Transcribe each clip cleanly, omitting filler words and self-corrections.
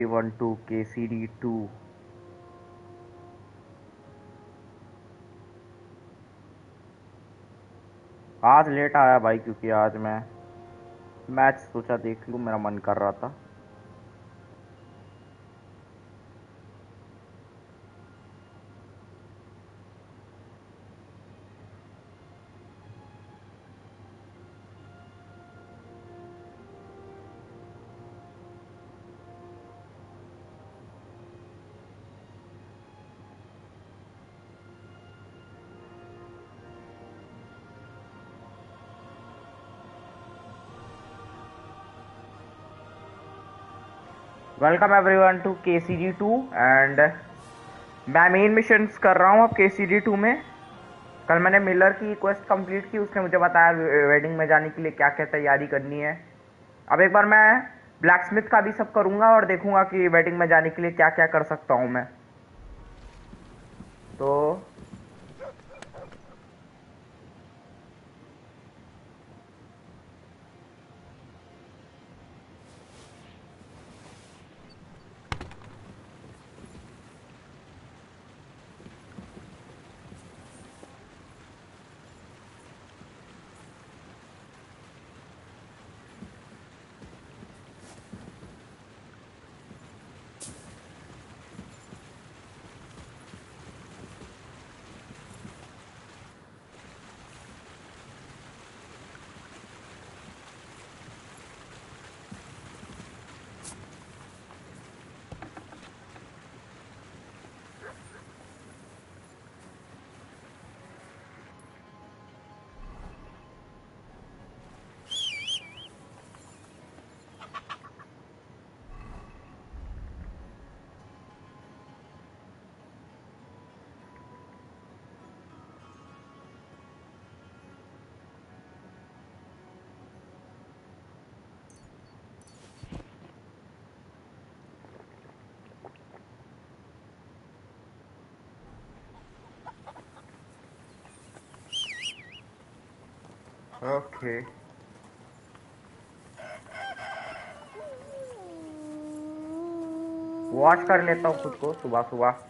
1 2 KCD2। आज लेट आया भाई, क्योंकि आज मैं मैच सोचा देख लूं, मेरा मन कर रहा था। Welcome everyone to KCD2 and मैं मेन मिशंस कर रहा हूँ अब KCD2 में। कल मैंने मिलर की क्वेस्ट कंप्लीट की, उसने मुझे बताया वेडिंग में जाने के लिए क्या क्या तैयारी करनी है। अब एक बार मैं ब्लैक स्मिथ का भी सब करूँगा और देखूंगा कि वेडिंग में जाने के लिए क्या क्या कर सकता हूँ मैं। तो ओके, वॉश कर लेता हूँ खुद को सुबह सुबह।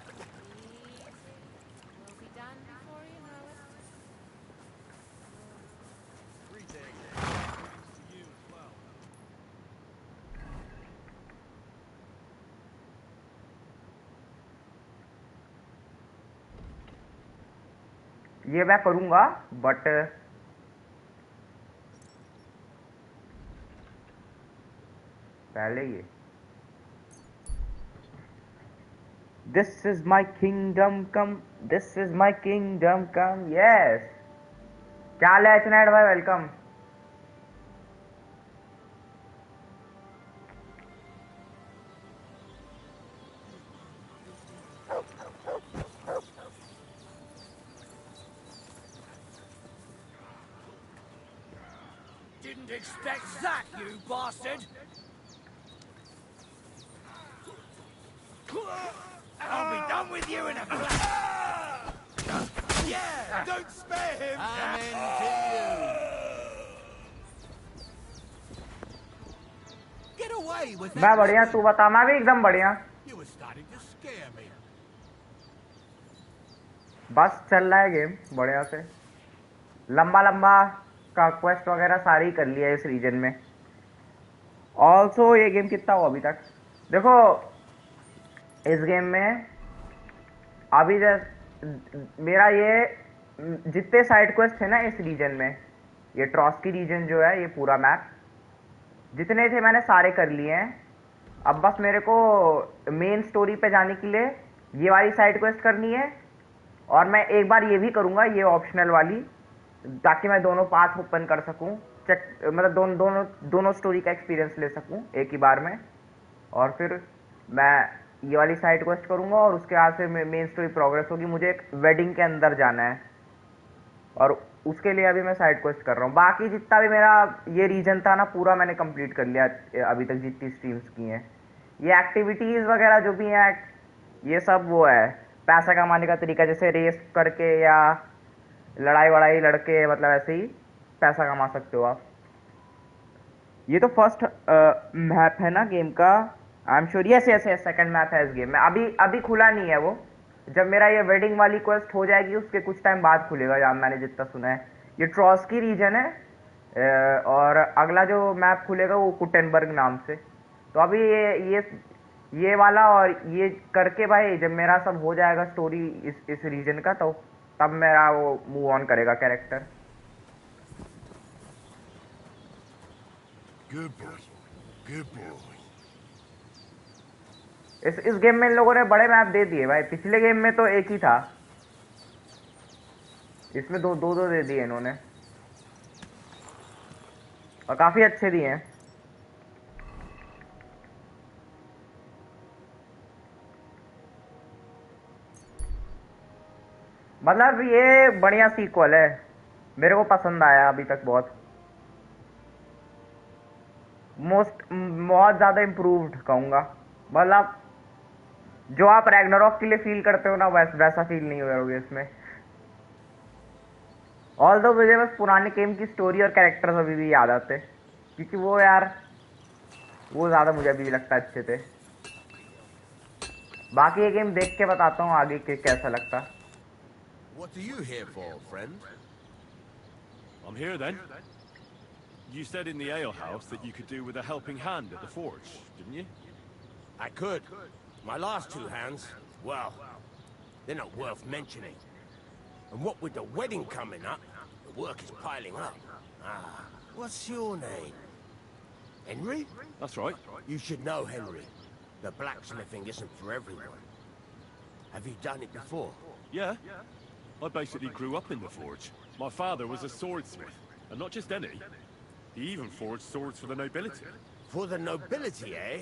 ये मैं करूँगा, बट पहले ये this is my kingdom come, this is my kingdom come, yes. क्या हाल है चुनैड भाई, welcome. Didn't expect that, you bastard! I'll be done with you in a flash! Yeah, don't spare him! Amen to you! Get away with that! मैं बढ़िया, तू बता। मैं भी एकदम बढ़िया। You were starting to scare me. बस चल रहा है गेम बढ़िया से। लंबा लंबा का क्वेस्ट वगैरह सारी ही कर लिया इस रीजन में। ऑल्सो ये गेम कितना हुआ अभी तक देखो। इस गेम में अभी मेरा ये जितने साइड क्वेस्ट थे ना इस रीजन में, ये ट्रॉस्की रीजन जो है, ये पूरा मैप जितने थे मैंने सारे कर लिए हैं। अब बस मेरे को मेन स्टोरी पे जाने के लिए ये वाली साइड क्वेस्ट करनी है, और मैं एक बार ये भी करूँगा, ये ऑप्शनल वाली, ताकि मैं दोनों पाथ ओपन कर सकूँ, चेक मतलब दोनों स्टोरी का एक्सपीरियंस ले सकूँ एक ही बार में। और फिर मैं ये वाली साइड क्वेस्ट करूँगा और उसके बाद फिर मेन स्टोरी प्रोग्रेस होगी। मुझे एक वेडिंग के अंदर जाना है और उसके लिए अभी मैं साइड क्वेस्ट कर रहा हूँ। बाकी जितना भी मेरा ये रीजन था ना, पूरा मैंने कंप्लीट कर लिया अभी तक जितनी स्ट्रीम्स की हैं। ये एक्टिविटीज़ वगैरह जो भी हैं, ये सब वो है पैसा कमाने का तरीका, जैसे रेस करके या लड़ाई वड़ाई लड़के, मतलब ऐसे ही पैसा कमा सकते हो आप। ये तो फर्स्ट मैप है ना गेम का, I am sure, yes yes yes, second map है इस गेम में। अभी अभी खुला नहीं है वो। जब मेरा ये वेडिंग वाली क्वेस्ट हो जाएगी उसके कुछ टाइम बाद खुलेगा, जहाँ मैंने जितना सुना है। ये ट्रॉस्की रीजन है, और अगला जो मैप खुलेगा वो कुटेनबर्ग नाम से। तो अभी ये वाला और ये करके भाई, जब मेरा सब हो जाएगा स्टोरी इस रीजन का, तो तब मेरा वो मूव ऑन करेगा character. Good boy. Good boy. इस गेम में इन लोगों ने बड़े मैप दे दिए भाई। पिछले गेम में तो एक ही था, इसमें दो दो दो दे दिए इन्होंने, और काफी अच्छे दिए हैं। मतलब ये बढ़िया सीक्वल है, मेरे को पसंद आया अभी तक बहुत। बहुत ज्यादा इम्प्रूव्ड कहूंगा। मतलब जो आप रैग्नारॉक के लिए फील करते हो ना, वैसा फील नहीं करोगे इसमें। ऑल्दो मुझे बस पुराने गेम की स्टोरी और कैरेक्टर्स अभी भी याद आते, क्योंकि वो यार वो ज्यादा मुझे अभी भी लगता है अच्छे थे। बाकी ये गेम देख के बताता हूँ आगे के कैसा लगता। What are you here for, friend? I'm here then. You said in the alehouse that you could do with a helping hand at the forge, didn't you? I could. My last two hands, well, they're not worth mentioning. And what with the wedding coming up, the work is piling up. Ah, what's your name? Henry? That's right. You should know Henry. The blacksmithing isn't for everyone. Have you done it before? Yeah. I basically grew up in the forge. My father was a swordsmith, and not just any. He even forged swords for the nobility. For the nobility, eh?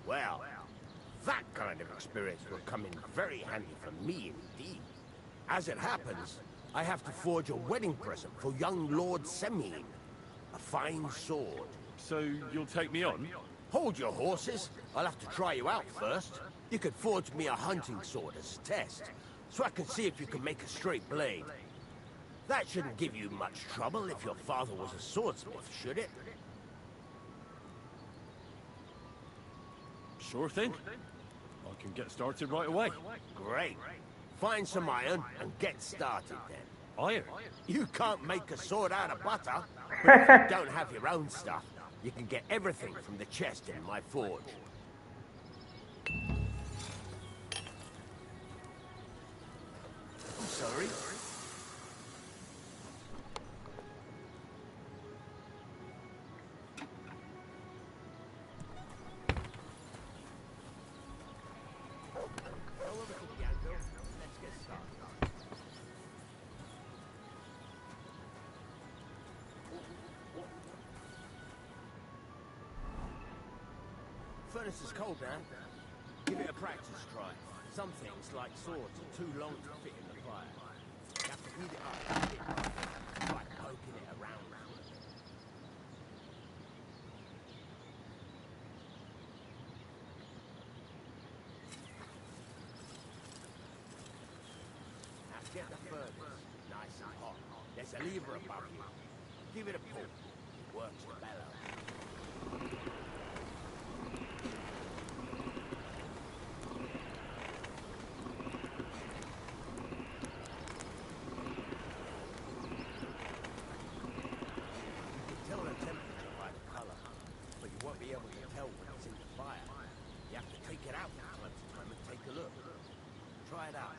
Well, that kind of experience will come in very handy for me indeed. As it happens, I have to forge a wedding present for young Lord Semine. A fine sword. So you'll take me on? Hold your horses. I'll have to try you out first. You could forge me a hunting sword as a test, so I can see if you can make a straight blade. That shouldn't give you much trouble if your father was a swordsmith, should it? Sure thing. I can get started right away. Great. Find some iron and get started then. Iron? You can't make a sword out of butter, but if you don't have your own stuff, you can get everything from the chest in my forge. I'm sorry. Let's get started. Furnace is cold now. Give it a practice try. Some things, like swords, are too long to fit in the fire. You have to heat it up a bit by poking it around. Now get the furnace nice and hot. There's a lever above you. Give it a pull. It works the bellows. Tell the temperature by the color, but you won't be able to tell when it's in the fire. You have to take it out from time to time and take a look. Try it out.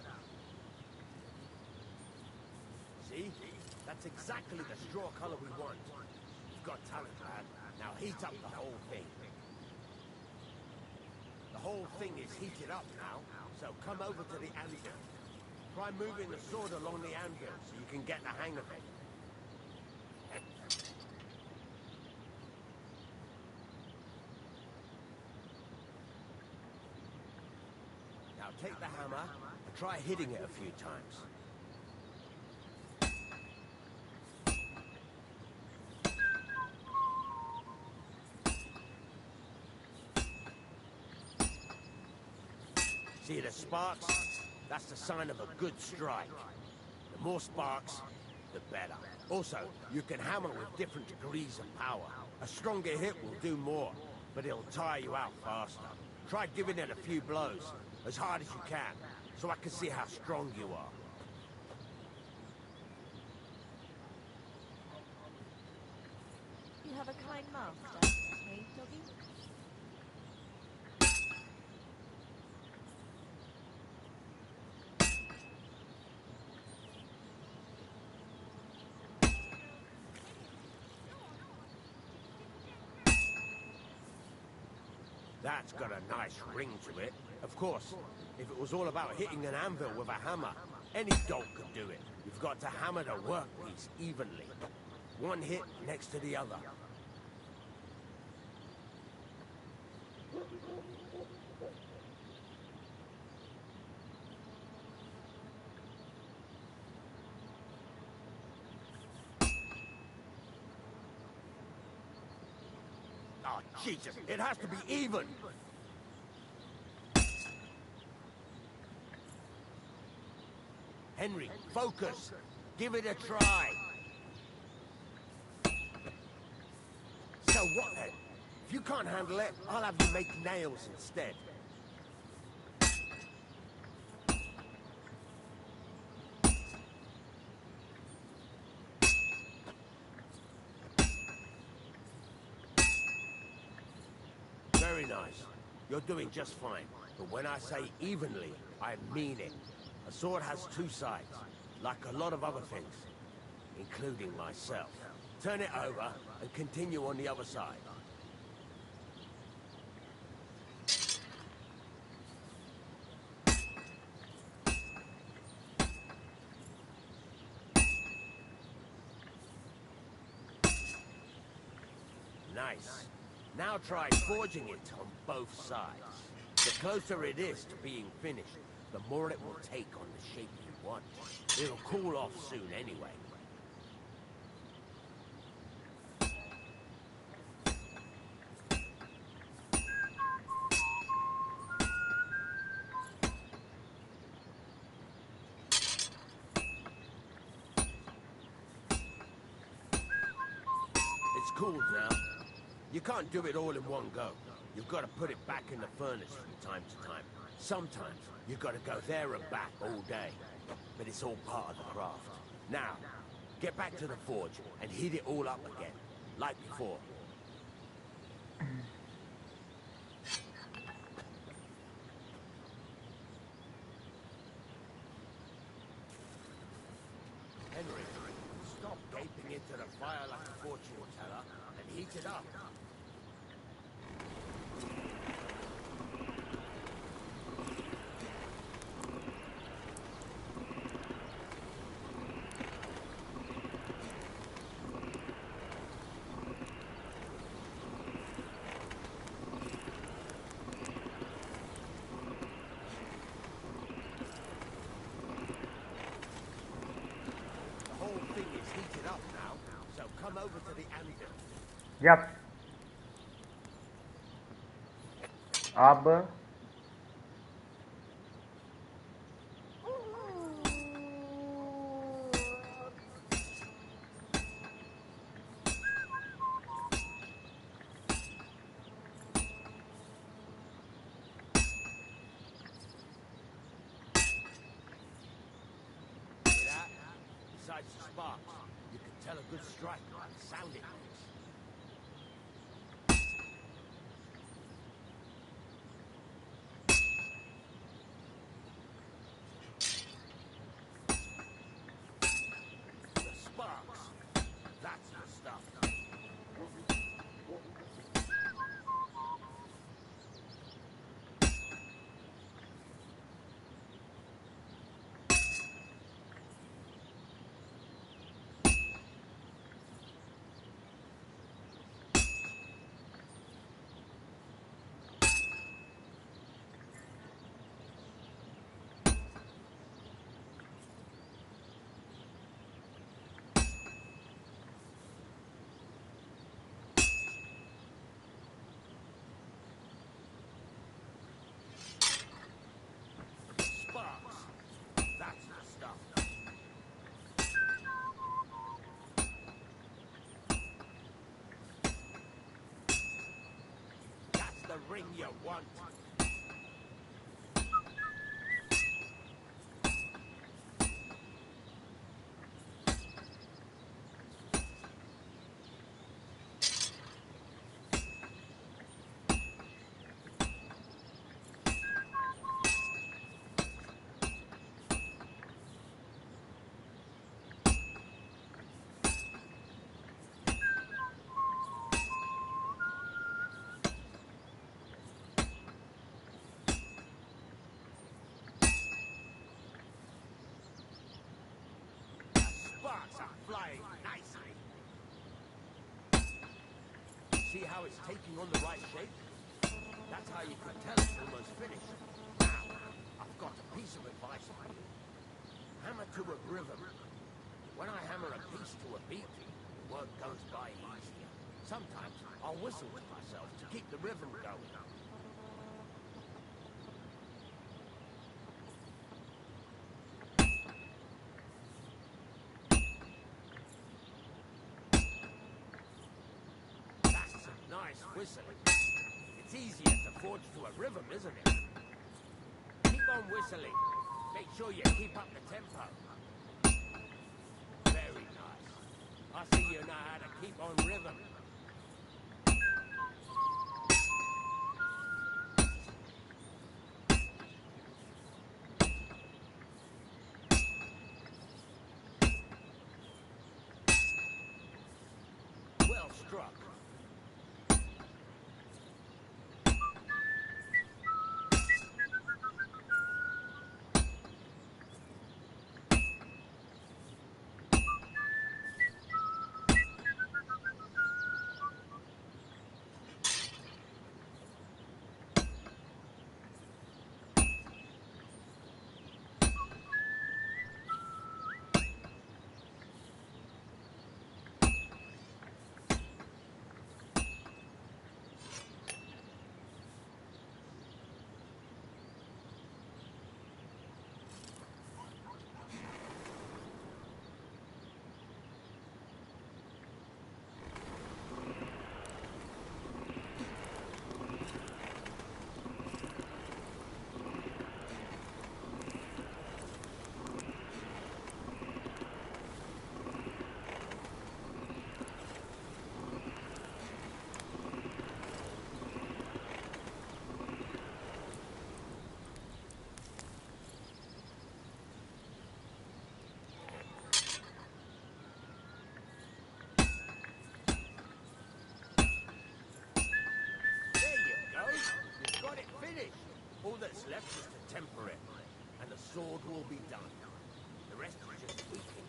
See? That's exactly the straw color we want. You've got talent, lad. Now heat up the whole thing. The whole thing is heated up now, so come over to the anvil. Try moving the sword along the anvil so you can get the hang of it. Now take the hammer and try hitting it a few times. See the sparks? That's the sign of a good strike. The more sparks, the better. Also, you can hammer with different degrees of power. A stronger hit will do more, but it'll tire you out faster. Try giving it a few blows, as hard as you can, so I can see how strong you are. You have a kind master, eh, doggy? That's got a nice ring to it. Of course, if it was all about hitting an anvil with a hammer, any dog could do it. You've got to hammer the workpiece evenly. One hit next to the other. Oh, Jesus, it has to be even! Henry, focus! Give it a try! So what then? If you can't handle it, I'll have you make nails instead. Very nice. You're doing just fine. But when I say evenly, I mean it. A sword has two sides, like a lot of other things, including myself. Turn it over and continue on the other side. Nice. Now try forging it on both sides. The closer it is to being finished, the more it will take on the shape you want. It'll cool off soon anyway. It's cooled now. You can't do it all in one go. You've got to put it back in the furnace from time to time. Sometimes you've got to go there and back all day. But it's all part of the craft. Now, get back to the forge and heat it all up again, like before. Henry, stop gaping into the fire like a fortune teller and heat it up. The whole thing is heated up now, so come over to the anvil. Yep. अब See that? Besides the sparks, you can tell a good strike by the sound it makes. The sparks. That's the stuff. Sparks. That's the stuff. That's the ring you want. sparks are flying nicely. See how it's taking on the right shape? That's how you can tell it's almost finished. Now, I've got a piece of advice for you. Hammer to a rhythm. When I hammer a piece to a beat, the work goes by easier. Sometimes I'll whistle to myself to keep the rhythm going. That's some nice whistling. It's easier to forge to a rhythm, isn't it? Keep on whistling. Make sure you keep up the tempo. Very nice. I see you know how to keep on rhythm. Well struck. You've got it finished. All that's left is to temper it, and the sword will be done. The rest is just tweaking.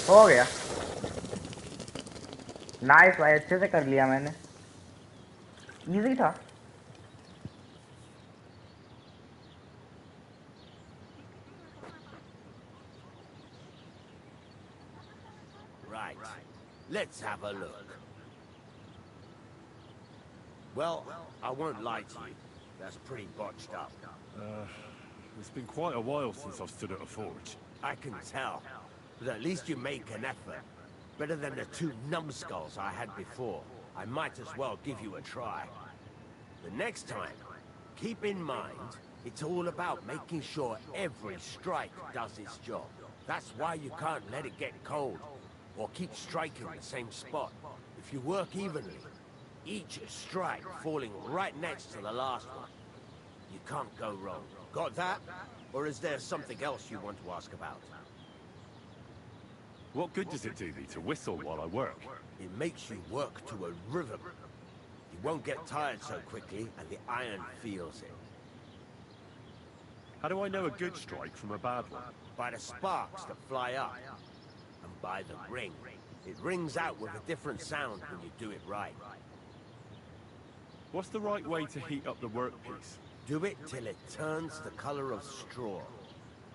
हो गया। Nice भाई, अच्छे से कर लिया मैंने। Easy था। Right. Let's have a look. Well, I won't lie to you. That's pretty botched up. It's been quite a while since I've stood at a forge. I can tell. But at least you make an effort. Better than the 2 numbskulls I had before. I might as well give you a try. The next time, keep in mind, it's all about making sure every strike does its job. That's why you can't let it get cold, or keep striking the same spot. If you work evenly, each strike falling right next to the last one, you can't go wrong. Got that? Or is there something else you want to ask about? What good does it do me to whistle while I work? It makes you work to a rhythm. You won't get tired so quickly, and the iron feels it. How do I know a good strike from a bad one? By the sparks that fly up, and by the ring. It rings out with a different sound when you do it right. What's the right way to heat up the workpiece? Do it till it turns the color of straw.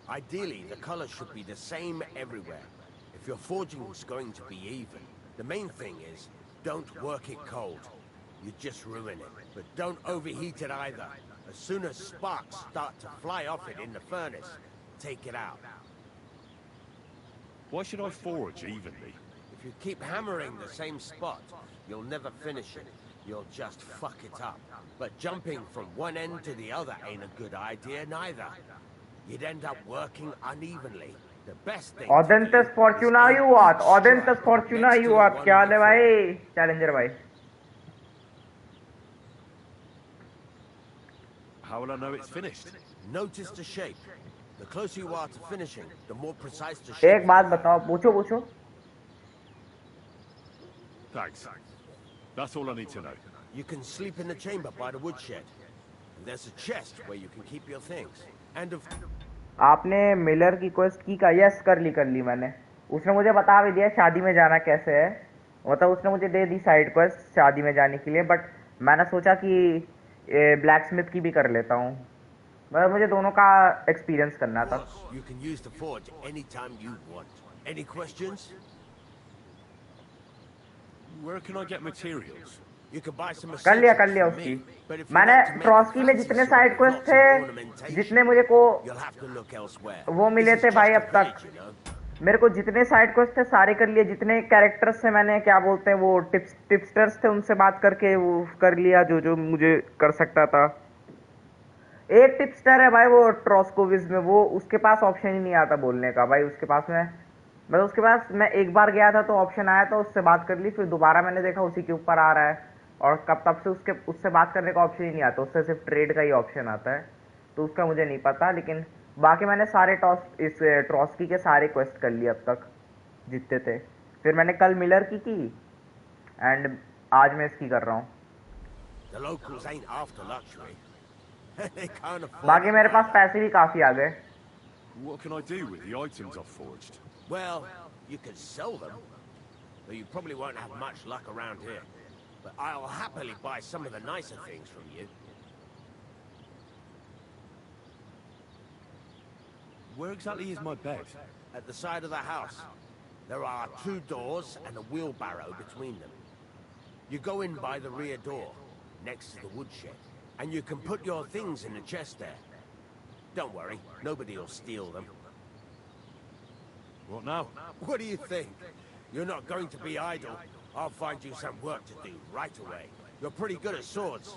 Ideally, the color should be the same everywhere. If your forging's going to be even, the main thing is, don't work it cold. You just ruin it. But don't overheat it either. As soon as sparks start to fly off it in the furnace, take it out. Why should I forge evenly? If you keep hammering the same spot, you'll never finish it. You'll just fuck it up. But jumping from one end to the other ain't a good idea neither. You'd end up working unevenly. The best thing Audentus Fortuna युवात, Audentus Fortuna युवात, क्या हाल है भाई? Challenger भाई. How will I know it's finished? Notice the shape. The closer you are to finishing, the more precise the shape. एक बात बताओ, पूछो. Thanks. That's all I need to know. You can sleep in the chamber by the woodshed. And there's a chest where you can keep your things. And of... आपने Miller की quest की का? Yes, कर ली मैंने। उसने मुझे बता भी दिया शादी में जाना कैसे है, मतलब उसने मुझे दे दी साइड क्वेस्ट शादी में जाने के लिए, बट मैंने सोचा कि ब्लैक स्मिथ की भी कर लेता हूँ, मतलब मुझे दोनों का एक्सपीरियंस करना था। You can use the forge anytime you want. Any questions? Where can I get materials? You can buy some कर लिया उसकी। मैंने ट्रॉस्की में जितने साइड क्वेस्ट थे, जितने मुझे को वो मिले थे भाई अब तक, मेरे को जितने साइड क्वेस्ट थे सारे कर लिए। जितने कैरेक्टर्स से मैंने क्या बोलते हैं वो टिप्स्टर्स थे, उनसे बात करके वो कर लिया जो मुझे कर सकता था। एक टिप्स्टर है भाई वो ट्रॉस्कोविज में, वो उसके पास ऑप्शन ही नहीं आता बोलने का भाई। उसके पास मैं उसके पास मैं एक बार गया था तो ऑप्शन आया था, उससे बात कर ली, फिर दोबारा मैंने देखा उसी के ऊपर आ रहा है, और तब से उससे बात करने का ऑप्शन ही नहीं आता, उससे सिर्फ ट्रेड का ही ऑप्शन आता है, तो उसका मुझे नहीं पता। लेकिन बाकी मैंने सारे इस ट्रॉस्की के सारे क्वेस्ट कर लिए अब तक जितने थे। फिर मैंने कल मिलर की एंड आज मैं इसकी कर रहा हूँ। बाकी मेरे पास पैसे भी काफी आ गए। What can I do with the items I've forged? Well, you can sell them, though you probably won't have much luck around here. But I'll happily buy some of the nicer things from you. Where exactly is my bed? At the side of the house. There are 2 doors and a wheelbarrow between them. You go in by the rear door, next to the woodshed, and you can put your things in the chest there. Don't worry, nobody will steal them. What now? What do you think? You're not going to be idle. I'll find you some work to do right away. You're pretty good at swords,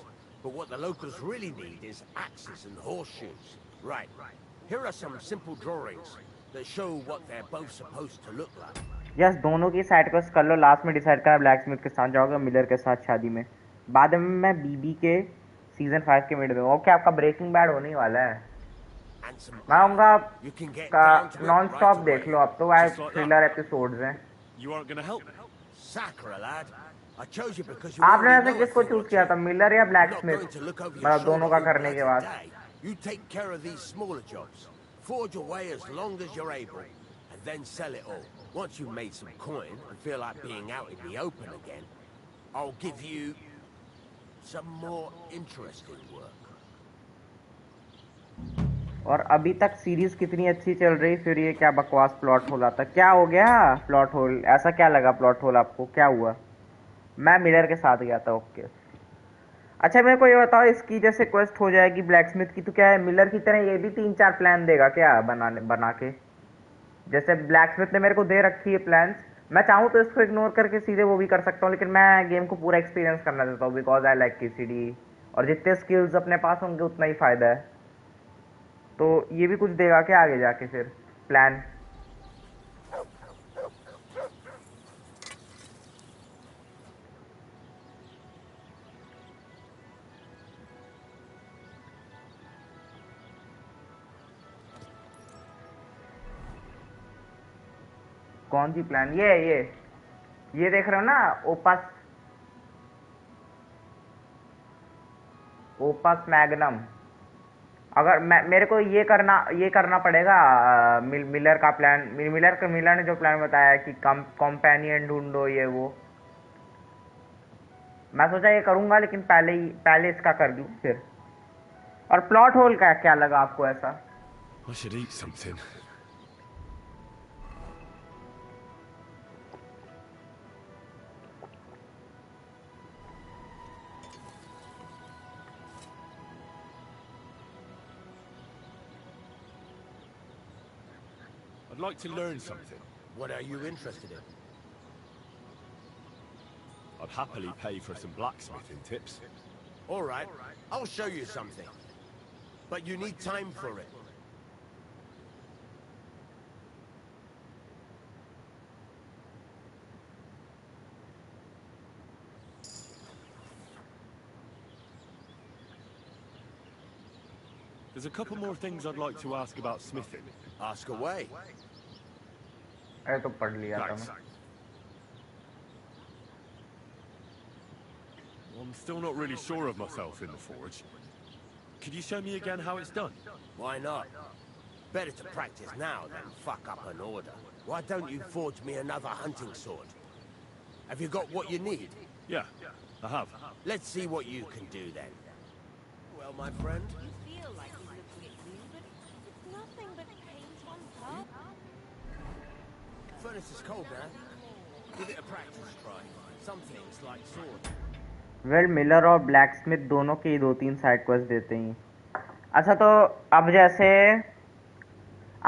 but what the locals really need is axes and horseshoes. Right. Here are some simple drawings that show what they're both supposed to look like. Yes, दोनों की side quest कर लो, last में decide करा black Smith के साथ जाओगे, Miller के साथ शादी में। बाद में मैं बीबी के सीजन 5 के मिड में। ओके, आपका ब्रेकिंग बैड होने वाला है। मैं आऊंगा का नॉन स्टॉप देख लो, अब तो भाई थ्रिलर एपिसोड्स हैं। आपने वैसे किसको चूज किया था, मिलर या ब्लैक स्मिथ? मतलब दोनों का करने के बाद। You take care of these smaller jobs. Forge away as long as you're able, and then sell it all. Once you've made some coin and feel like being out in the open again, I'll give you some more interesting work. और अभी तक series कितनी अच्छी चल रही, फिर ये क्या बकवास प्लॉट होल आता? क्या हो गया प्लॉट होल? ऐसा क्या लगा प्लॉट होल आपको? क्या हुआ? मैं मिलर के साथ गया था। ओके, अच्छा मेरे को ये बताओ, इसकी जैसे क्वेस्ट हो जाएगी ब्लैक स्मिथ की, तो क्या है मिलर की तरह ये भी 3-4 प्लान देगा क्या बना के? जैसे ब्लैक स्मिथ ने मेरे को दे रखी है प्लान्स, मैं चाहूँ तो इसको इग्नोर करके सीधे वो भी कर सकता हूँ, लेकिन मैं गेम को पूरा एक्सपीरियंस करना चाहता हूँ बिकॉज आई लाइक केसीडी, और जितने स्किल्स अपने पास होंगे उतना ही फायदा है। तो ये भी कुछ देगा क्या आगे जाके फिर प्लान? कौन सी प्लान? ये देख रहे हो ना, ओपस मैग्नम। अगर मेरे को ये करना पड़ेगा मिलर का प्लान। मिलर ने जो प्लान बताया कि कंपेनियन ढूंढो ये वो, मैं सोचा ये करूंगा, लेकिन पहले इसका कर दूं फिर। और प्लॉट होल का क्या लगा आपको ऐसा? I should eat something. I'd like to learn something. What are you interested in? I'd happily pay for some blacksmithing tips. All right, I'll show you something. But you need time for it. There's a couple more things I'd like to ask about smithing. Ask away. अरे तो पढ़ लिया था मैं। I'm still not really sure of myself in the forge. Could you show me again how it's done? Why not? Better to practice now than fuck up an order. Why don't you forge me another hunting sword? Have you got what you need? Yeah, I have. Let's see what you can do then. Well, my friend, You feel like he's looking at you, but it's nothing but paint on top. furnace is cold now. Give it a practice try. Some things like sword. Well Miller और black Smith दोनों के ही 2-3 side quest देते हैं। अच्छा तो अब जैसे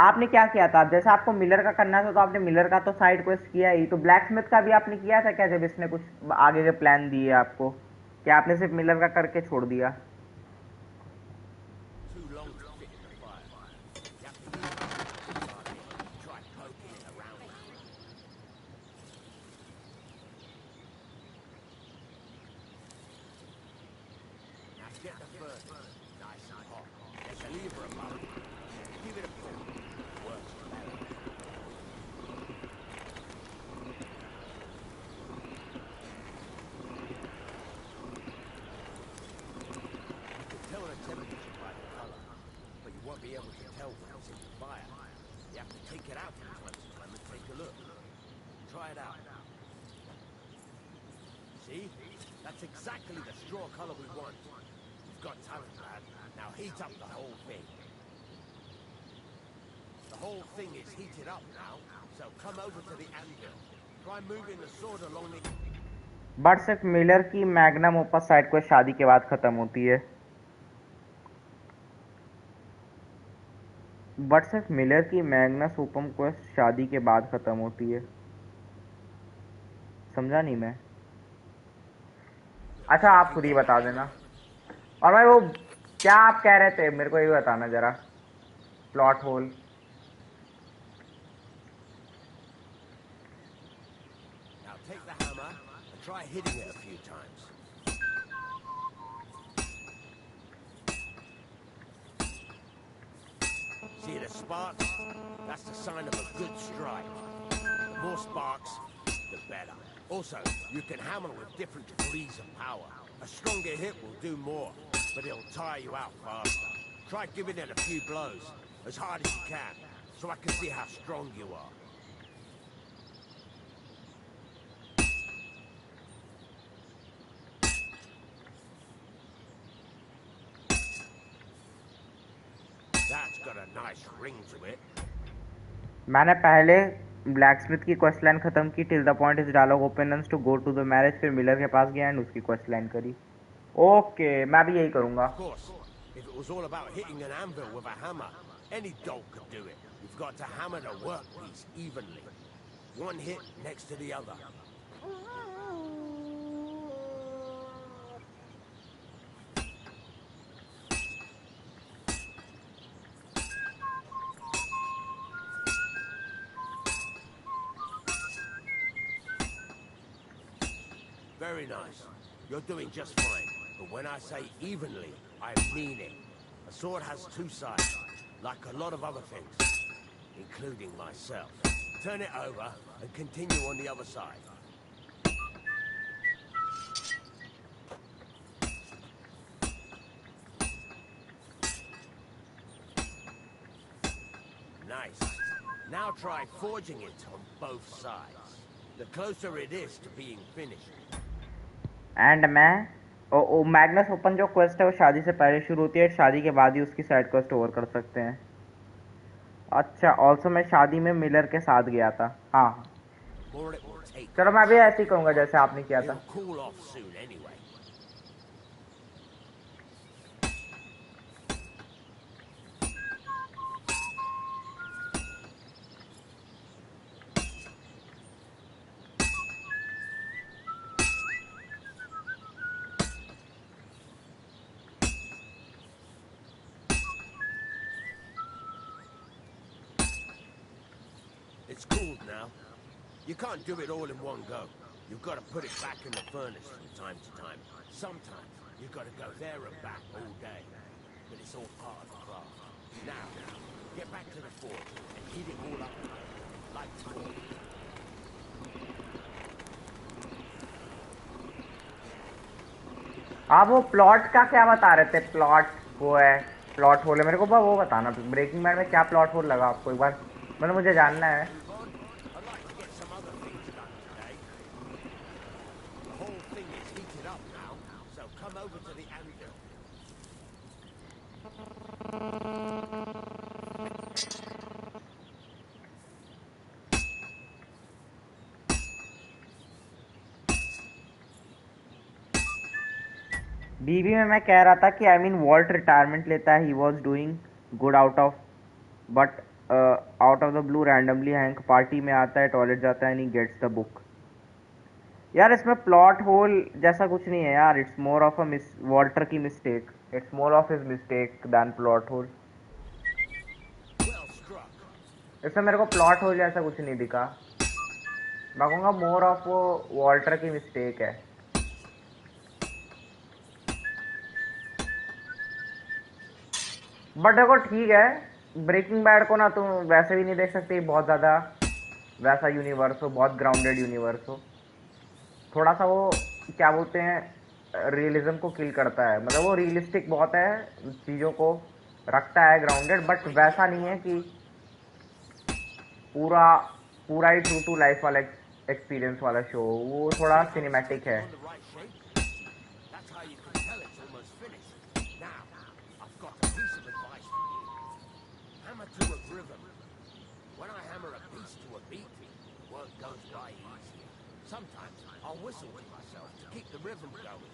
आपने क्या किया था, जैसे आपको मिलर का करना था तो आपने मिलर का तो साइड क्वेस्ट किया ही, तो ब्लैक स्मिथ का भी आपने किया था क्या जब इसने कुछ आगे के प्लान दिए आपको, क्या आपने सिर्फ मिलर का करके छोड़ दिया? Too long to fit in the fire. You have to use it. Try poking it around. Now get the furnace nice and hot. There's a lever above it. Give it a pull. Works better. You can tell the temperature by the color, but you won't be able to tell when it's in the fire. You have to take it out from time to time and take a look. Try it out. See? That's exactly the straw color we want. You've got talent, lad. Now heat up the whole thing. The whole thing is heated up now, so come over to the anvil. Try moving the sword along the... but सिर्फ Miller की magnum opus side quest शादी के बाद खत्म होती है। But सिर्फ Miller की मैग्नस ओपम क्वेस्ट शादी के बाद खत्म होती है, समझा नहीं मैं। अच्छा आप खुद ही बता देना। और भाई वो क्या आप कह रहे थे मेरे को ये बताना जरा, plot whole. Now take the hammer and try hitting it a few times. See the sparks? That's the sign of a good strike. The more sparks, the better. Also, you can hammer with different degrees of power. A stronger hit will do more, but it'll tire you out faster. Try giving it a few blows, as hard as you can, so I can see how strong you are. That's got a nice ring to it. मैंने पहले blacksmith की quest line खत्म की, till the point is dialogue opens to go to the marriage, फिर Miller के पास गया and उसकी क्वेस्ट लाइन करी। ओके मैं भी यही करूंगा। Of course, if it was all about hitting an anvil with a hammer, any dolt could do it. You've got to hammer the workpiece evenly. One hit next to the other. Very nice. You're doing just fine. But when I say evenly, I mean it. A sword has two sides, like a lot of other things, including myself. Turn it over and continue on the other side. Nice. Now try forging it on both sides. The closer it is to being finished. And मैं Magnus open जो quest है वो शादी से पहले शुरू होती है, शादी के बाद ही उसकी साइड क्वेस्ट ओवर कर सकते हैं। अच्छा ऑल्सो मैं शादी में मिलर के साथ गया था। हाँ चलो मैं भी ऐसे ही करूँगा जैसे आपने किया था। It'll cool off soon anyway. It's cooled now. You can't do it all in one go. You've got to put it back in the furnace from time to time. Sometimes you've got to go there and back all day. But it's all part of the craft. Now, get back to the forge and heat it all up like before. आप वो plot का क्या बता रहे थे? Plot वो है, plot whole है, मेरे को बस वो बताना। ब्रेकिंग बैड में क्या प्लॉट होल लगा आपको एक बार, मतलब मुझे जानना है। Move on. I'd like to get some other things done today. The whole thing is heated up now, so come over to the anvil. बीवी में मैं कह रहा था कि आई मीन वॉल्ट रिटायरमेंट लेता है, he was doing good out of, but out of the blue randomly Hank party में आता है, टॉयलेट जाता है and he gets the book. यार इसमें प्लॉट होल जैसा कुछ नहीं है यार, it's more of a miss Walter की mistake, it's more of his mistake than plot hole. Well struck. इसमें मेरे को प्लॉट होल जैसा कुछ नहीं दिखा, मैं कहूँगा मोर ऑफ वो वॉल्टर की मिस्टेक है। बट देखो ठीक है, ब्रेकिंग बैड को ना तुम वैसे भी नहीं देख सकते, बहुत ज़्यादा वैसा यूनिवर्स हो, बहुत ग्राउंडेड यूनिवर्स हो, थोड़ा सा वो क्या बोलते हैं रियलिज्म को किल करता है, मतलब वो रियलिस्टिक बहुत है, चीज़ों को रखता है ग्राउंडेड, बट वैसा नहीं है कि पूरा पूरा ही ट्रू टू लाइफ वाला एक्सपीरियंस वाला शो, वो थोड़ा See how it's cinematic taking है। on the right shape? That's how you can tell it's almost finished. Now, I've got a piece of advice for you. Hammer to a rhythm. When I hammer a piece to a beat, work goes by easier. Sometimes I'll whistle to myself to keep the rhythm going.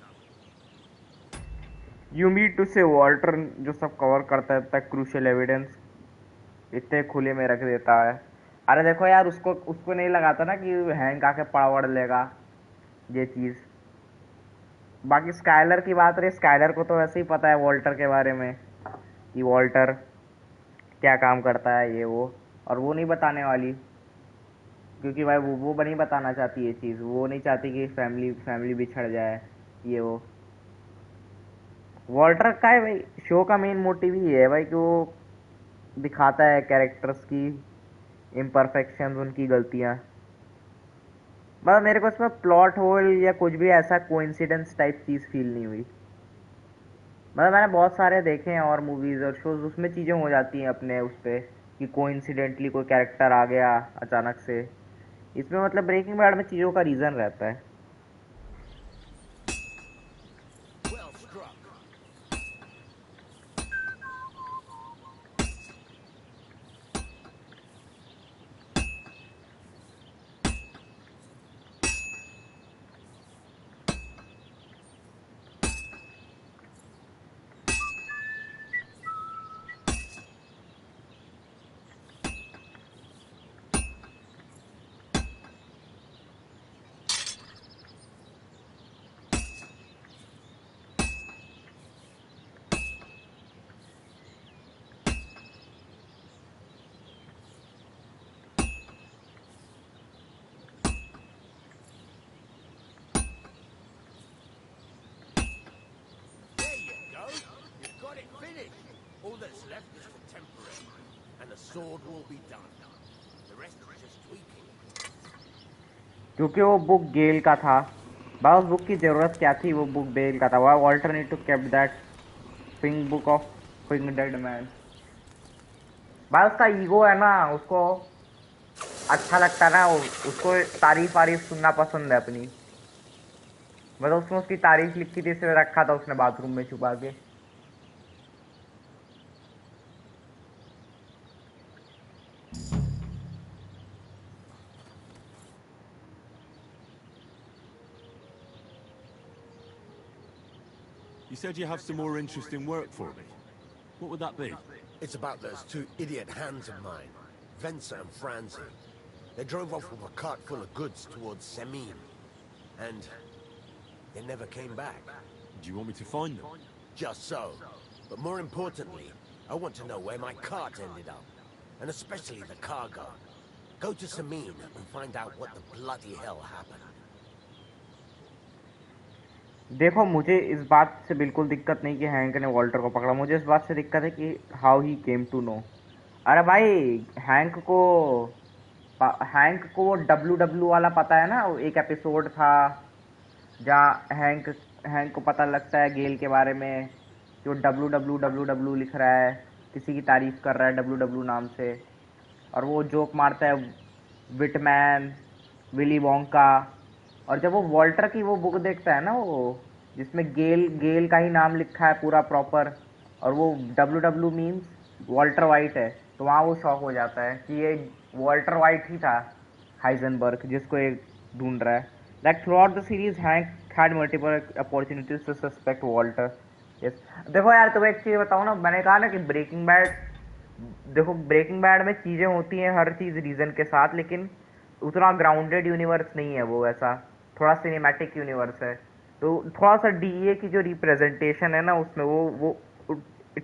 You mean to say Walter जो सब cover करता है तक crucial evidence इतने खुले में रख देता है। अरे देखो यार, उसको उसको नहीं लगाता ना कि हैंग आके पड़वड़ लेगा ये चीज़। बाकी स्काइलर की बात रही, स्काइलर को तो वैसे ही पता है वॉल्टर के बारे में कि वॉल्टर क्या काम करता है ये वो, और वो नहीं बताने वाली, क्योंकि भाई वो नहीं बताना चाहती ये चीज़, वो नहीं चाहती कि फैमिली फैमिली बिछड़ जाए ये वो। वॉल्टर का है भाई, शो का मेन मोटिव ही है भाई कि वो दिखाता है कैरेक्टर्स की इम्परफेक्शंस, उनकी गलतियाँ। मतलब मेरे को इसमें प्लॉट होल या कुछ भी ऐसा कोइंसिडेंस टाइप चीज़ फील नहीं हुई। मतलब मैंने बहुत सारे देखे हैं और मूवीज़ और शोज, उसमें चीज़ें हो जाती हैं अपने उस पर कि कोइंसिडेंटली कोई कैरेक्टर आ गया अचानक से। इसमें मतलब ब्रेकिंग बैड में चीज़ों का रीज़न रहता है। Well struck. There you go. You've got it finished. All that's left is the temporary, and the sword will be done. The rest is just tweaking. क्योंकि वो बुक गेल का था भाई, उस बुक की ज़रूरत क्या थी? वो बुक बेल का था, why Walter need to kept that pink book of pink dead man. भाई उसका ईगो है ना, उसको अच्छा लगता है ना, उसको तारीफ वारीफ सुनना पसंद है अपनी, मतलब उसने उसकी तारीफ लिखी थी, इसे रखा था उसने बाथरूम में छुपा के। You said you have some more interesting work for me. What would that be? It's about those two idiot hands of mine, Venser and Franzi. They drove off with a cart full of goods towards Semin. And they never came back. Do you want me to find them? Just so. But more importantly, I want to know where my cart ended up. And especially the cargo. Go to Semin and find out what the bloody hell happened. देखो मुझे इस बात से बिल्कुल दिक्कत नहीं कि hang ने वॉल्टर को पकड़ा, मुझे इस बात से दिक्कत है कि how he came to know. अरे भाई हैंक को वो डब्ल्यू डब्ल्यू वाला पता है ना, एक एपिसोड था जहाँ हैंक हैंक को पता लगता है गेल के बारे में, जो डब्लू डब्लू डब्लू डब्लू लिख रहा है, किसी की तारीफ कर रहा है डब्लू डब्लू नाम से, और वो जोक मारता है विटमैन, विली वोंका। और जब वो वॉल्टर की वो बुक देखता है ना, वो जिसमें गेल गेल का ही नाम लिखा है पूरा प्रॉपर, और वो W W means Walter white है, तो वहाँ वो शॉक हो जाता है कि ये वॉल्टर वाइट ही था, हाइजनबर्ग, जिसको ये ढूंढ रहा है। Like throughout the series Hank had multiple opportunities to suspect Walter. Yes. देखो यार, तुम्हें एक चीज़ बताऊँ ना, मैंने कहा ना कि ब्रेकिंग बैड, देखो ब्रेकिंग बैड में चीज़ें होती हैं हर चीज़ रीज़न के साथ, लेकिन उतना ग्राउंडेड यूनिवर्स नहीं है वो, ऐसा थोड़ा सिनेमैटिक यूनिवर्स है। तो थोड़ा सा डीए की जो रिप्रेजेंटेशन है ना उसमें, वो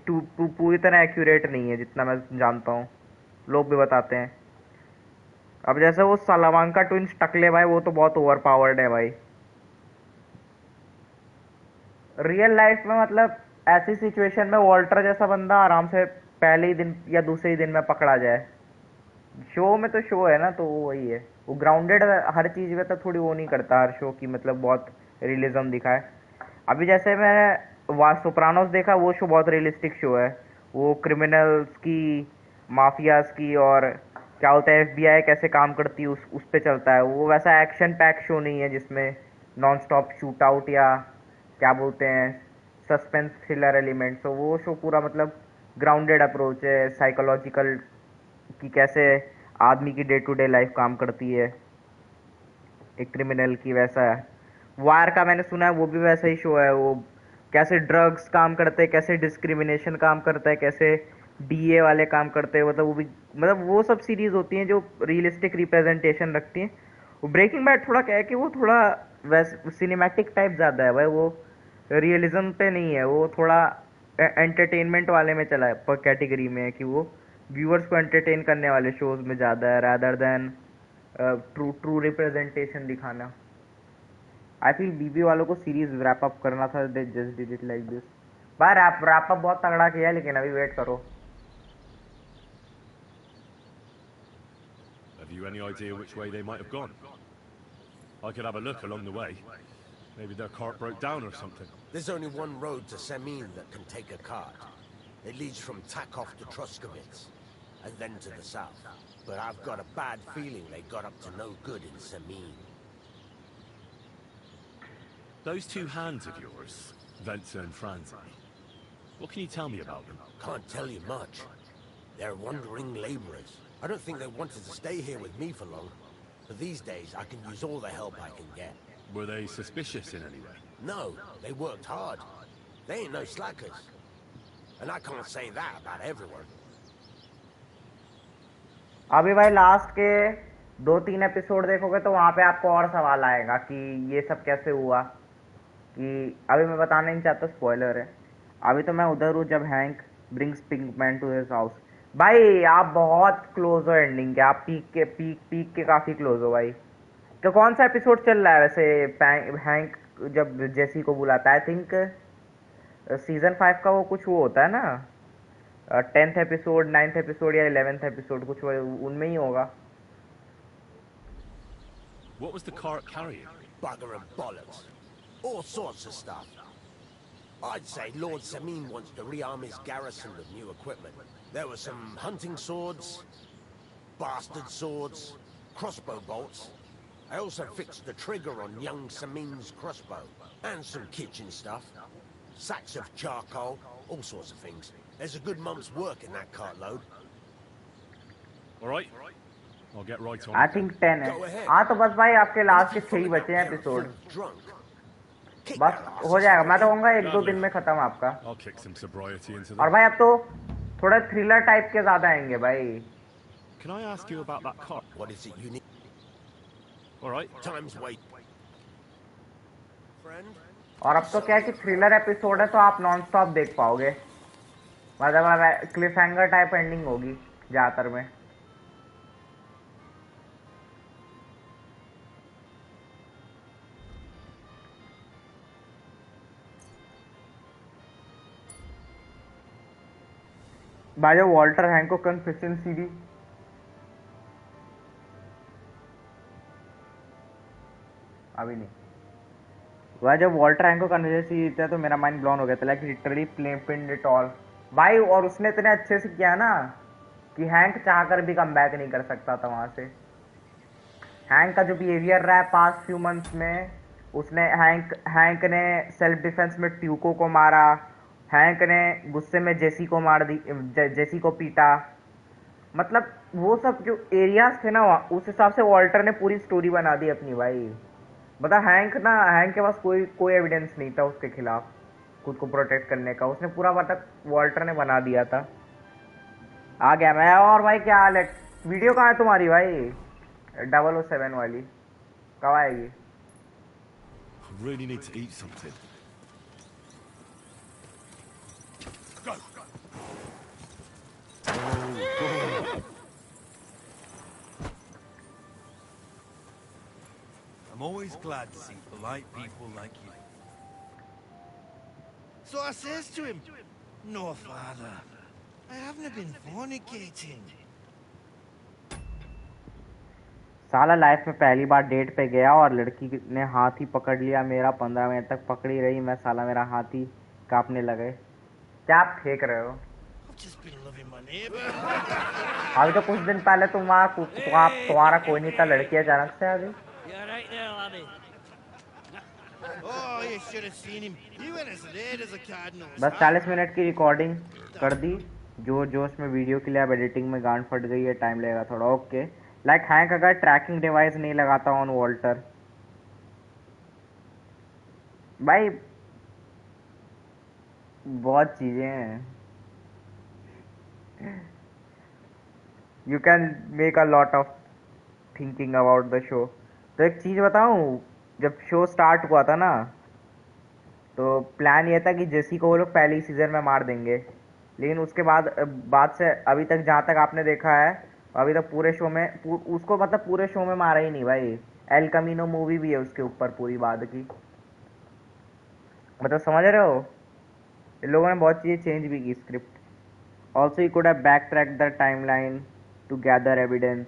पूरी तरह एक्यूरेट नहीं है जितना मैं जानता हूँ, लोग भी बताते हैं। अब जैसे वो सलामांका ट्विंस टकले भाई, वो तो बहुत ओवर पावर्ड है भाई रियल लाइफ में। मतलब ऐसी सिचुएशन में वॉल्टर जैसा बंदा आराम से पहले ही दिन या दूसरे ही दिन में पकड़ा जाए। शो में तो शो है ना, तो वो वही है, वो ग्राउंडेड हर चीज में तो थोड़ी वो नहीं करता हर शो की, मतलब बहुत रियलिज्म दिखाए। अभी जैसे मैं सोप्रानोस देखा, वो शो बहुत रियलिस्टिक शो है। वो क्रिमिनल्स की, माफियाज की, और क्या होता है एफबीआई कैसे काम करती है उस पे चलता है। वो वैसा एक्शन पैक शो नहीं है जिसमें नॉन स्टॉप शूट आउट या क्या बोलते हैं सस्पेंस थ्रिलर एलिमेंट। तो वो शो पूरा मतलब ग्राउंडेड अप्रोच है साइकोलॉजिकल, कि कैसे आदमी की डे टू डे लाइफ काम करती है एक क्रिमिनल की, वैसा है। वार का मैंने सुना है वो भी वैसा ही शो है, वो कैसे ड्रग्स काम करते हैं, कैसे डिस्क्रिमिनेशन काम करता है, कैसे डीए वाले काम करते हैं, मतलब वो भी, मतलब वो सब सीरीज होती हैं जो रियलिस्टिक रिप्रेजेंटेशन रखती हैं। वो ब्रेकिंग बैड थोड़ा क्या है कि वो थोड़ा वैसे सिनेमैटिक टाइप ज़्यादा है भाई, वो रियलिज्म पे नहीं है, वो थोड़ा एंटरटेनमेंट वाले में चला है, कैटेगरी में है कि वो व्यूअर्स को एंटरटेन करने वाले शोज में ज़्यादा है, rather than true true representation दिखाना। आई फील बीबी वालों को सीरीज रैप अप करना था, they just did it like this. भाई रैप अप बहुत तगड़ा किया है, लेकिन अभी वेट करो। Have you any idea which way they might have gone? I could have a look along the way. Maybe their cart broke down or something. There's only one road to Semin that can take a cart. It leads from Takov to Troskovitz, and then to the south. But I've got a bad feeling they got up to no good in Semin. Those two hands of yours, Ventsa and Franzi. What can you tell me about them? Can't tell you much. They're wandering laborers. I don't think they wanted to stay here with me for long. But these days, I can use all the help I can get. Were they suspicious in any way? No, they worked hard. They ain't no slackers. And I can't say that about everyone. अभी भाई last के 2-3 episode देखोगे तो वहाँ पे आपको और सवाल आएगा कि ये सब कैसे हुआ, कि अभी मैं बताना नहीं चाहता, स्पॉइलर है। अभी तो मैं उधर हूँ जब Hank brings Pinkman to his house. भाई आप बहुत क्लोज हो एंडिंग के, आप पीक के काफ़ी क्लोज हो भाई। तो कौन सा एपिसोड चल रहा है वैसे हैंक जब जेसी को बुलाता है? आई थिंक सीजन 5 का वो कुछ वो होता है ना, 10th एपिसोड, 9th एपिसोड या 11th एपिसोड, कुछ उनमें ही होगा। What was the cart carrying? Bugger and bollocks. All sorts of stuff. I'd say Lord Semin wants to rearm his garrison with new equipment. There were some hunting swords, bastard swords, crossbow bolts. I also fixed the trigger on young Semin's crossbow. And some kitchen stuff. Sacks of charcoal, all sorts of things. There's a good month's work in that cartload. Alright. I'll get right on I it. Think 10 है। Go ahead. हाँ तो बस भाई आपके And last if के you 6 he find बचे that हैं pair of episode, fools drunk, kick बस their हो asses जाएगा। for मैं तो me. कहूँगा 1-2 Gladly. दिन में खत्म आपका। I'll kick some sobriety into और them. भाई अब तो थोड़ा थ्रिलर टाइप के ज़्यादा आएंगे भाई। Can I ask you about that cart? What is it you need? Alright. Time's wait. Friend? और अब तो क्या है कि थ्रिलर एपिसोड है तो आप नॉन स्टॉप देख पाओगे, मतलब क्लिफ हैंगर टाइप एंडिंग होगी ज़्यादातर में। भाई जो वॉल्टर हैंको कन्फेशन सीरीज, अभी नहीं, वह जब वॉल्टर हैंक को कन्वर्सेशन जीता तो मेरा माइंड ब्लोन हो गया था, like literally pin it all भाई। और उसने इतने अच्छे से किया ना कि हैंक चाहकर भी कम बैक नहीं कर सकता था वहां से। हैंक का जो बिहेवियर रहा है पास्ट फ्यू मंथ्स में, उसने हैंक ने सेल्फ डिफेंस में ट्यूको को मारा, हैंक ने गुस्से में जेसी को मार दी, जेसी को पीटा। मतलब वो सब जो एरियाज थे ना उस हिसाब से वॉल्टर ने पूरी स्टोरी बना दी अपनी भाई। बता हैंक के पास कोई कोई एविडेंस नहीं था उसके खिलाफ खुद को प्रोटेक्ट करने का, उसने पूरा मतलब वॉल्टर ने बना दिया था। आ गया मैं। और भाई क्या हाल है? वीडियो कहाँ है तुम्हारी भाई? 007 वाली कब आएगी? I really need to eat something. Go! I'm always glad to see polite people like you. So I says to him, "No, father, I haven't been fornicating." साला लाइफ में पहली बार डेट पे गया और लड़की ने हाथ ही पकड़ लिया मेरा। 15 मिनट तक पकड़ी रही मैं, साला मेरा हाथ ही कांपने लगे। क्या आप फेंक रहे हो? I've just been loving my neighbor. अभी तो कुछ दिन पहले तुम्हारा कोई नहीं था, लड़की अचानक से आ गई। You're right there, laddie. Oh, you should have seen him. He went as red as a cardinal. बस 40 मिनट की रिकॉर्डिंग कर दी, जो जोश में वीडियो के लिए। अब एडिटिंग में गांड फट गई है, टाइम लगेगा थोड़ा। ओके लाइक हैंक अगर ट्रैकिंग डिवाइस नहीं लगाता ऑन वॉल्टर भाई, बहुत चीजें हैं। You can make a lot of thinking about the show. तो एक चीज बताऊं, जब शो स्टार्ट हुआ था ना तो प्लान ये था कि जेसी को वो लोग पहले ही सीजन में मार देंगे, लेकिन उसके बाद से अभी तक जहाँ तक आपने देखा है, अभी तक पूरे शो में उसको मतलब पूरे शो में मारा ही नहीं भाई। एल कमीनो मूवी भी है उसके ऊपर पूरी बाद की, मतलब समझ रहे हो? इन लोगों ने बहुत चीज़ें चेंज भी की script. Also he could have back track the time line to gather evidence.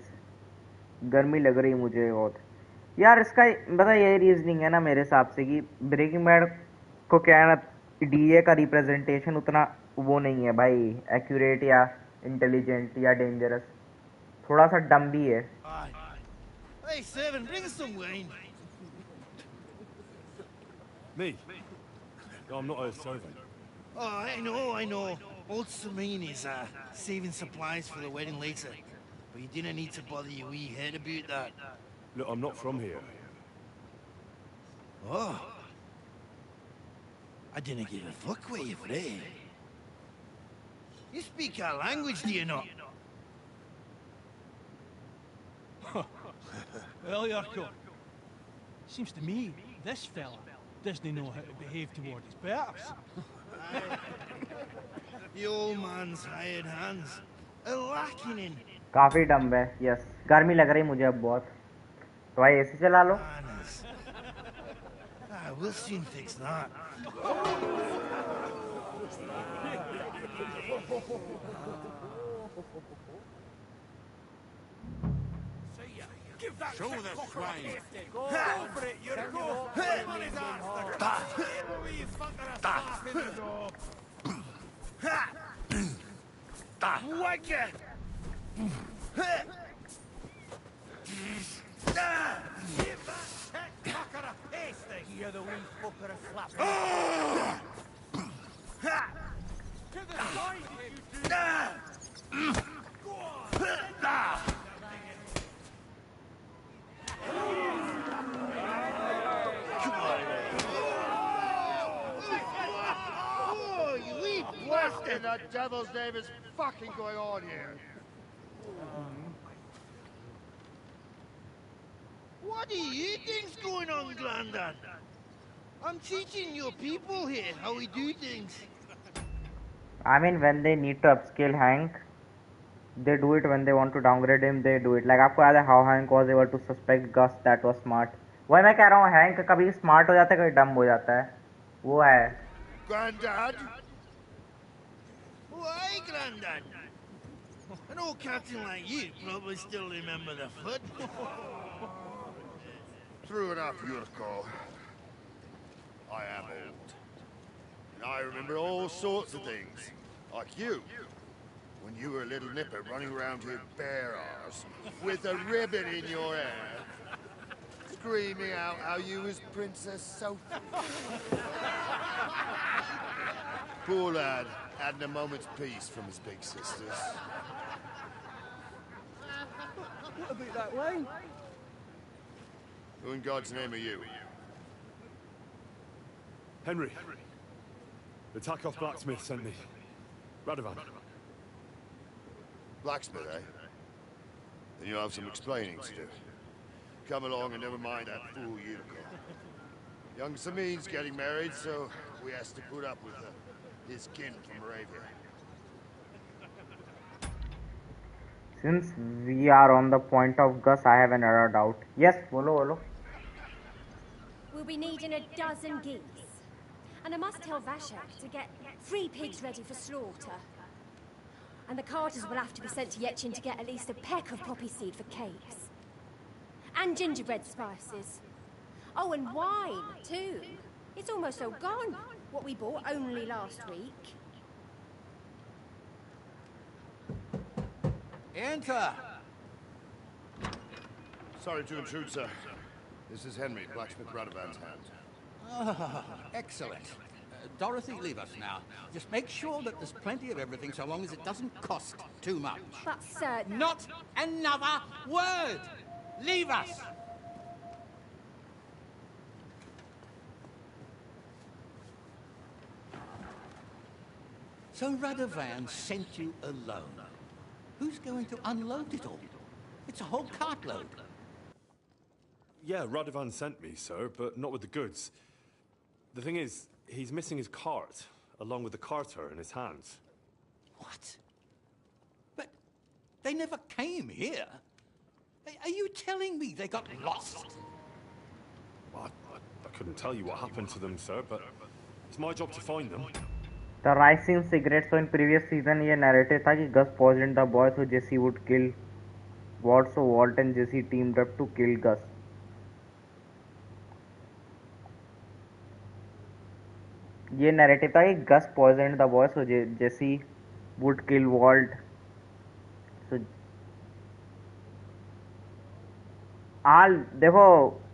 गर्मी लग रही मुझे बहुत यार इसका। बता यही रीजनिंग है ना मेरे हिसाब से कि ब्रेकिंग बैड को क्या है ना, डीए का रिप्रेजेंटेशन उतना वो नहीं है भाई, एक्यूरेट या इंटेलिजेंट या डेंजरस, थोड़ा सा डम भी है। Aye. Hey, servant, bring us some wine. Me? I'm not a servant. Oh, I know. Old Serene is saving supplies for the wedding later. But you didn't need to bother your wee head about that. Look, I'm not from here. Oh. I didn't give a fuck where you're from. You speak our language, do you not? Well, Yarko, seems to me this fella doesn't know how to behave toward his betters. The old man's hired hands are lacking in काफी डम है। Yes गर्मी लग रही मुझे अब बहुत, तो भाई एसी चला लो। manners. We'll soon fix that. Show the swine. Go for it, you're go. On his ass. Whack it. You're the wee fucker of slap. To the side, you do. Go on. Oh, you wee blast in the devil's name is fucking going on here? What do you think's going on, Grandad? I'm teaching your people here how we do things. I mean when they need to upscale Hank, they do it. When they want to downgrade him, they do it. Like आपको याद है how Hank was able to suspect Gus that was smart? वही मैं कह रहा हूँ, hang कभी smart हो जाता है, कभी डम हो जाता है, वो है। Granddad? Why, Grandad? An old captain like you probably still remember the foot. True enough, Yurko. I am old. And I remember all sorts of things. Like you. When you were a little nipper running around here bare arse, with a ribbon in your hair, screaming out how you was Princess Sophie. Poor lad, hadn't a moment's peace from his big sisters. What about that wine? Who in God's name are you? Henry. The Takoff blacksmith sent me. Radovan. Blacksmith, eh? Then you'll have some explaining to do. Come along and never mind that fool unicorn. Young Samin's getting married, so we has to put up with his kin from Moravia. Since we are on the point of Gus, I have another doubt. Yes, bolo. We'll be needing a dozen geese. And I must tell Vashek to get 3 pigs ready for slaughter. And the carters will have to be sent to Yetchin to get at least a peck of poppy seed for cakes. And gingerbread spices. Oh, and wine, too. It's almost all gone. What we bought only last week. Enter! Sorry to intrude, sir. This is Henry, blacksmith Radovan's hand. Ah, excellent. Dorothy, leave us now. Just make sure that there's plenty of everything so long as it doesn't cost too much. But, sir... Not another word! Leave us! So Radovan sent you alone. Who's going to unload it all? It's a whole cartload. Yeah, Radovan sent me, sir, but not with the goods. The thing is, he's missing his cart, along with the carter in his hands. What? But they never came here. Are you telling me they got lost? Well, I couldn't tell you what happened to them, sir, but it's my job to find them. The Rising Cigarette. So in previous season ये narrative था कि Gus poisoned the boy so Jesse would kill Walt, so Walt and Jesse teamed up to kill Gus. ये narrative था कि Gus poisoned the boy so Jesse would kill Walt. So देखो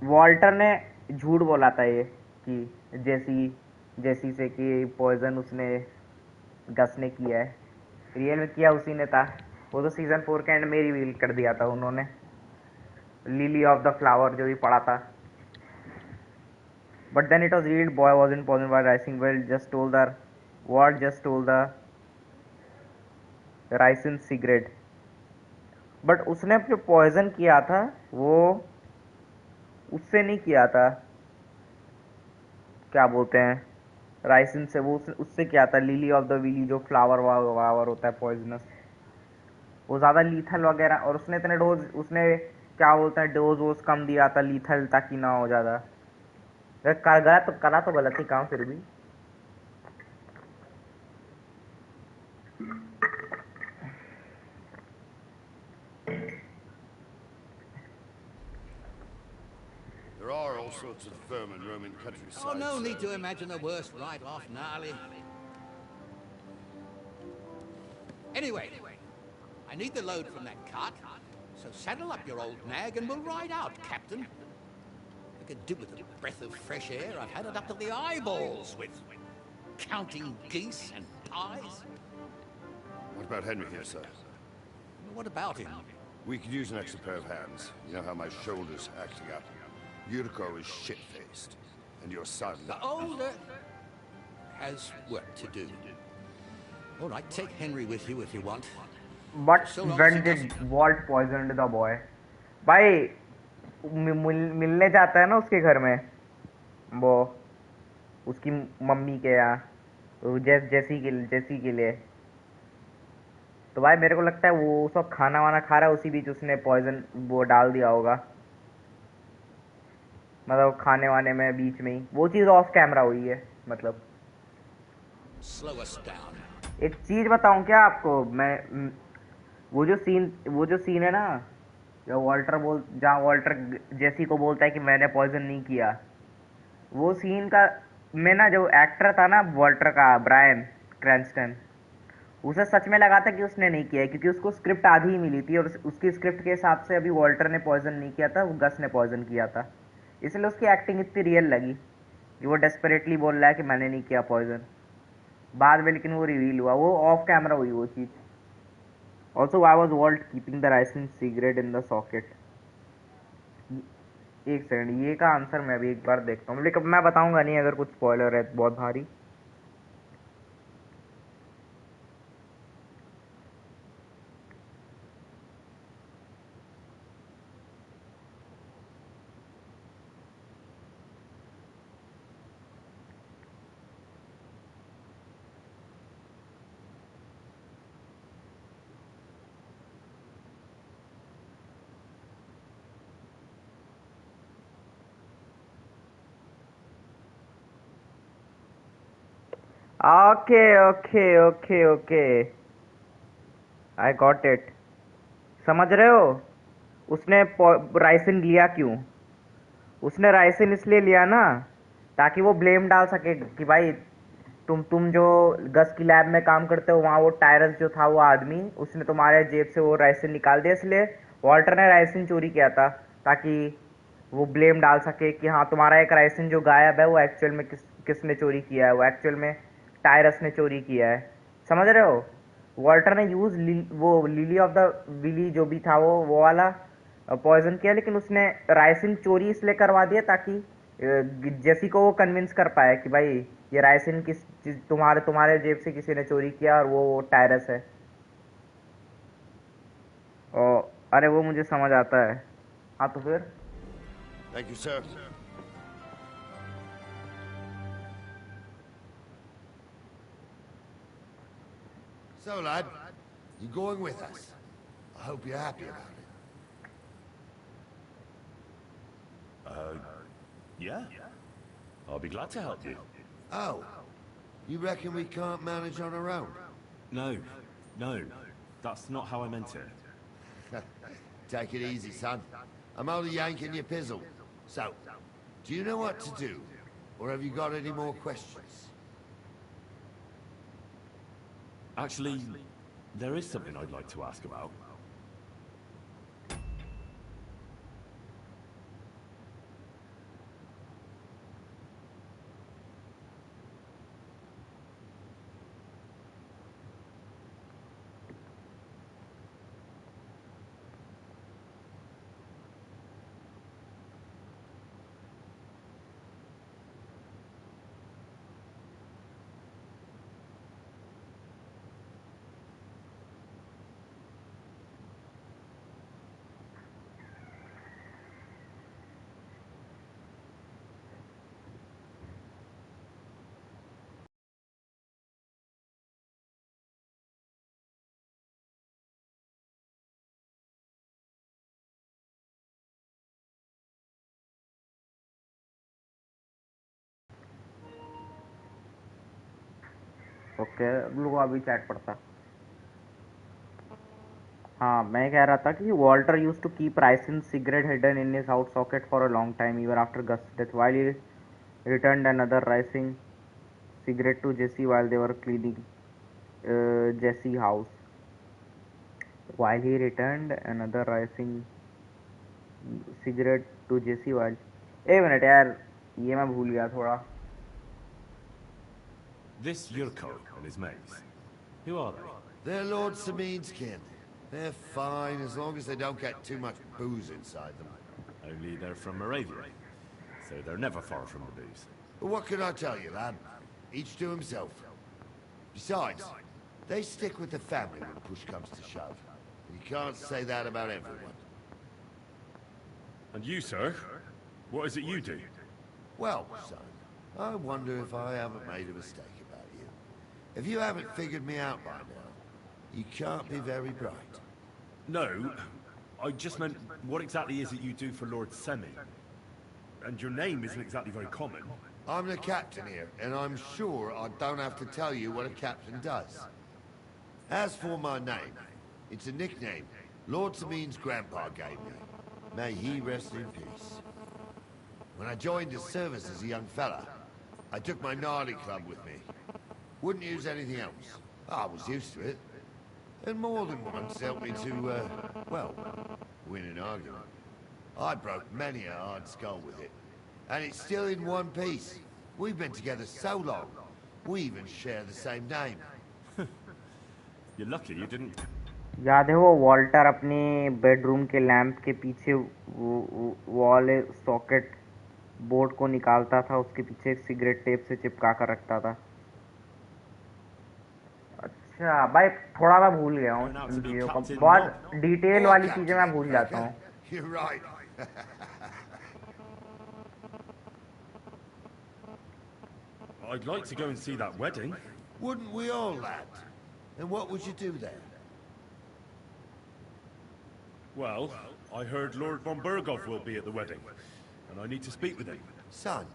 Walter ने झूठ बोला था ये कि जेसी से कि पॉइजन उसने गस ने किया है. रियल में किया उसी ने था. वो तो सीजन 4 के एंड में रिवील कर दिया था उन्होंने. लिली ऑफ द फ्लावर जो भी पढ़ा था. But then it was read boy was in poison by ricin well just told the what just told the ricin cigarette. But उसने जो पॉइजन किया था वो उससे नहीं किया था. क्या बोलते हैं राइसिन से. वो उससे क्या था लिली ऑफ द विली जो फ्लावर वावर होता है पॉइजनस. वो ज़्यादा लीथल वगैरह. और उसने इतने डोज उसने क्या बोलते हैं डोज वोज कम दिया था लीथल ताकि ना हो ज़्यादा. करा तो गलत ही काम फिर भी. There are all sorts of vermin roaming countryside. Oh, no sir. need to imagine the worst right off, gnarly. Anyway, I need the load from that cart, so saddle up your old nag and we'll ride out, Captain. I could do with a breath of fresh air. I've had it up to the eyeballs with counting geese and pies. What about Henry here, sir? What about him? We could use an extra pair of hands. You know how my shoulder's acting up. Yuriko is shit-faced. And your son... The older has work to do. All right, take Henry with you if you want. But when did Walt poisoned the boy? भाई मिलने जाता है ना उसके घर में वो उसकी मम्मी के यहाँ जेसी के लिए. तो भाई मेरे को लगता है वो सब खाना वाना खा रहा है उसी बीच उसने पॉइजन वो डाल दिया होगा. मतलब खाने वाने में बीच में ही वो चीज़ ऑफ कैमरा हुई है. मतलब एक चीज़ बताऊं क्या आपको मैं. वो जो सीन है ना जहाँ वॉल्टर जेसी को बोलता है कि मैंने पॉइजन नहीं किया. वो सीन का में ना जो एक्टर था ना वॉल्टर का, ब्रायन क्रैंस्टन, उसे सच में लगा था कि उसने नहीं किया है, क्योंकि उसको स्क्रिप्ट आधी ही मिली थी और उसकी स्क्रिप्ट के हिसाब से अभी वॉल्टर ने पॉइजन नहीं किया था, वो गस ने पॉइजन किया था। इसलिए उसकी एक्टिंग इतनी रियल लगी कि वो डेस्परेटली बोल रहा है कि मैंने नहीं किया पॉइजन। बाद में लेकिन वो रिवील हुआ, वो ऑफ कैमरा हुई वो चीज़। Also why was Walt keeping the ricin cigarette in the socket. एक सेकंड, ये का आंसर मैं भी एक बार देखता हूँ, लेकिन मैं बताऊंगा नहीं अगर कुछ स्पॉइलर है बहुत भारी। Okay okay okay okay, I got it. समझ रहे हो उसने राइसिन लिया क्यों? उसने राइसिन इसलिए लिया ना ताकि वो ब्लेम डाल सके कि भाई तुम जो गस की लैब में काम करते हो, वहाँ वो टायरस जो था वो आदमी, उसने तुम्हारे जेब से वो राइसिन निकाल दिया, इसलिए वॉल्टर ने राइसिन चोरी किया था ताकि वो ब्लेम डाल सके कि हाँ तुम्हारा एक राइसिन जो गायब है वो एक्चुअल में किसने चोरी किया है, वो एक्चुअल में टायरस ने चोरी किया है। समझ रहे हो? वॉल्टर ने यूज वो लिली ऑफ द विली जो भी था वो वाला पॉइजन किया, लेकिन उसने राइसिन चोरी इसलिए करवा दिया ताकि जेसी को वो कन्विंस कर पाए कि भाई ये राइसिन किस तुम्हारे तुम्हारे जेब से किसी ने चोरी किया और वो टायरस है। और अरे वो मुझे समझ आता है। हाँ तो फिर Thank you, sir. So, lad, you going with us? I hope you're happy about it. Yeah. I'll be glad to help you. Oh, you reckon we can't manage on our own? No, no. That's not how I meant it. Take it easy, son. I'm only yanking your pizzle. So, do you know what to do? Or have you got any more questions? Actually, there is something I'd like to ask about. Okay, लोग अभी chat पढ़ता। हाँ, मैं कह रहा था कि Walter use to keep ricin cigarette hidden in his out socket for a long time even after Gus death while he returned another rising cigarette to Jesse while they were cleaning Jesse house. While he returned another rising cigarette to Jesse while एक minute यार, ये मैं भूल गया थोड़ा। This Yurko and his mates. Who are they? They're Lord Samin's kin. They're fine as long as they don't get too much booze inside them. Only they're from Moravia, so they're never far from the booze. But what can I tell you, lad? Each to himself. Besides, they stick with the family when push comes to shove. And you can't say that about everyone. And you, sir? What is it you do? Well, son, I wonder if I haven't made a mistake about you. If you haven't figured me out by now, you can't be very bright. No, I just meant, what exactly is it you do for Lord Semi? And your name isn't exactly very common. I'm the captain here, and I'm sure I don't have to tell you what a captain does. As for my name, it's a nickname Lord Samin's grandpa gave me. May he rest in peace. When I joined his service as a young fella, I took my gnarly club with me. Wouldn't use anything else. I was used to it. And more than once helped me to, well, win an argument. I broke many a hard skull with it. And it's still in one piece. We've been together so long. We even share the same name. You're lucky you didn't. याद है वो Walter अपनी bedroom के lamp के पीछे wall socket board को निकालता था, उसके पीछे सिगरेट टेप से चिपका कर रखता था। अच्छा भाई, थोड़ा मैं भूल गया हूँ इन चीज़ों को, बहुत डिटेल वाली चीज़ें मैं भूल जाता हूँ। You're right. I'd like to go and see that wedding. Wouldn't we all, lad? And what would you do there? Well, I heard Lord von Burgov will be at the wedding, and I need to speak with him. Son,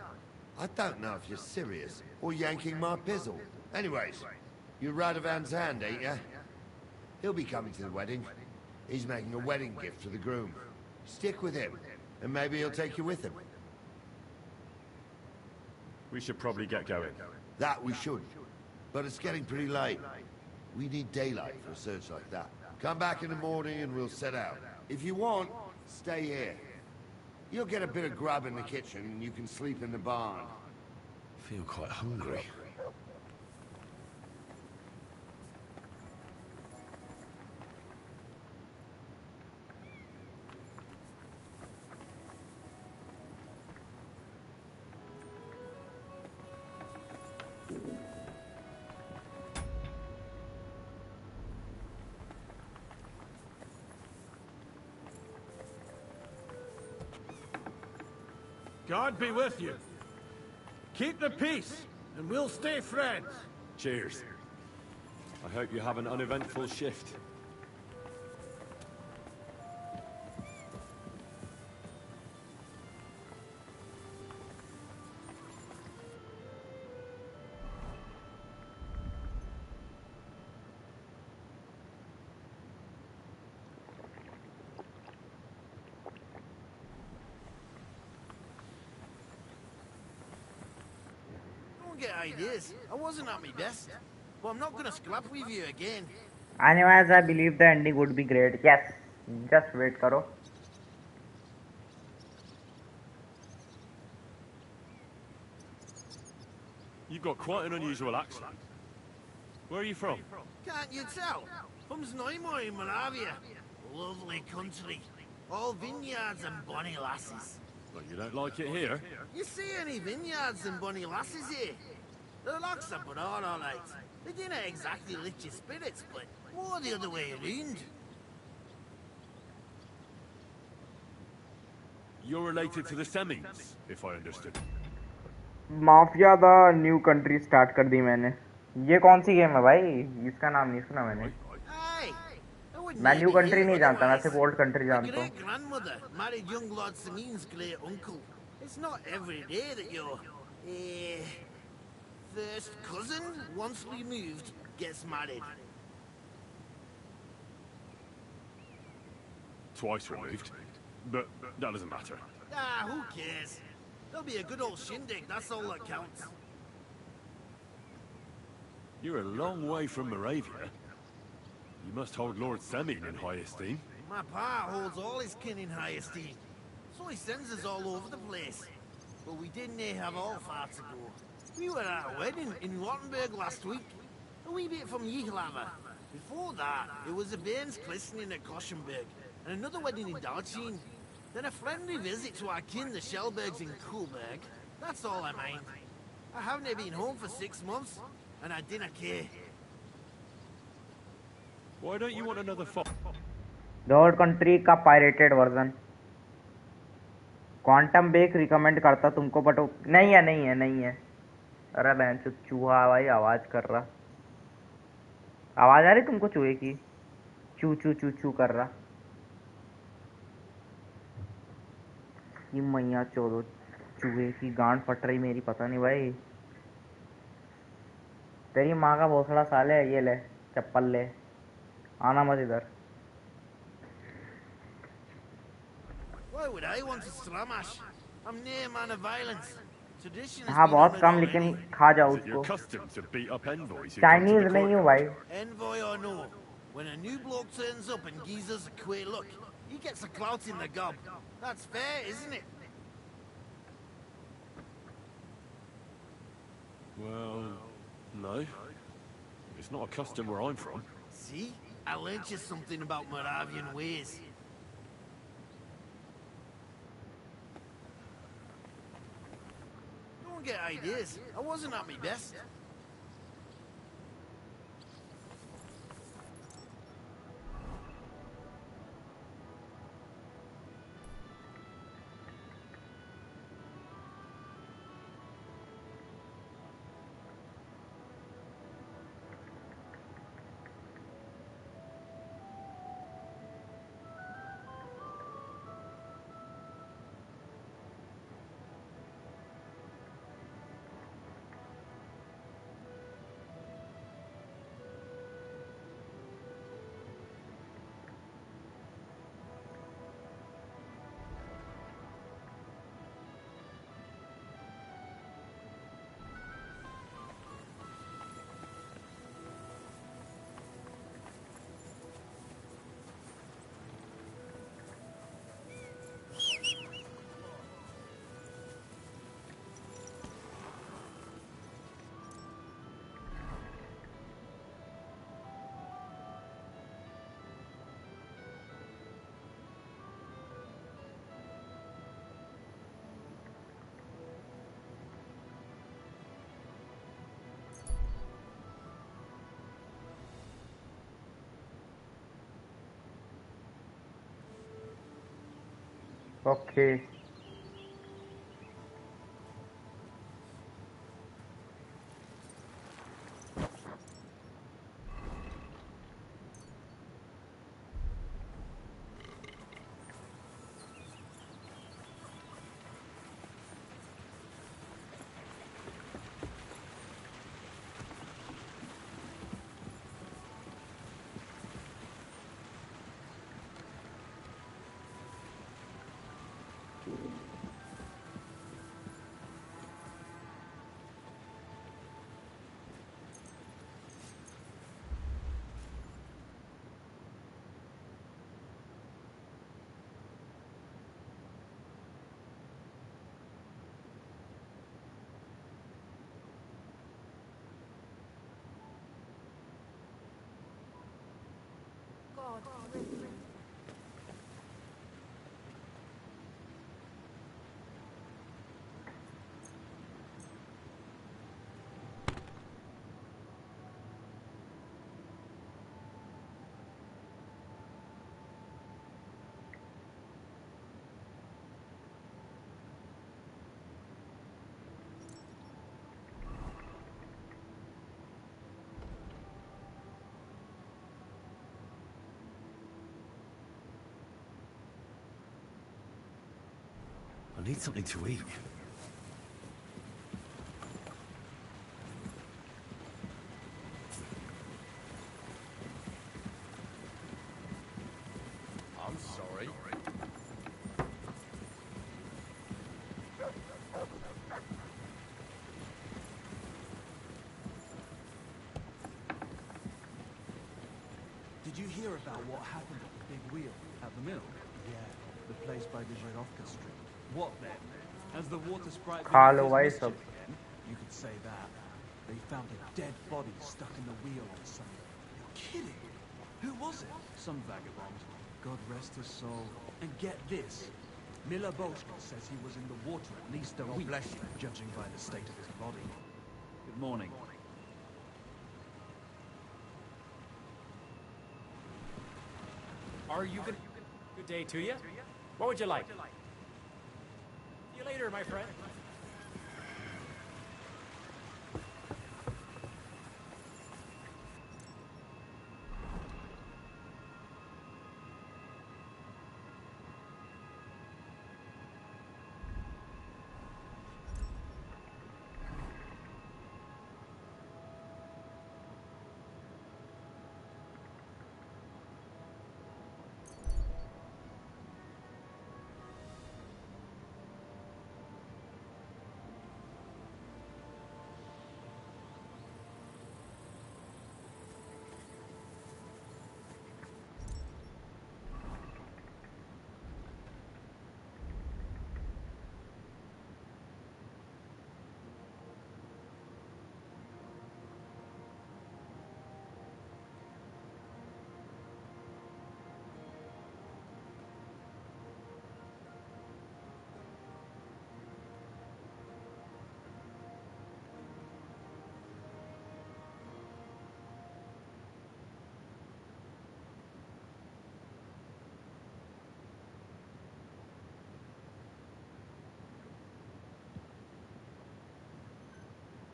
I don't know if you're serious or yanking my pizzle. Anyways, you're Radovan's hand, ain't ya? He'll be coming to the wedding. He's making a wedding gift to the groom. Stick with him, and maybe he'll take you with him. We should probably get going. That we should. But it's getting pretty late. We need daylight for a search like that. Come back in the morning and we'll set out. If you want, stay here. You'll get a bit of grub in the kitchen and you can sleep in the barn. I feel quite hungry. God be with you. Keep the peace, and we'll stay friends. Cheers. I hope you have an uneventful shift. Get ideas. I wasn't at my best, but I'm not gonna scrap with you again. Anyways, I believe the ending would be great. Yes, just wait karo. You've got quite an unusual accent. Where are you from? Can't you tell? From Znojmo in Moravia. Lovely country. All vineyards and bonny lasses. Well, you don't like it here? You see any vineyards and bonny lasses here? The locks are but all right. They didn't exactly lift your spirits, but more the other way around. You're related to the Semines, if I understood. Mafia the new country start कर दी मैंने। ये कौन सी game है भाई? इसका नाम नहीं सुना मैंने। मैं न्यू कंट्री नहीं जानता, मैं सिर्फ ओल्ड कंट्री जानता हूँ। Grandmother married young Lord Samine's great uncle. It's not every day that your first cousin, once removed, gets married. Twice removed, but that doesn't matter. Ah, who cares? There'll be a good old shindig, that's all that counts. You're a long way from Moravia. You must hold Lord Semine in high esteem. My pa holds all his kin in high esteem, so he sends us all over the place. But we didn't have all far to go. We were at a wedding in Rottenburg last week, a wee bit from Yichlava. Before that, it was a bairn's christening at Koshenberg, and another wedding in Dalchin. Then a friendly visit to our kin, the Shellbergs in Kuhlberg. That's all I mind. I haven't been home for 6 months, and I didn't care. Why don't you want another fight? The old country का pirated version. Quantum break recommend करता तुमको, but नहीं है नहीं है नहीं है। अरे बहन चो, चूहा भाई आवाज कर रहा। आवाज आ रही तुमको चूहे की? चू चू चू चू कर रहा। ये मैया चोदो, चूहे की गांड फट रही मेरी, पता नहीं भाई। तेरी माँ का भोसड़ा साले, ये ले चप्पल ले, आना मत इधर। Why would I want to stramash? I'm near man of violence. Tradition has हाँ been बहुत honoured कम, लेकिन already. खा जाओ Is it your उसको। custom to beat up envoys who come to the Chinese नहीं हूँ भाई। courtyard? Envoy or no, when a new bloke turns up and gives us a queer look, he gets a clout in the gob. That's fair, isn't it? Well, no. It's not a custom where I'm from. See? I learnt you something about Moravian ways. Don't get ideas. I wasn't at my best. Okay God, really? I need something to eat. I'm sorry. Did you hear about what happened at the big wheel at the mill? Yeah, the place by the Zherovka Street. What then? Has the water sprite खा been low up भाई his सब। mischief again? You could say that. They found a dead body stuck in the wheel on Sunday. You're kidding? Who was it? Some vagabond. God rest his soul. And get this. Miller Bolshka says he was in the water at least a week, bless you. judging by the state of his body. Good morning. Are you good? Good day to you. What would you like? See you later, my friend.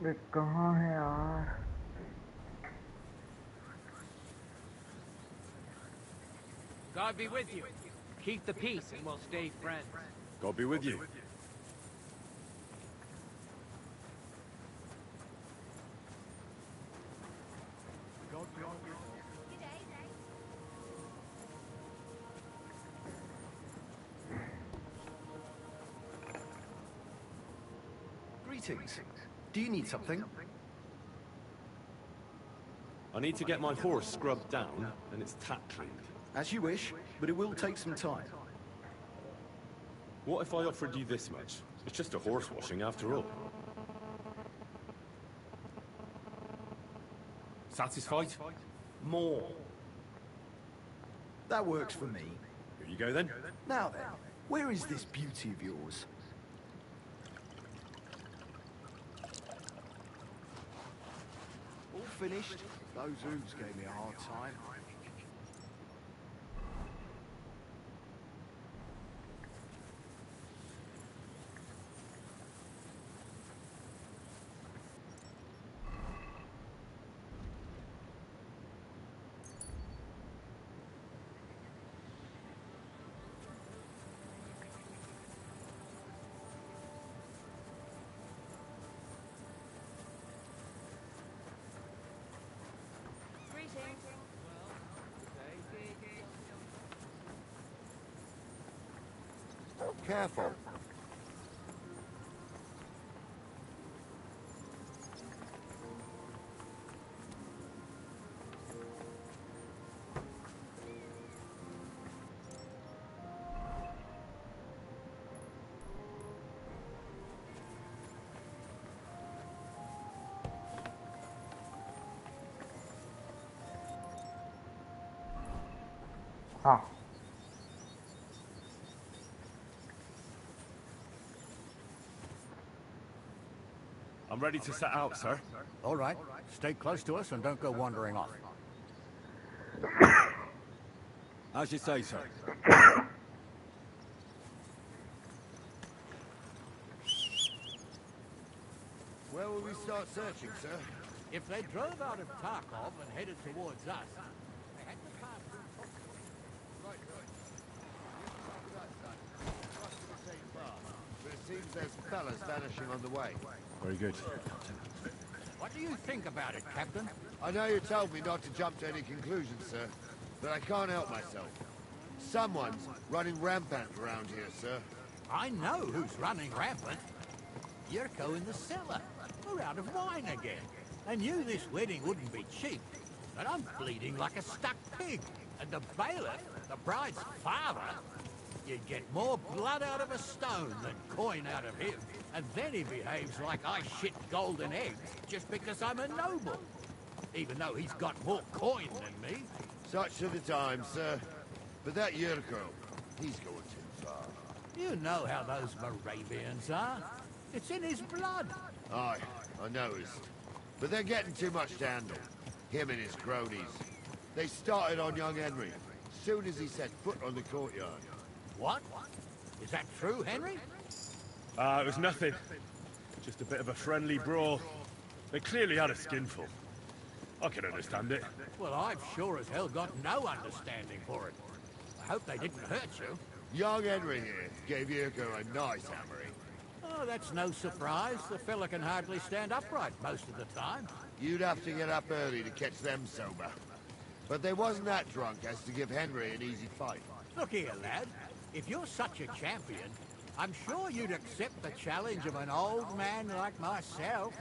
ये कहाँ है यार? God be with you. Keep the peace and we'll stay friends. God be with you. Greetings. Do you need something? I need to get my horse scrubbed down and its tack cleaned. As you wish, but it will take some time. What if I offered you this much? It's just a horse washing after all. Satisfied? More. That works for me. Here you go then. Now then, where is this beauty of yours? All finished? Those hooves gave me a hard time. Careful. हाँ I'm ready to set out, sir. All right. Stay close to us and don't go wandering off. As you say, sir. Where will we start searching, sir? If they drove out of Tarkov and headed towards us, they had to pass through... Right. But it seems there's fellas vanishing on the way. Very good. What do you think about it, Captain? I know you told me not to jump to any conclusions, sir, but I can't help myself. Someone's running rampant around here, sir. I know who's running rampant. Yurko in the cellar. We're out of wine again. I knew this wedding wouldn't be cheap, but I'm bleeding like a stuck pig. And the bailiff, the bride's father, you'd get more blood out of a stone than coin out of him. And then he behaves like I shit golden eggs just because I'm a noble. Even though he's got more coin than me. Such are the times, sir. But that Yurko, he's going too far. You know how those Moravians are. It's in his blood. Aye, I noticed. But they're getting too much to handle. Him and his cronies. They started on young Henry, as soon as he set foot on the courtyard. What? Is that true, Henry? It was nothing. Just a bit of a friendly brawl. They clearly had a skinful. I can understand it. Well, I've sure as hell got no understanding for it. I hope they didn't hurt you. Young Henry here gave Yurko a nice hammering. Oh, that's no surprise. The fella can hardly stand upright most of the time. You'd have to get up early to catch them sober. But they wasn't that drunk as to give Henry an easy fight. Look here, lad. If you're such a champion, I'm sure you'd accept the challenge of an old man like myself.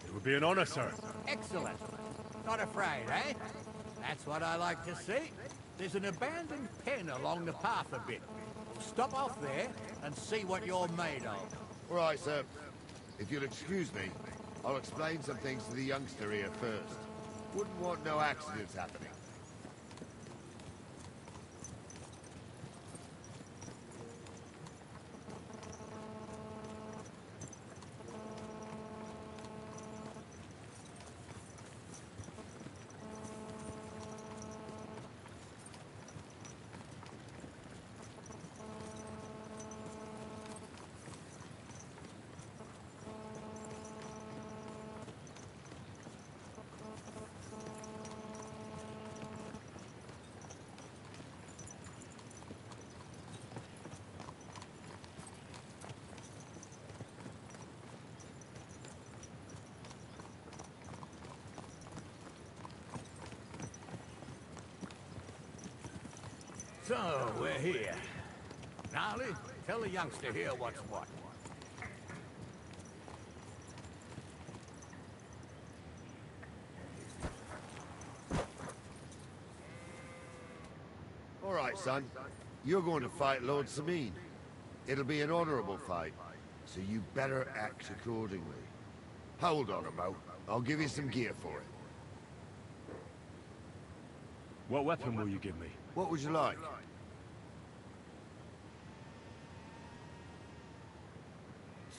It would be an honor, sir. Excellent. Not afraid, eh? That's what I like to see. There's an abandoned pen along the path a bit. Stop off there and see what you're made of. All right, sir. If you'll excuse me, I'll explain some things to the youngster here first. Wouldn't want no accidents happening. So, we're here. Gnarly, tell the youngster here what's what. All right, son. You're going to fight Lord Sameen. It'll be an honorable fight, so you better act accordingly. Hold on a mo. I'll give you some gear for it. What weapon will you give me? What would you like?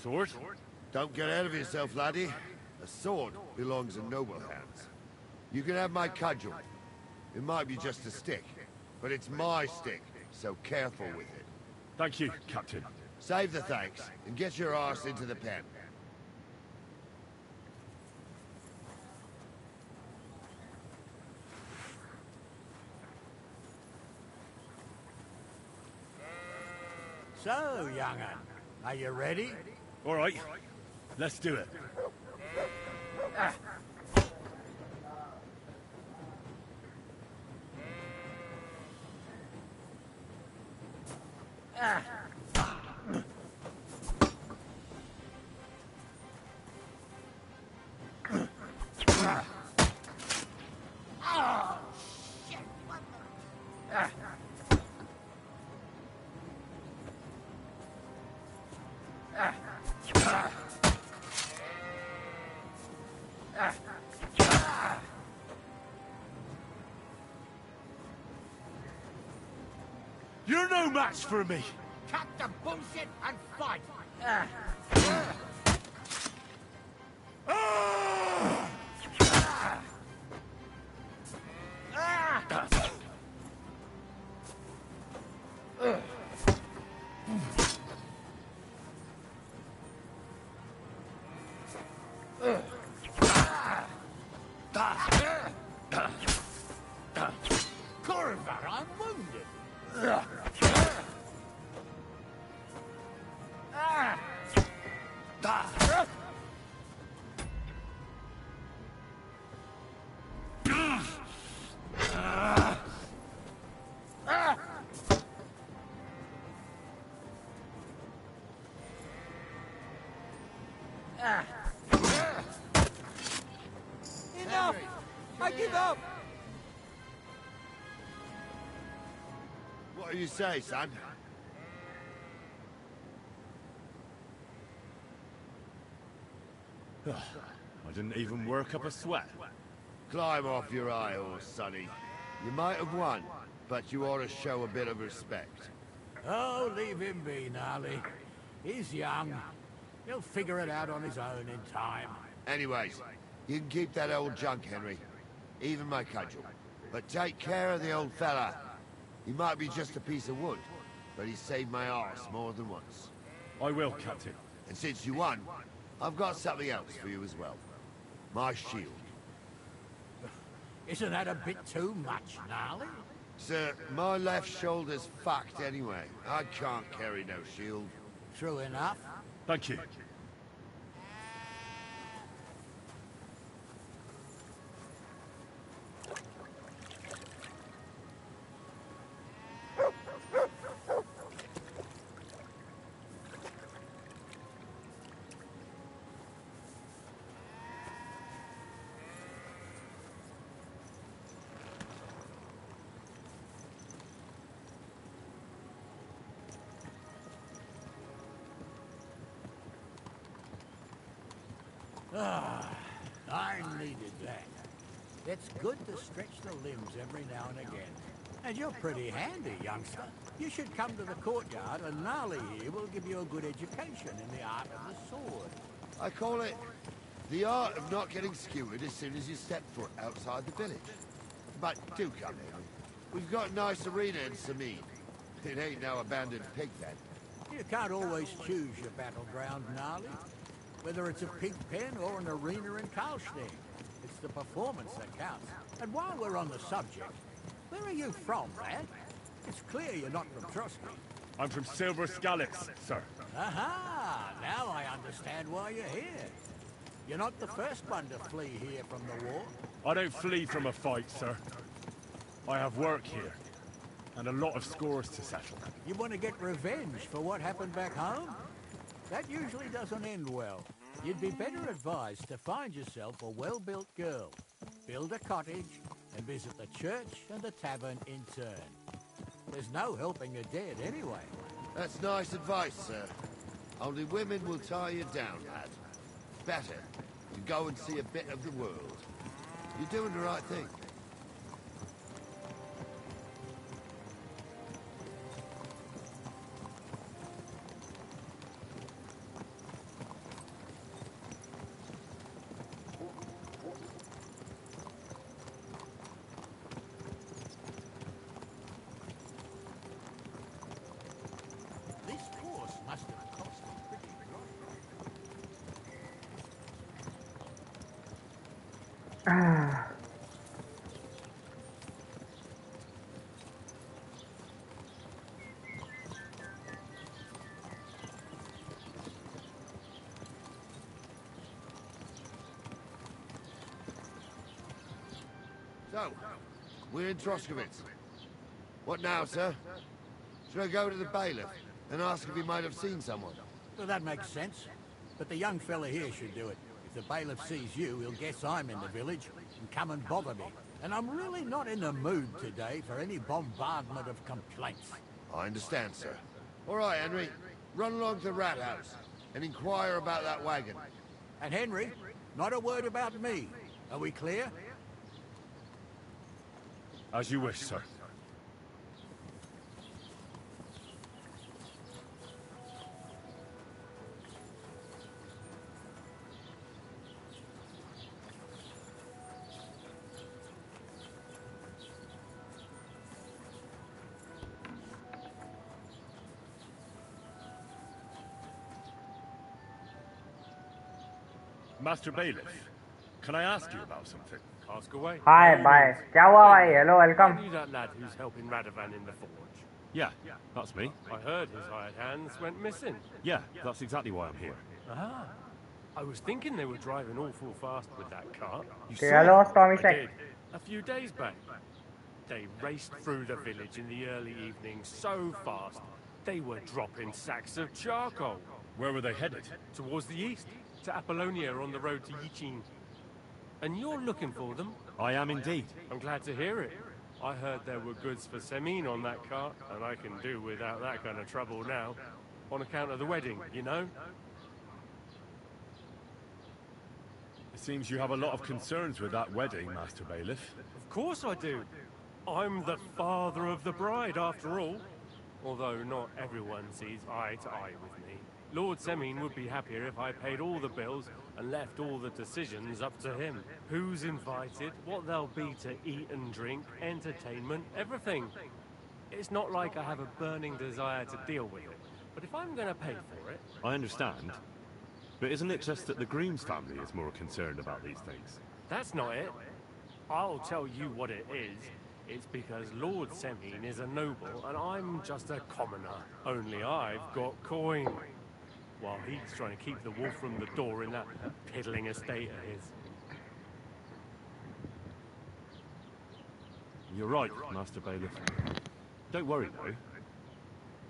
Sword? Don't get ahead of yourself, laddie. A sword belongs in noble hands. You can have my cudgel. It might be just a stick, but it's my stick, so careful with it. Thank you, Captain. Save the thanks, and get your arse into the pen. So, young'un, are you ready? All right, let's do it. You're no match for me! Cut the bullshit and fight! Corver, I'm wounded! Enough! I give up! What do you say, son? I didn't even work up a sweat. Climb off your high horse, sonny. You might have won, but you ought to show a bit of respect. Oh, leave him be, Gnarly. He's young. He'll figure it out on his own in time. Anyways, you can keep that old junk, Henry. Even my cudgel. But take care of the old fella. He might be just a piece of wood, but he saved my arse more than once. I will, Captain. And since you won, I've got something else for you as well. My shield. Isn't that a bit too much, Gnarly? Sir, my left shoulder's fucked anyway. I can't carry no shield. True enough. Thank you. Ah, I needed that. It's good to stretch the limbs every now and again. And you're pretty handy, youngster. You should come to the courtyard, and Gnarly here will give you a good education in the art of the sword. I call it the art of not getting skewered as soon as you step foot outside the village. But do come in. We've got a nice arena in Sameen. It ain't no abandoned pig pen. You can't always choose your battleground, Gnarly. Whether it's a pig pen or an arena in Karlstein, it's the performance that counts. And while we're on the subject, where are you from, lad? It's clear you're not from Trusky. I'm from Silver Scallops, sir. Aha! Now I understand why you're here. You're not the first one to flee here from the war. I don't flee from a fight, sir. I have work here. and a lot of scores to settle. You want to get revenge for what happened back home? That usually doesn't end well. You'd be better advised to find yourself a well-built girl, build a cottage, and visit the church and the tavern in turn. There's no helping the dead anyway. That's nice advice, sir. Only women will tie you down, lad. Better to go and see a bit of the world. You're doing the right thing. This course must have cost a pretty lot. So, we're in Troskowitz. What now, sir? Should I go to the bailiff and ask if he might have seen someone? Well, that makes sense. But the young fella here should do it. If the bailiff sees you, he'll guess I'm in the village and come and bother me. And I'm really not in the mood today for any bombardment of complaints. I understand, sir. All right, Henry. Run along to the rat house and inquire about that wagon. And Henry, not a word about me. Are we clear? As you wish, sir. Master Bailiff, can I ask you about something? Ask away. Hi, bye. क्या हुआ भाई? Hello, welcome. Are you that lad who's helping Radovan in the forge? Yeah, that's me. I heard his hired hands went missing. Yeah, that's exactly why I'm here. Ah. I was thinking they were driving awful fast with that cart. You Okay, saw hello, it? Stormy I Shack. did. A few days back. They raced through the village in the early evening so fast, they were dropping sacks of charcoal. Where were they headed? Towards the east, to Apollonia on the road to Yichin. And you're looking for them? I am indeed. I'm glad to hear it. I heard there were goods for Semin on that cart, and I can do without that kind of trouble now. On account of the wedding, you know? It seems you have a lot of concerns with that wedding, Master Bailiff. Of course I do. I'm the father of the bride, after all. Although not everyone sees eye to eye with me. Lord Semin would be happier if I paid all the bills and left all the decisions up to him. Who's invited, what there'll be to eat and drink, entertainment, everything. It's not like I have a burning desire to deal with it. But if I'm going to pay for it... I understand. But isn't it just that the groom's family is more concerned about these things? That's not it. I'll tell you what it is. It's because Lord Semin is a noble and I'm just a commoner. Only I've got coin. While he's trying to keep the wolf from the door in that piddling estate of his. You're right, Master Bailiff. Don't worry, though.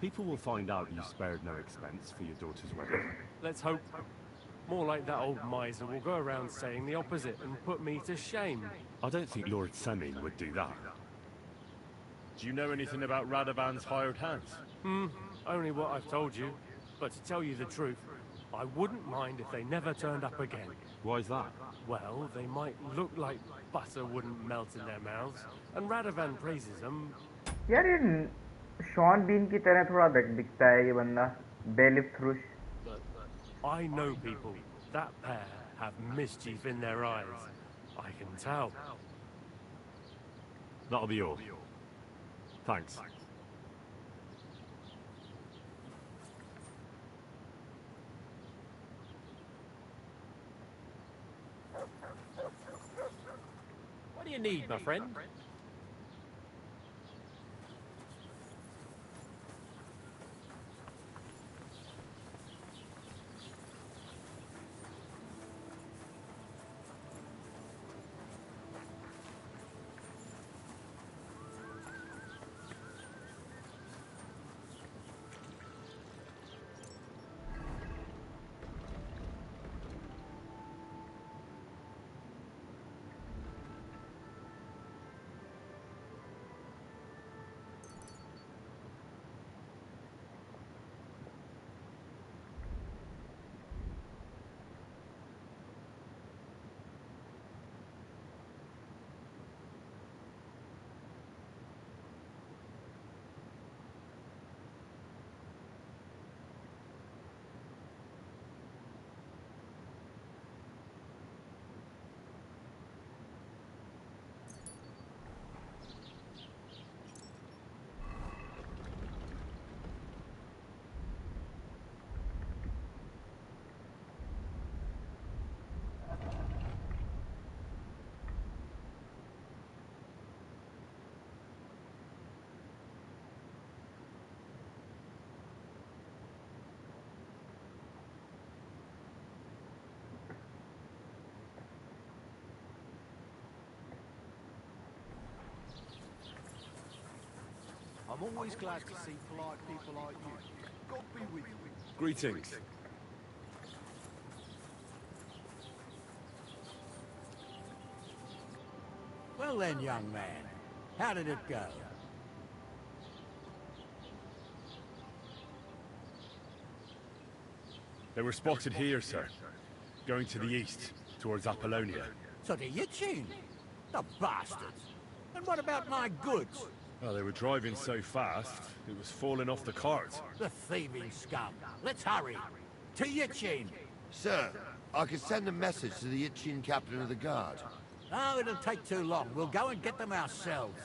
People will find out you spared no expense for your daughter's wedding. Let's hope. More like that old miser will go around saying the opposite and put me to shame. I don't think Lord Semin would do that. Do you know anything about Radovan's hired hands? Only what I've told you. But to tell you the truth, I wouldn't mind if they never turned up again. Why is that? Well, they might look like butter wouldn't melt in their mouths, and Radovan praises them. यार ये Shawn been की तरह थोड़ा दिखता है ये बंदा bailiff थ्रुश. I know people. That pair have mischief in their eyes. I can tell. That'll be all. Thanks. What do you need, my friend? I'm always glad to see polite people like you. God be with you. Greetings. Well then, young man, how did it go? They were spotted here, sir. Going to the east, towards Apollonia. So the Yitchin? The bastards! And what about my goods? Well, they were driving so fast, it was falling off the cart. The thieving scum. Let's hurry. To Yitchin! Sir, I can send a message to the Itchin captain of the guard. Oh, it'll take too long. We'll go and get them ourselves.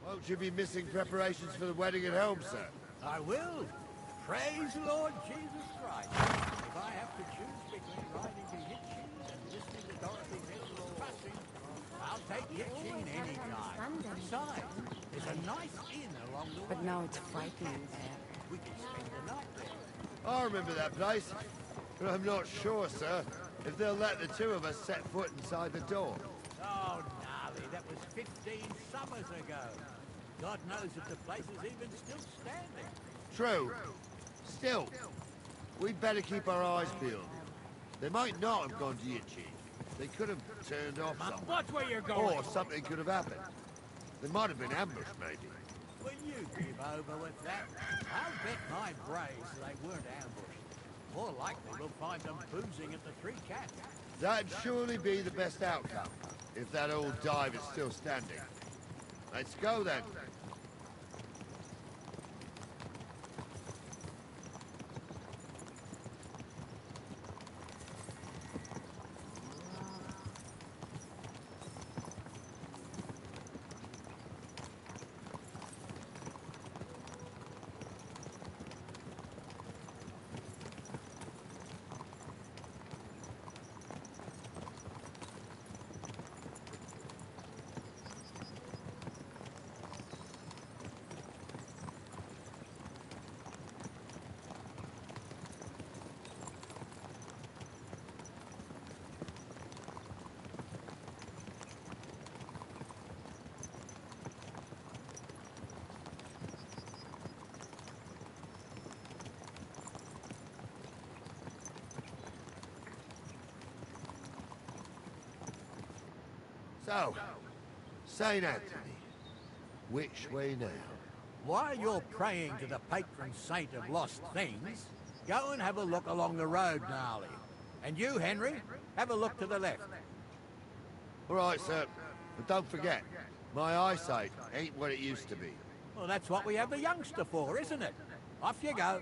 Won't you be missing preparations for the wedding at home, sir? I will. Praise Lord Jesus Christ. If I have to choose between riding to Yitchin and listening to Dorothy Midlaw's fussing, I'll take Yitchin any time. Besides, there's a nice inn along the way. But now it's frightening there. We can spend the night there. I remember that place, but I'm not sure, sir, if they'll let the two of us set foot inside the door. Oh, gnarly, that was 15 summers ago. God knows if the place is even still standing. True. Still, we'd better keep our eyes peeled. They might not have gone to Yitchin. They could have turned off somewhere. Watch where you're going. Or something could have happened. They might have been ambushed, maybe. Will you give over with that? I'll bet my brace they weren't ambushed. More likely we'll find them boozing at the Three Cats. That'd surely be the best outcome, if that old dive is still standing. Let's go, then. So, St. Anthony, which way now? While you're praying to the patron saint of lost things, go and have a look along the road, Gnarly. And you, Henry, have a look to the left. All right, sir. But don't forget, my eyesight ain't what it used to be. Well, that's what we have the youngster for, isn't it? Off you go.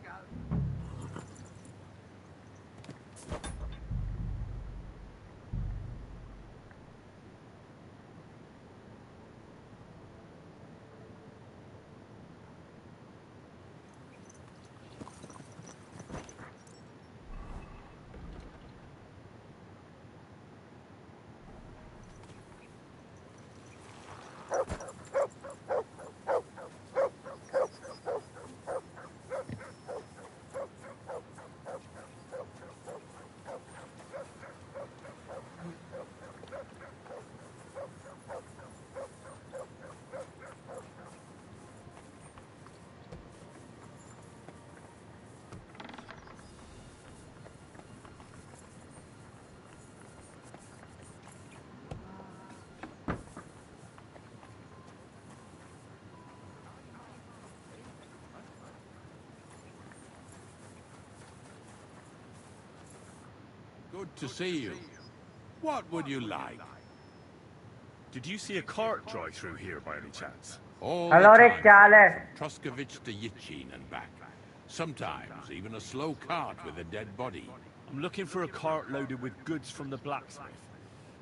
Good to see you. What would you like? Did you see a cart drive through here by any chance? All Hello, the Rick, time. क्या हाल है? Troskovich to Yitchin and back. Sometimes even a slow cart with a dead body. I'm looking for a cart loaded with goods from the blacksmith.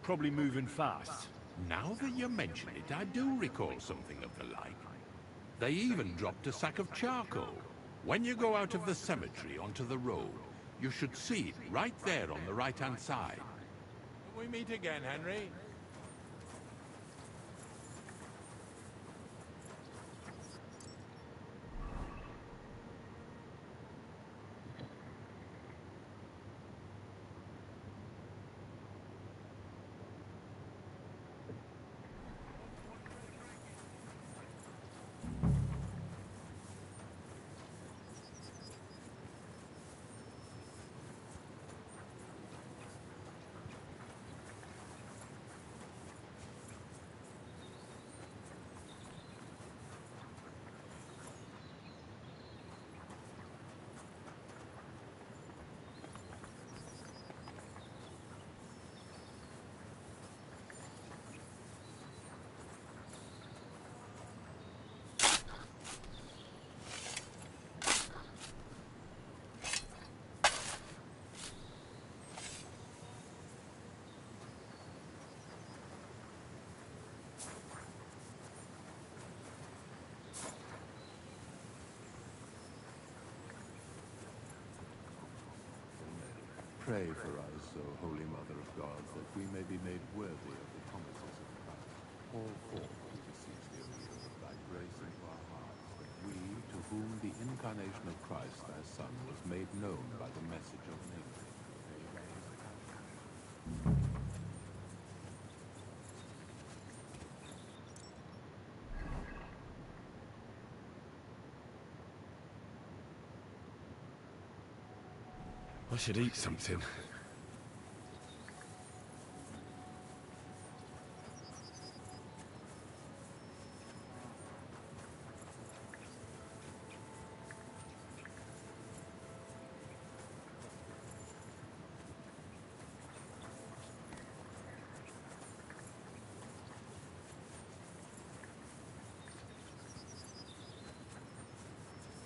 Probably moving fast. Now that you mention it, I do recall something of the like. They even dropped a sack of charcoal. When you go out of the cemetery onto the road, you should see it right there on the right-hand side. We meet again, Henry. Pray for us, O Holy Mother of God, that we may be made worthy of the promises of Christ. All four we beseech thee, O Lord, thy grace into our hearts, that we, to whom the incarnation of Christ, thy Son, was made known by the message of an angel, may raise I should eat something.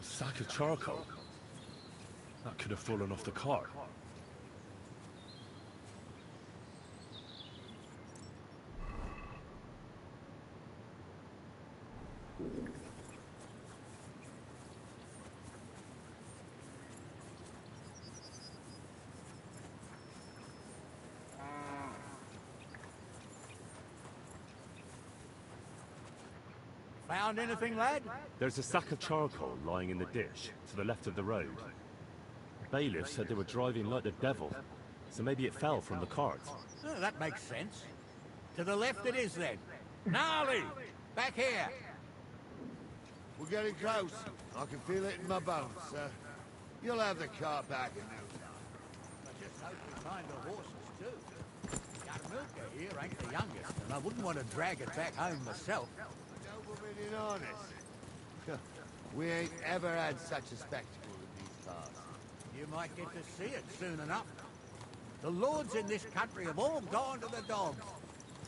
Sack of charcoal? That could have fallen off the cart. Found anything, lad? There's a sack of charcoal lying in the ditch, to the left of the road. The bailiff said they were driving like the devil, so maybe it fell from the cart. Oh, that makes sense. To the left it is, then. Gnarly! Back here! We're getting close. I can feel it in my bones, sir. You'll have the car back in no time. I just hope we find the horses, too. Young Milker here ain't the youngest, and I wouldn't want to drag it back home myself. Nobleman in honest. We ain't ever had such a spectacle in these parts. You might get to see it soon enough. The lords in this country have all gone to the dogs.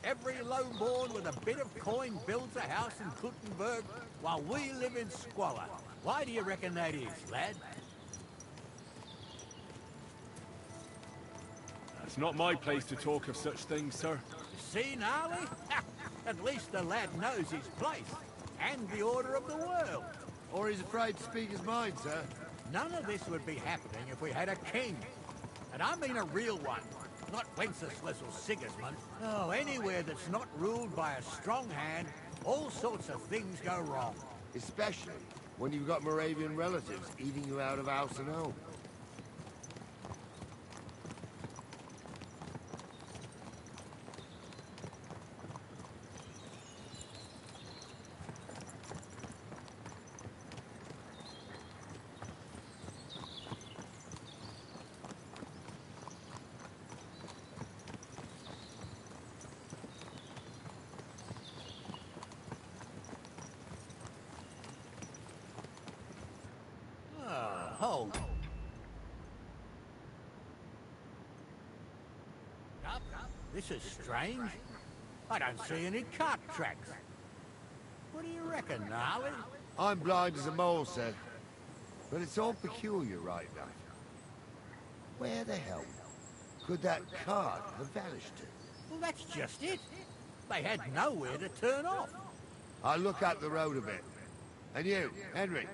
Every lowborn with a bit of coin builds a house in Kuttenberg, while we live in squalor. Why do you reckon that is, lad? It's not my place to talk of such things, sir. See, Gnarly? At least the lad knows his place, and the order of the world. Or he's afraid to speak his mind, sir. None of this would be happening if we had a king. And I mean a real one, not Wenceslas or Sigismund. Oh, anywhere that's not ruled by a strong hand, all sorts of things go wrong. Especially when you've got Moravian relatives eating you out of house and home. Hold. This is strange. I don't see any cart tracks. What do you reckon, Gnarly? I'm blind as a mole, sir. But it's all peculiar right now. Where the hell could that cart have vanished to? Well, that's just it. They had nowhere to turn off. I'll look up the road a bit. And you, Henry,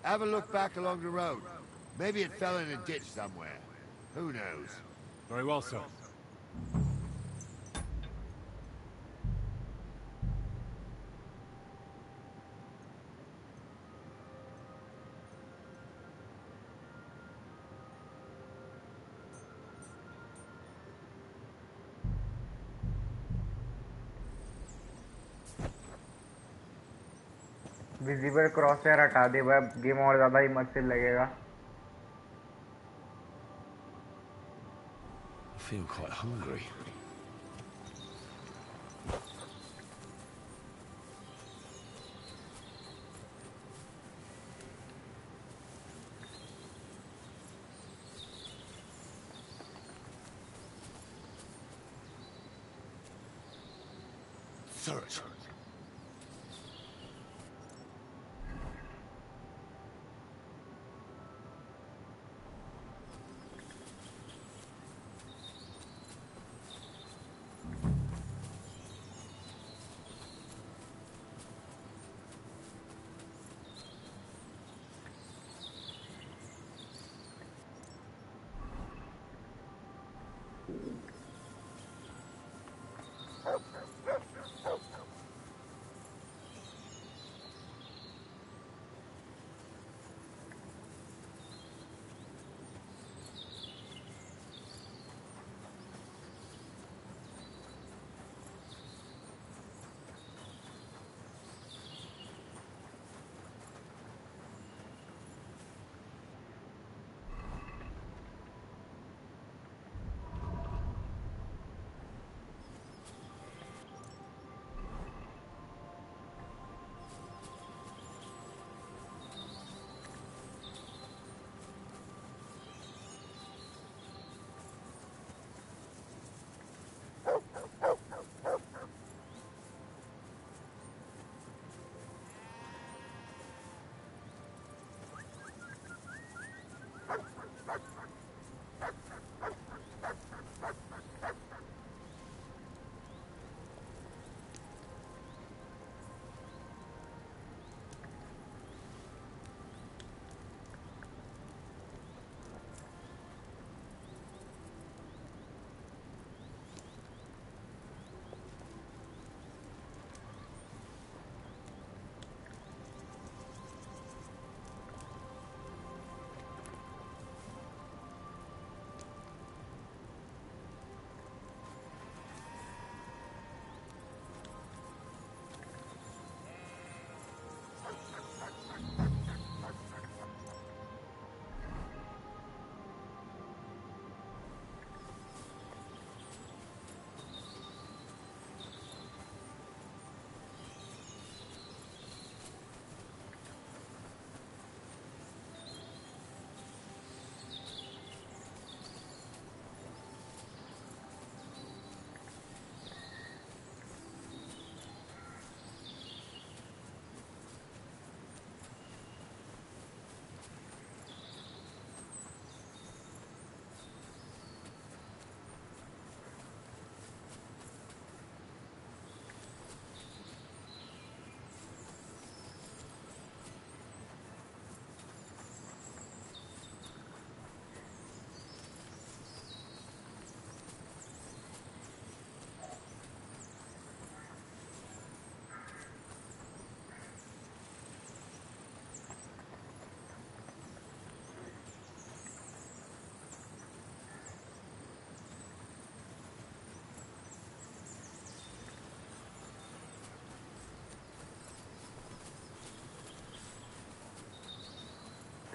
have a look back along the road. Maybe it fell in a ditch somewhere. Who knows? Very well, sir. Visible crosshair हटा दे भाई, game और ज्यादा immersive लगेगा. I feel quite hungry. Search.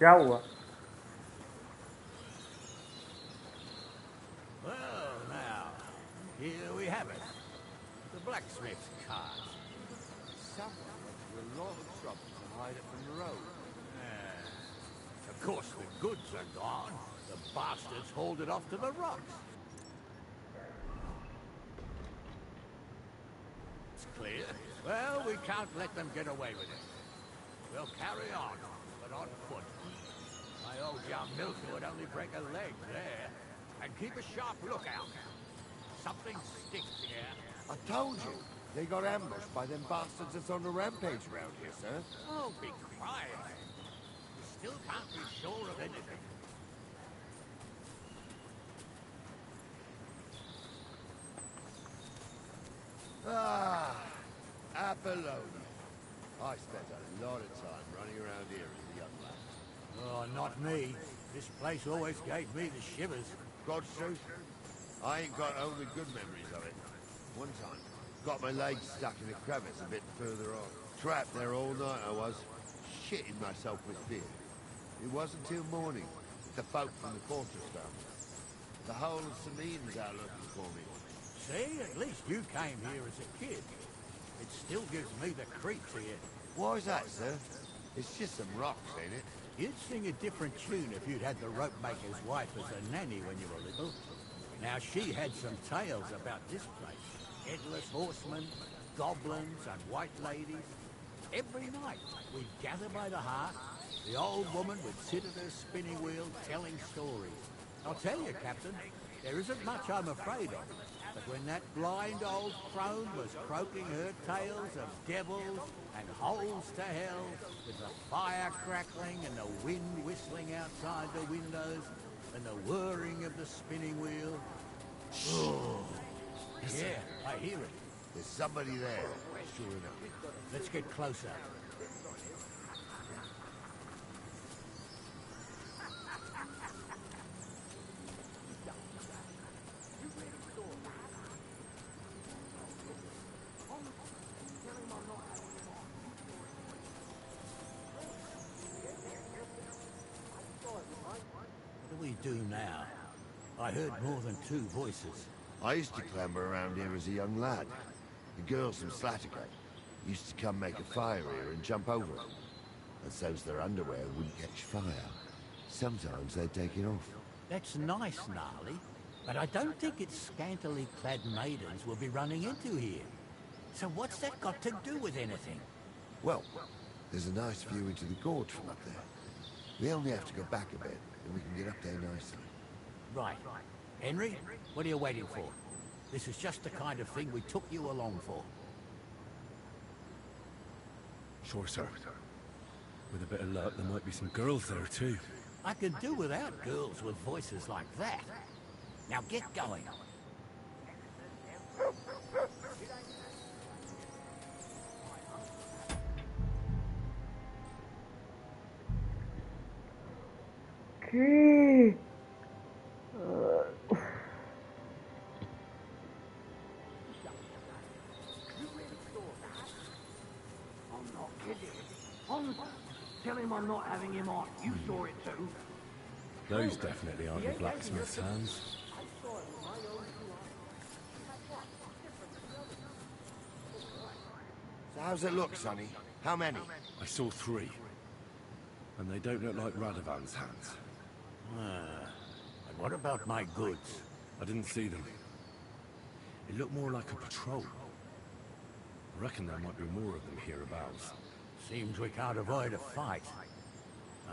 क्या हुआ? Well, now, here we have it. The blacksmith's cart. Someone went to a lot of trouble to hide it from the road. Of course, the goods are gone. The bastards hauled it off to the rocks. It's clear. Well, we can't let them get away with it. We'll carry on, but on foot. My old young milker would only break a leg there. And keep a sharp lookout. Something sticks here. I told you. They got ambushed by them bastards that's on the rampage round here, sir. Oh, be quiet. We still can't be sure of anything. Ah, Apollonia. I spent a lot of time running around here as a young lad. Oh, not me. This place always gave me the shivers. God's truth, I ain't got only good memories of it. One time, got my legs stuck in a crevice a bit further on. Trapped there all night I was, shitting myself with fear. It wasn't till morning the folk from the fortress found me. The whole of Samin's out looking for me. See, at least you came here as a kid. It still gives me the creeps here. Why's that, sir? It's just some rocks, ain't it? You'd sing a different tune if you'd had the rope maker's wife as a nanny when you were little. Now, she had some tales about this place. Headless horsemen, goblins, and white ladies. Every night, we'd gather by the hearth. The old woman would sit at her spinning wheel telling stories. I'll tell you, Captain, there isn't much I'm afraid of. But when that blind old crone was croaking her tales of devils and holes to hell, with the fire crackling and the wind whistling outside the windows, and the whirring of the spinning wheel... Oh, yeah, I hear it. There's somebody there, sure enough. Let's get closer. What do we do now? I heard more than two voices. I used to clamber around here as a young lad. The girls from Slattergate used to come make a fire here and jump over it. And so's their underwear wouldn't catch fire. Sometimes they'd take it off. That's nice, Gnarly, but I don't think it's scantily clad maidens we'll be running into here. So what's that got to do with anything? Well, there's a nice view into the gorge from up there. We only have to go back a bit, and we can get up there nicely. Right. Henry, what are you waiting for? This is just the kind of thing we took you along for. Sure, sir. With a bit of luck, there might be some girls there, too. I could do without girls with voices like that. Now get going. Okay. I'm not kidding. Honest. Tell him I'm not having him on. You saw it too. Those definitely aren't the blacksmith's hands. So how's it look, Sonny? How many? I saw 3. And they don't look like Radovan's hands. And what about my goods? I didn't see them. It looked more like a patrol. I reckon there might be more of them hereabouts. Seems we can't avoid a fight.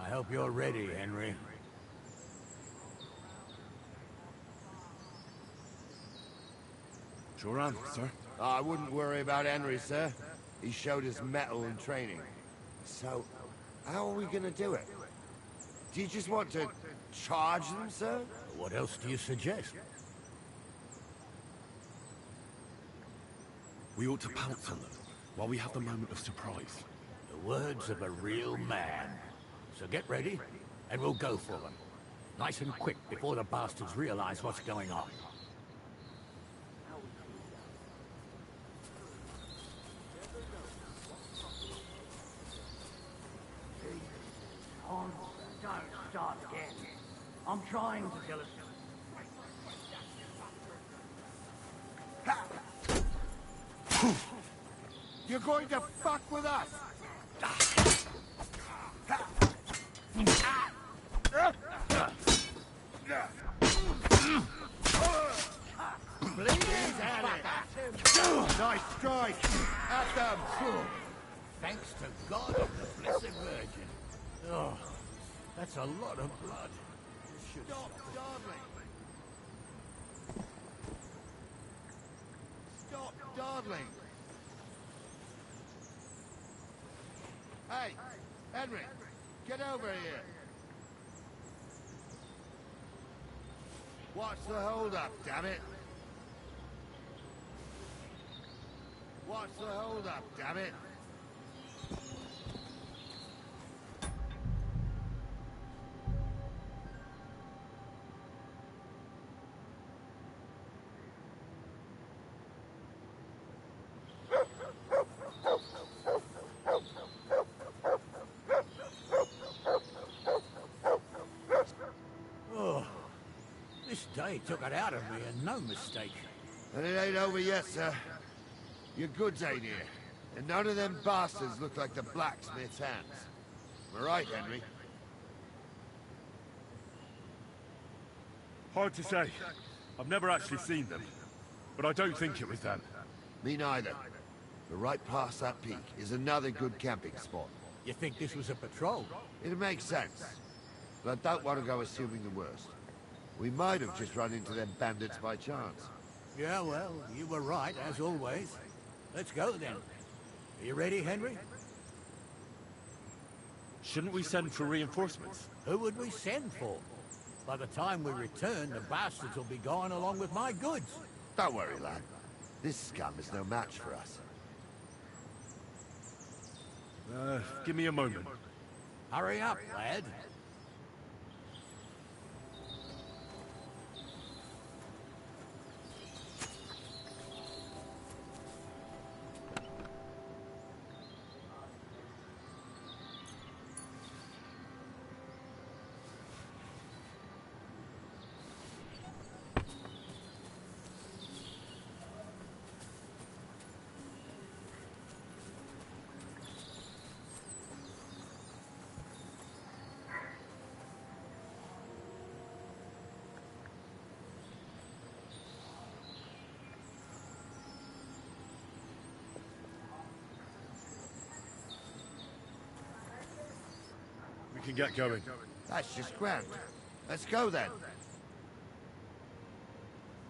I hope you're ready, Henry. Sure am, sir. I wouldn't worry about Henry, sir. He showed us mettle and training. So, how are we gonna do it? Do you just want to charge them, sir? What else do you suggest? We ought to pounce on them while we have the moment of surprise. The words of a real man. So get ready, and we'll go for them. Nice and quick before the bastards realize what's going on. Don't start again. I'm trying to tell us. You're going to fuck with us! Please at it. Nice strike! At them! Thanks to God and the Blessed Virgin. Oh, that's a lot of blood. Stop dawdling! Stop dawdling! Hey, Henry, get over here. What's the hold-up, damn it? What's the hold-up, damn it? Oh, this day took it out of me, and no mistake. And it ain't over yet, sir. Your goods ain't here. And none of them bastards look like the blacksmith's hands. Am I right, Henry? Hard to say. I've never actually seen them. But I don't think it was them. Me neither. But right past that peak is another good camping spot. You think this was a patrol? It makes sense. But I don't want to go assuming the worst. We might have just run into them bandits by chance. Yeah, well, you were right, as always. Let's go, then. Are you ready, Henry? Shouldn't we send for reinforcements? Who would we send for? By the time we return, the bastards will be gone along with my goods. Don't worry, lad. This scum is no match for us. Give me a moment. Hurry up, lad. We can get going. That's just grand. Let's go then.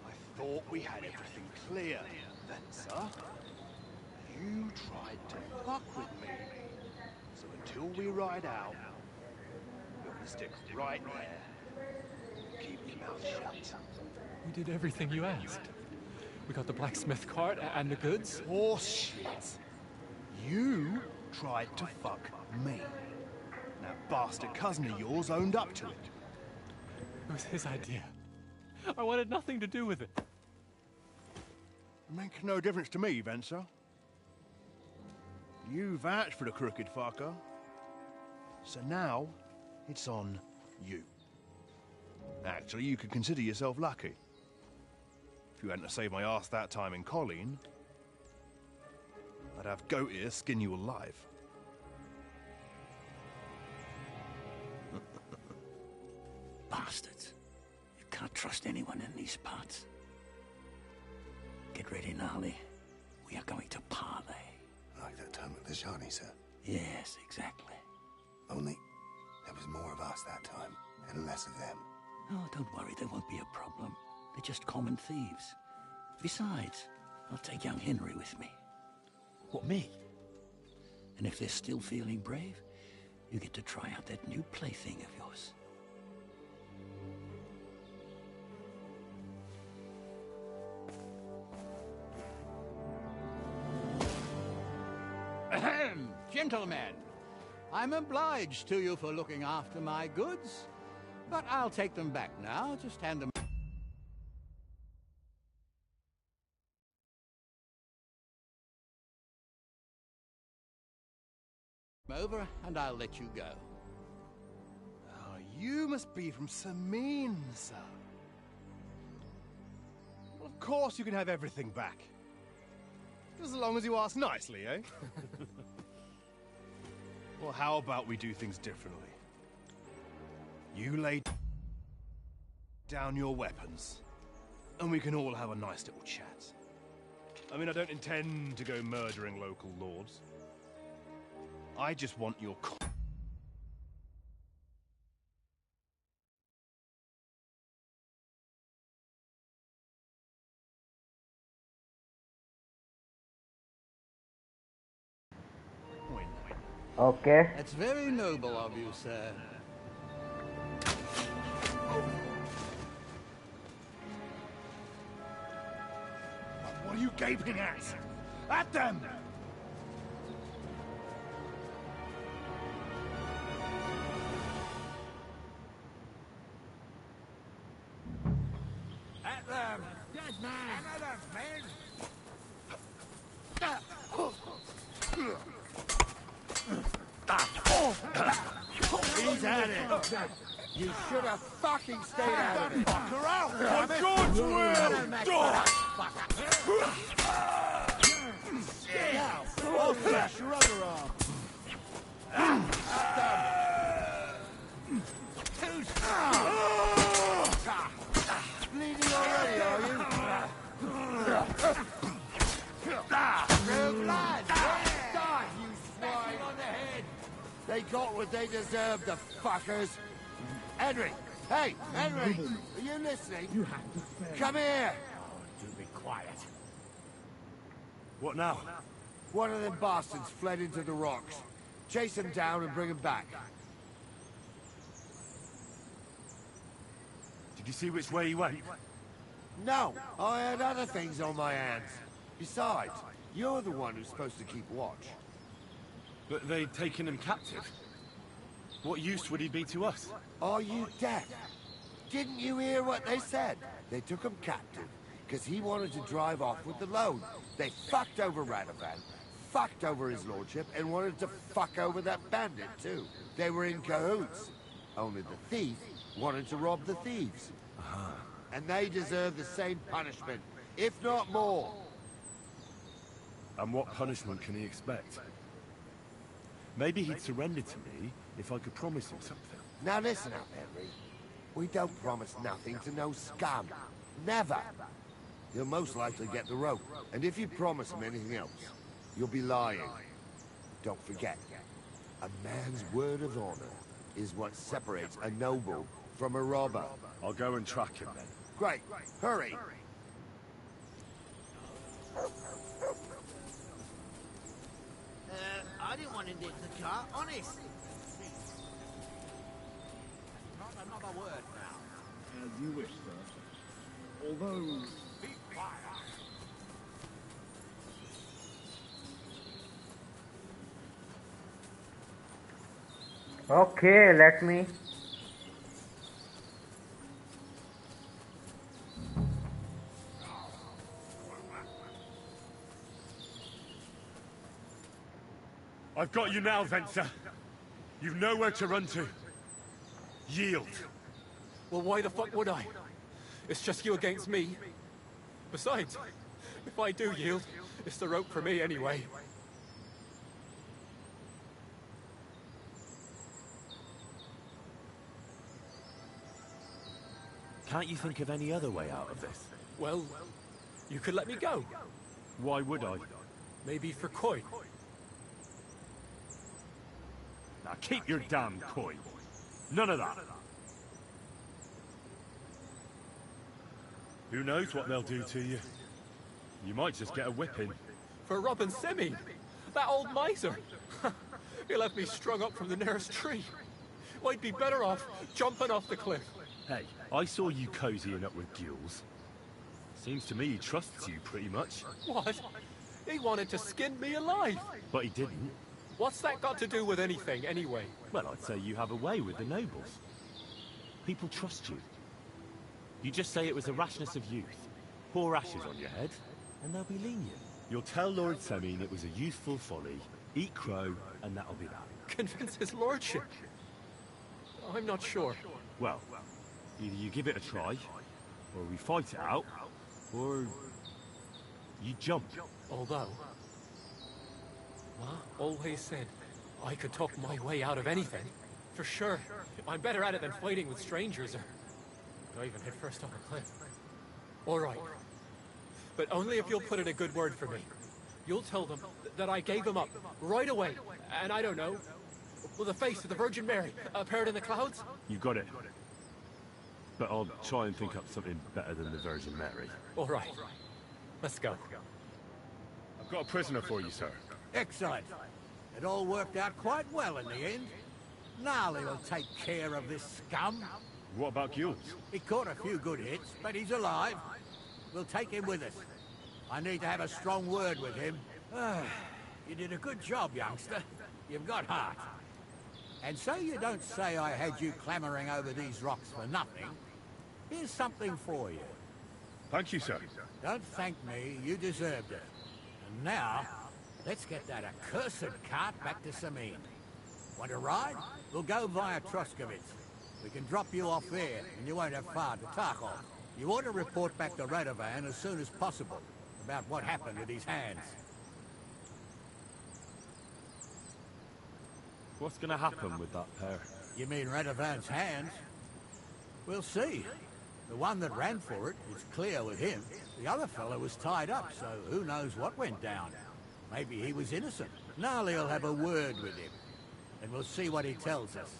I thought we had everything clear, then, sir. You tried to fuck with me. So until we ride out, you're gonna stick right there. Keep your mouth shut. We did everything you asked. We got the blacksmith cart and the goods. Horse shit. You tried to fuck me. That bastard cousin of yours owned up to it. It was his idea. I wanted nothing to do with it. Make no difference to me, Venser. You vouched for the crooked fucker. So now, it's on you. Actually, you could consider yourself lucky. If you hadn't saved my ass that time in Colleen, I'd have goat ear skin you alive. Bastards. You can't trust anyone in these parts. Get ready, Gnarly. We are going to parley. Like that time at the Shani, sir? Yes, exactly. Only there was more of us that time, and less of them. Oh, don't worry, there won't be a problem. They're just common thieves. Besides, I'll take young Henry with me. What, me? And if they're still feeling brave, you get to try out that new plaything of yours. Ahem, gentlemen, I'm obliged to you for looking after my goods, but I'll take them back now. Just hand them over, and I'll let you go. Oh, you must be from Samin, sir. Well, of course you can have everything back. Just as long as you ask nicely, eh? Well, how about we do things differently? You lay down your weapons, and we can all have a nice little chat. I mean, I don't intend to go murdering local lords. I just want your Okay. That's very noble of you, sir. What are you gaping at? At them! At them! Dead man! Another man! He's at it. You should have fucking stayed out of it. Fucker out! Damn For it. God's will! Now, I'll slash your other arm. Bleeding already, are you? No blood! Die, you swine! On the head! They got what they deserved, the fuckers! Henry! Hey, Henry! Are you listening? You have to come here! Do be quiet. What now? One of them bastards fled into the rocks. Chase him down and bring him back. Did you see which way he went? No, I had other things on my hands. Besides, you're the one who's supposed to keep watch. But they'd taken him captive. What use would he be to us? Are you deaf? Didn't you hear what they said? They took him captive because he wanted to drive off with the load. They fucked over Radovan, fucked over his lordship, and wanted to fuck over that bandit too. They were in cahoots. Only the thief wanted to rob the thieves. And they deserve the same punishment, if not more. And what punishment can he expect? Maybe he'd surrender to me if I could promise him something. Now listen up, Henry. We don't promise nothing to no scum. Never. You'll most likely get the rope. And if you promise him anything else, you'll be lying. Don't forget, a man's word of honor is what separates a noble from a robber. I'll go and track him then. Great. Hurry. I didn't want to nick the car, honest. Not another word now. As you wish, sir. Although... Be quiet. Okay, let me. I've got you now, Venser. You've nowhere to run to. Yield. Well, why the fuck would I? It's just you against me. Besides, if I do yield, it's the rope for me anyway. Can't you think of any other way out of this? Well, you could let me go. Why would I? Maybe for coin. Now keep your damn coin. None of that. Who knows what they'll do to you? You might just get a whipping. For robbing Semi, that old miser. He'll have me strung up from the nearest tree. I'd be better off jumping off the cliff. Hey, I saw you cozying up with Gules. Seems to me he trusts you pretty much. What? He wanted to skin me alive. But he didn't. What's that got to do with anything, anyway? Well, I'd say you have a way with the nobles. People trust you. You just say it was the rashness of youth. Pour ashes on your head, and they'll be lenient. You'll tell Lord Semine it was a youthful folly, eat crow, and that'll be that. Convince his lordship? I'm not sure. Well, either you give it a try, or we fight it out, or you jump. Although, Ma always said I could talk my way out of anything. For sure. I'm better at it than fighting with strangers or diving headfirst off a cliff. All right. But only if you'll put in a good word for me. You'll tell them that I gave him up right away. And I don't know, will the face of the Virgin Mary appeared in the clouds? You got it. But I'll try and think up something better than the Virgin Mary. All right. Let's go. I've got a prisoner for you, sir. Excellent. It all worked out quite well in the end. Gnarly will take care of this scum. What about Gules? He caught a few good hits, but he's alive. We'll take him with us. I need to have a strong word with him. You did a good job, youngster. You've got heart. And so you don't say I had you clambering over these rocks for nothing. Here's something for you. Thank you, sir. Don't thank me, you deserved it. And now, let's get that accursed cart back to Semine. Want to ride? We'll go via Troskovitz. We can drop you off there, and you won't have far to Tarkov. You ought to report back to Radovan as soon as possible about what happened with his hands. What's gonna happen with that pair? You mean Radovan's hands? We'll see. The one that ran for it is clear with him. The other fellow was tied up, so who knows what went down. Maybe he was innocent. Gnarly'll have a word with him, and we'll see what he tells us.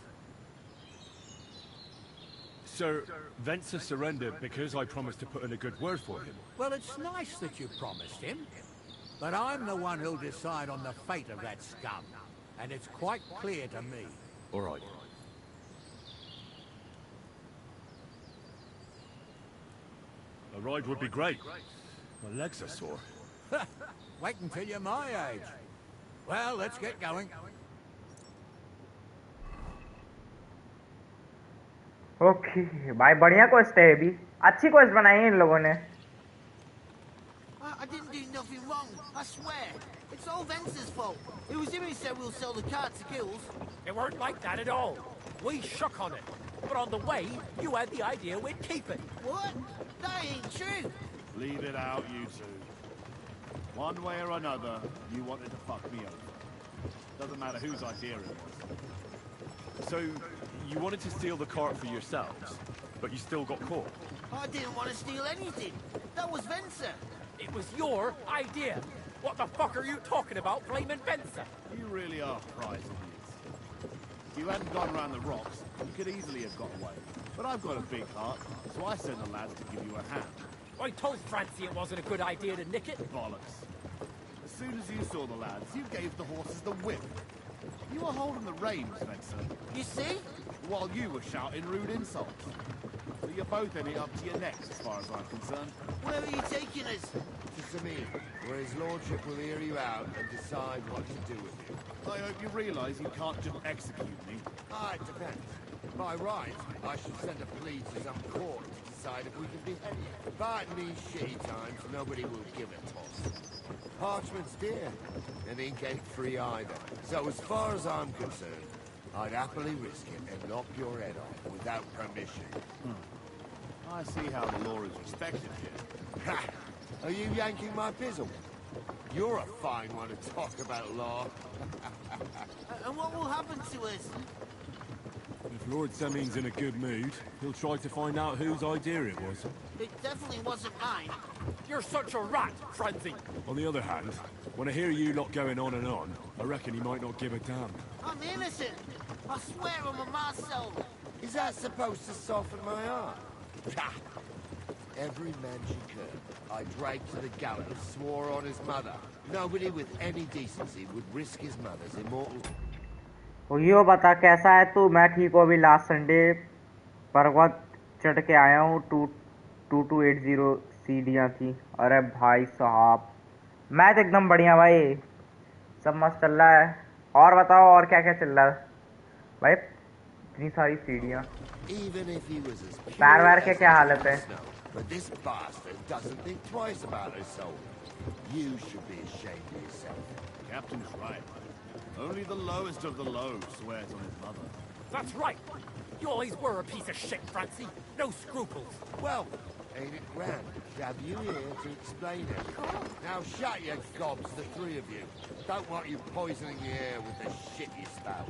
Sir, Venser surrendered because I promised to put in a good word for him. Well, it's nice that you promised him, but I'm the one who'll decide on the fate of that scum, and it's quite clear to me. All right. A ride would be great. My legs are sore. Wait until you're my age. Well, let's get going. Okay भाई बढ़िया quest है ये भी अच्छी quest बनाई है इन लोगों ने I didn't do nothing wrong, I swear. It's all Venser's fault. It was him who said we'll sell the car to Gills. It weren't like that at all. We shook on it. But on the way, you had the idea we'd keep it. What? That ain't true. Leave it out, you two. One way or another, you wanted to fuck me over. Doesn't matter whose idea it was. So, you wanted to steal the cart for yourselves, but you still got caught? I didn't want to steal anything. That was Venser. It was your idea. What the fuck are you talking about, blaming Venser? You really are prize idiots. you hadn't gone around the rocks, you could easily have got away. But I've got a big heart, so I sent the lads to give you a hand. I told Francie it wasn't a good idea to nick it. Bollocks. As soon as you saw the lads, you gave the horses the whip. You were holding the reins, Spencer. You see? While you were shouting rude insults. So you're both in it up to your necks, as far as I'm concerned. Where are you taking us? To Samir, where his lordship will hear you out and decide what to do with you. I hope you realise you can't just execute me. Ah, it depends. By right, I should send a plea to some court to decide if we can behead you. But in these shitty times, nobody will give a toss. Parchment's dear, and ink ain't free either. So as far as I'm concerned, I'd happily risk it and knock your head off without permission. I see how the law is respected here. Ha! Are you yanking my pizzle? You're a fine one to talk about law. And what will happen to us? If Lord Semin's in a good mood, he'll try to find out whose idea it was. It definitely wasn't mine. You're such a rat, Francie. On the other hand, when I hear you lot going on and on, I reckon he might not give a damn. I'm innocent. I swear on my ma's soul. Is that supposed to soften my heart? Ha! Every man she could, I dragged to the gallows, swore on his mother. Nobody with any decency would risk his mother's immortal... तो यो बता कैसा है तू? मैं ठीक हूँ। अभी last Sunday पर्वत चढ़ के आया हूँ। 2280 सीढ़ियाँ थी। अरे भाई साहब, मैच एकदम बढ़िया भाई, सब मस्त चल रहा है। और बताओ, और क्या क्या चल रहा है भाई? इतनी सारी सीढ़ियाँ, पैर वैर के क्या हालत है? But this bastard doesn't think twice about his soul. You should be ashamed of yourself. Captain's right. Only the lowest of the low swears on his mother. That's right. You always were a piece of shit, Francie. No scruples. Well, ain't it grand to have you here to explain it? Now shut your gobs, the three of you. Don't want you poisoning the air with the shit you spout.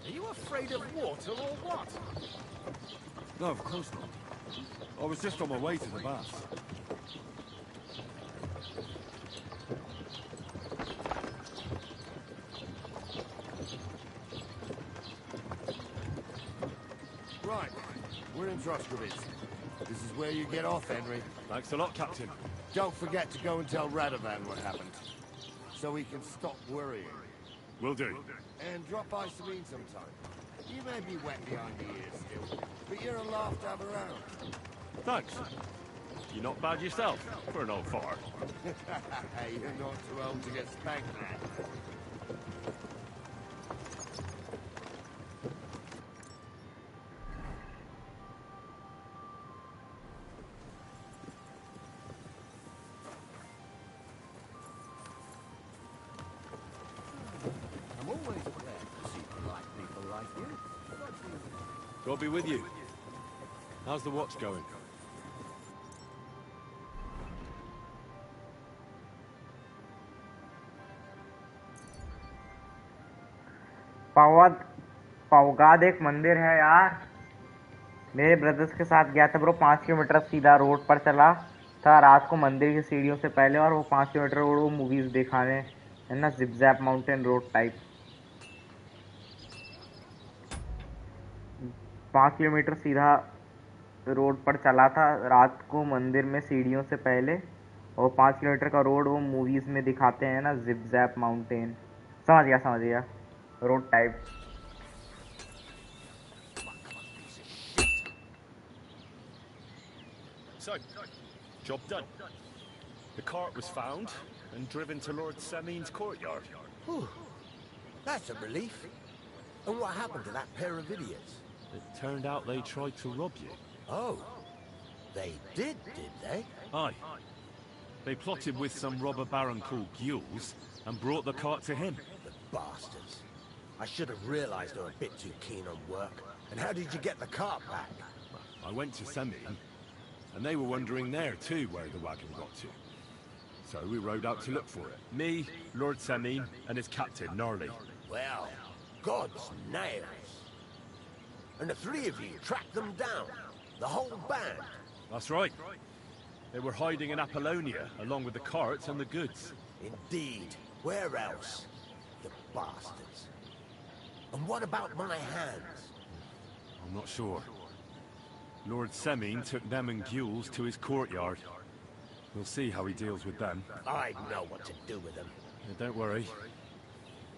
Are you afraid of water or what? No, of course not. I was just on my way to the bath. Right, we're in Troskovitz. This is where you get off, Henry. Thanks a lot, Captain. Don't forget to go and tell Radovan what happened, so he can stop worrying. Will do. And drop by Sabine sometime. You may be wet behind the ears still, but you're a laugh to have around. Thanks. You're not bad yourself, for an old fart. You're not too old to get spanked, man. I'm always glad to see polite people like you. God be with you. How's the watch going? पवगाद एक मंदिर है यार। मेरे brothers के साथ गया था bro. 5 kilometre सीधा रोड पर चला था रात को मंदिर की सीढ़ियों से पहले, और वो 5 किलोमीटर रोड वो मूवीज दिखाने है ना, zip-JAP mountain road type. 5 kilometre सीधा रोड पर चला था रात को मंदिर में सीढ़ियों से पहले, और 5 किलोमीटर का रोड वो मूवीज में दिखाते हैं ना, जिप-जैप माउंटेन। समझ गया road type. So, job done. The cart was found and driven to Lord Semin's courtyard. Whew. That's a relief. And what happened to that pair of idiots? It turned out they tried to rob you. Oh, they did they? Aye. They plotted with some robber baron called Gules and brought the cart to him. The bastards. I should have realized they were a bit too keen on work. And how did you get the cart back? I went to Semin, and they were wondering there too where the wagon got to. So we rode out to look for it. Me, Lord Semin, and his captain, Gnarly. Well, God's nails. And the three of you tracked them down. The whole band. That's right. They were hiding in Apollonia, along with the carts and the goods. Indeed. Where else? The bastards. And what about my hands? I'm not sure. Lord Semine took them and Gules to his courtyard. We'll see how he deals with them. I know what to do with them. Don't worry.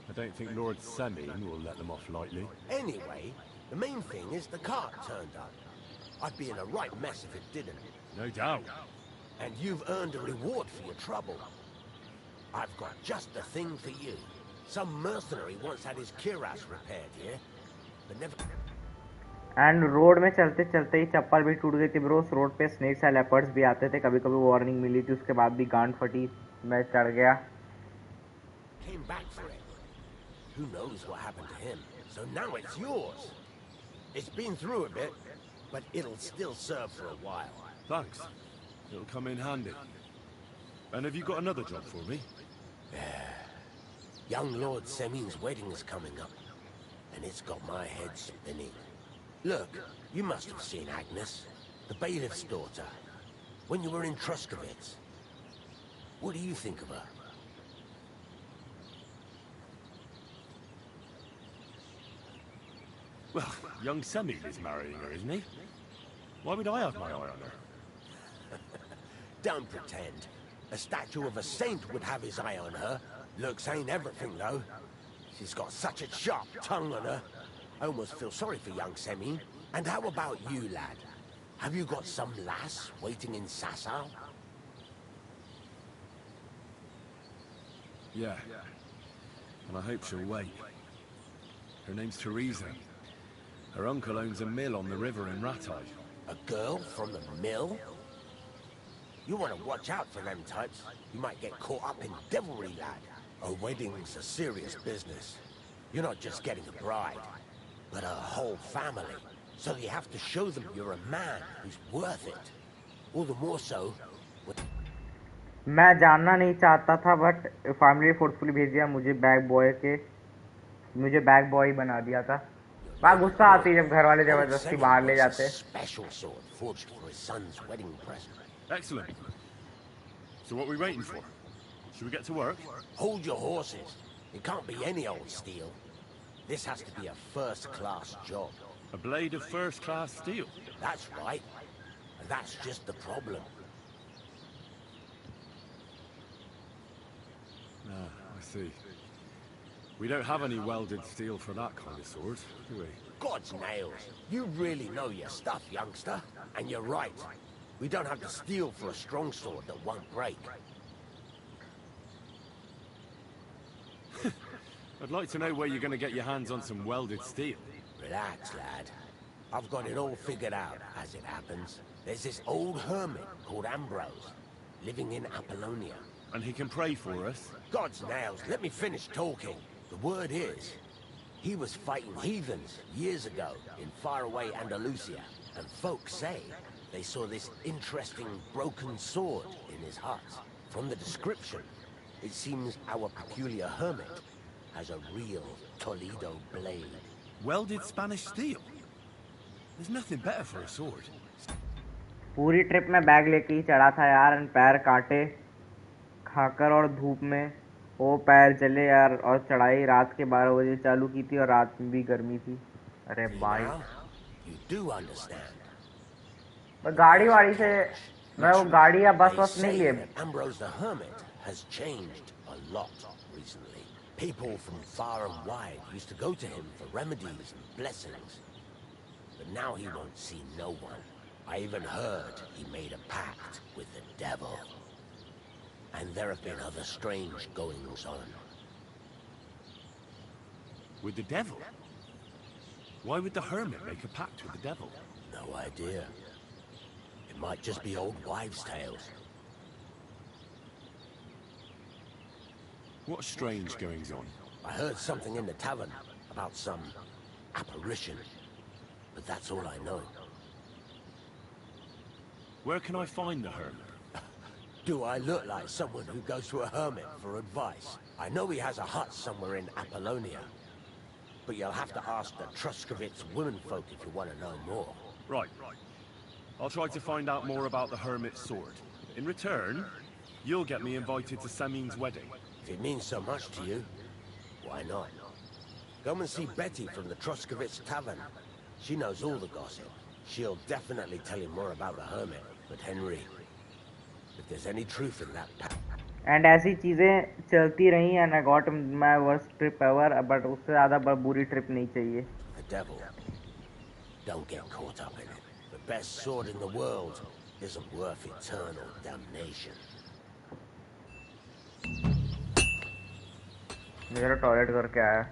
I don't think Lord Semine will let them off lightly. Anyway, the main thing is the cart turned up. I'd be in a right mess if it didn't. No doubt. And you've earned a reward for your trouble. I've got just the thing for you. Some mercenary once had his cuirass repaired here, but never... and road में चलते चलते ही चप्पल भी टूट गई थी bro. Road पे snacks या leopards भी आते थे. कभी कभी वार्निंग मिली थी, उसके बाद भी गांड फटी. मैं चढ़ गया. Came back for it. Who knows what happened to him? So now it's yours. It's been through a bit, but it'll still serve for a while. Thanks. It'll come in handy. And have you got another job for me? Young Lord Semine's wedding is coming up, and it's got my head spinning. Look, you must have seen Agnes, the bailiff's daughter, when you were in Truscovitz. What do you think of her? Well, young Semine is marrying her, isn't he? Why would I have my eye on her? Don't pretend. A statue of a saint would have his eye on her. Looks ain't everything, though. She's got such a sharp tongue on her. I almost feel sorry for young Semine. And how about you, lad? Have you got some lass waiting in Sasau? Yeah. And I hope she'll wait. Her name's Teresa. Her uncle owns a mill on the river in Rattay. A girl from the mill? You want to watch out for them types. You might get caught up in devilry, lad. A wedding's a serious business. You're not just getting a bride, but a whole family. So you have to show them you're a man who's worth it. All the more so... मैं जानना नहीं चाहता था, but family forcefully भेज दिया मुझे bag boy बना दिया था. वहाँ गुस्सा आती है जब घर वाले जबरदस्ती बाहर ले जाते. Excellent. So what are we waiting for? Should we get to work? Hold your horses. It can't be any old steel. This has to be a first-class job. A blade of first-class steel? That's right. And that's just the problem. Ah, I see. We don't have any welded steel for that kind of sword, do we? God's nails. You really know your stuff, youngster. And you're right. We don't have the steel for a strong sword that won't break. I'd like to know where you're going to get your hands on some welded steel. Relax, lad. I've got it all figured out, as it happens. There's this old hermit called Ambrose, living in Apollonia. And he can pray for us? God's nails, let me finish talking. The word is, he was fighting heathens years ago in faraway Andalusia, and folks say they saw this interesting broken sword in his hut. From the description, it seems our peculiar hermit has a real Toledo blade. Welded Spanish steel? There's nothing better for a sword. पूरी trip में bag लेके ही चढ़ा था यार, and पैर काटे खाकर और धूप में वो पैर जले यार. और चढ़ाई रात के 12 बजे चालू की थी और रात में भी गर्मी थी. अरे भाई गाड़ी वाड़ी से मैं वो गाड़ी या बस नहीं लिए. Ambrose the Hermit has changed a lot recently. People from far and wide used to go to him for remedies and blessings. But now he won't see no one. I even heard he made a pact with the devil. And there have been other strange goings-on. With the devil? Why would the hermit make a pact with the devil? No idea. It might just be old wives' tales. What strange goings-on? I heard something in the tavern about some apparition. But that's all I know. Where can I find the hermit? Do I look like someone who goes to a hermit for advice? I know he has a hut somewhere in Apollonia. But you'll have to ask the Truscovitz womenfolk if you want to know more. Right. I'll try to find out more about the Hermit's sword. In return, you'll get me invited to Semin's wedding. If it means so much to you, why not? Come and see Betty from the Troskovitz Tavern. She knows all the gossip. She'll definitely tell him more about the Hermit. But Henry, if there's any truth in that... and ऐसी चीज़ें चलती रही and I got my worst trip ever, but उससे ज़्यादा बुरी trip नहीं चाहिए. The devil. Don't get caught up in it. The best sword in the world isn't worth eternal damnation. मेरा टॉयलेट करके आया.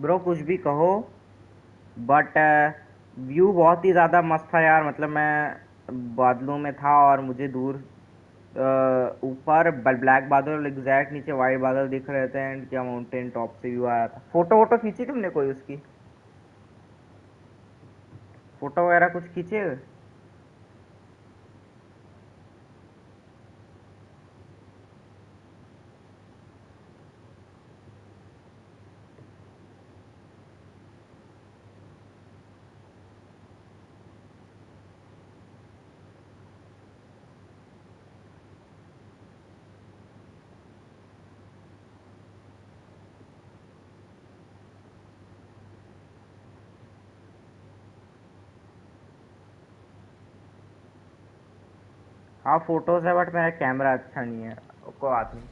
ब्रो कुछ भी कहो, बट व्यू बहुत ही ज़्यादा मस्त था यार. मतलब मैं बादलों में था और मुझे दूर ऊपर ब्लैक बादल और एग्जैक्ट नीचे वाइट बादल दिख रहे थे. एंड क्या माउंटेन टॉप से व्यू आया था. फोटो वोटो खींची तुमने कोई उसकी? फोटो वगैरह कुछ खींचे? हाँ फोटोज है, बट मेरा कैमरा अच्छा नहीं है. कोई बात नहीं.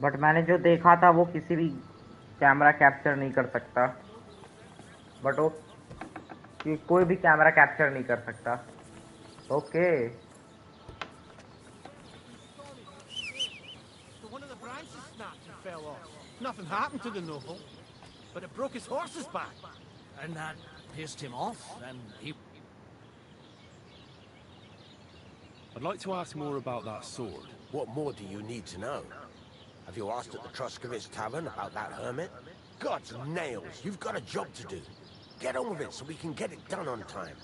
बट मैंने जो देखा था वो किसी भी कैमरा कैप्चर नहीं कर सकता. बट वो कोई भी कैमरा कैप्चर नहीं कर सकता. Okay. One of the branches snapped and fell off. Nothing happened to the noble, but it broke his horse's back. And that pissed him off, and he... I'd like to ask more about that sword. What more do you need to know? Have you asked at the Truscovitz Tavern about that hermit? God's nails, you've got a job to do. Get on with it so we can get it done on time.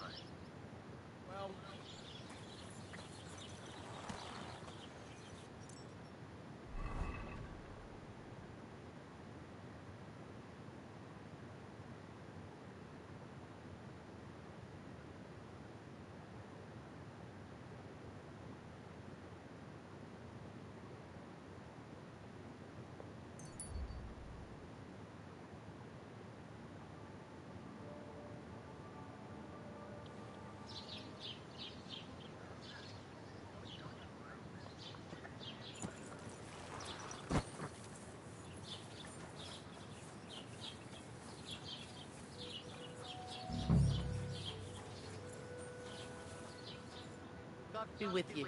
God be with you.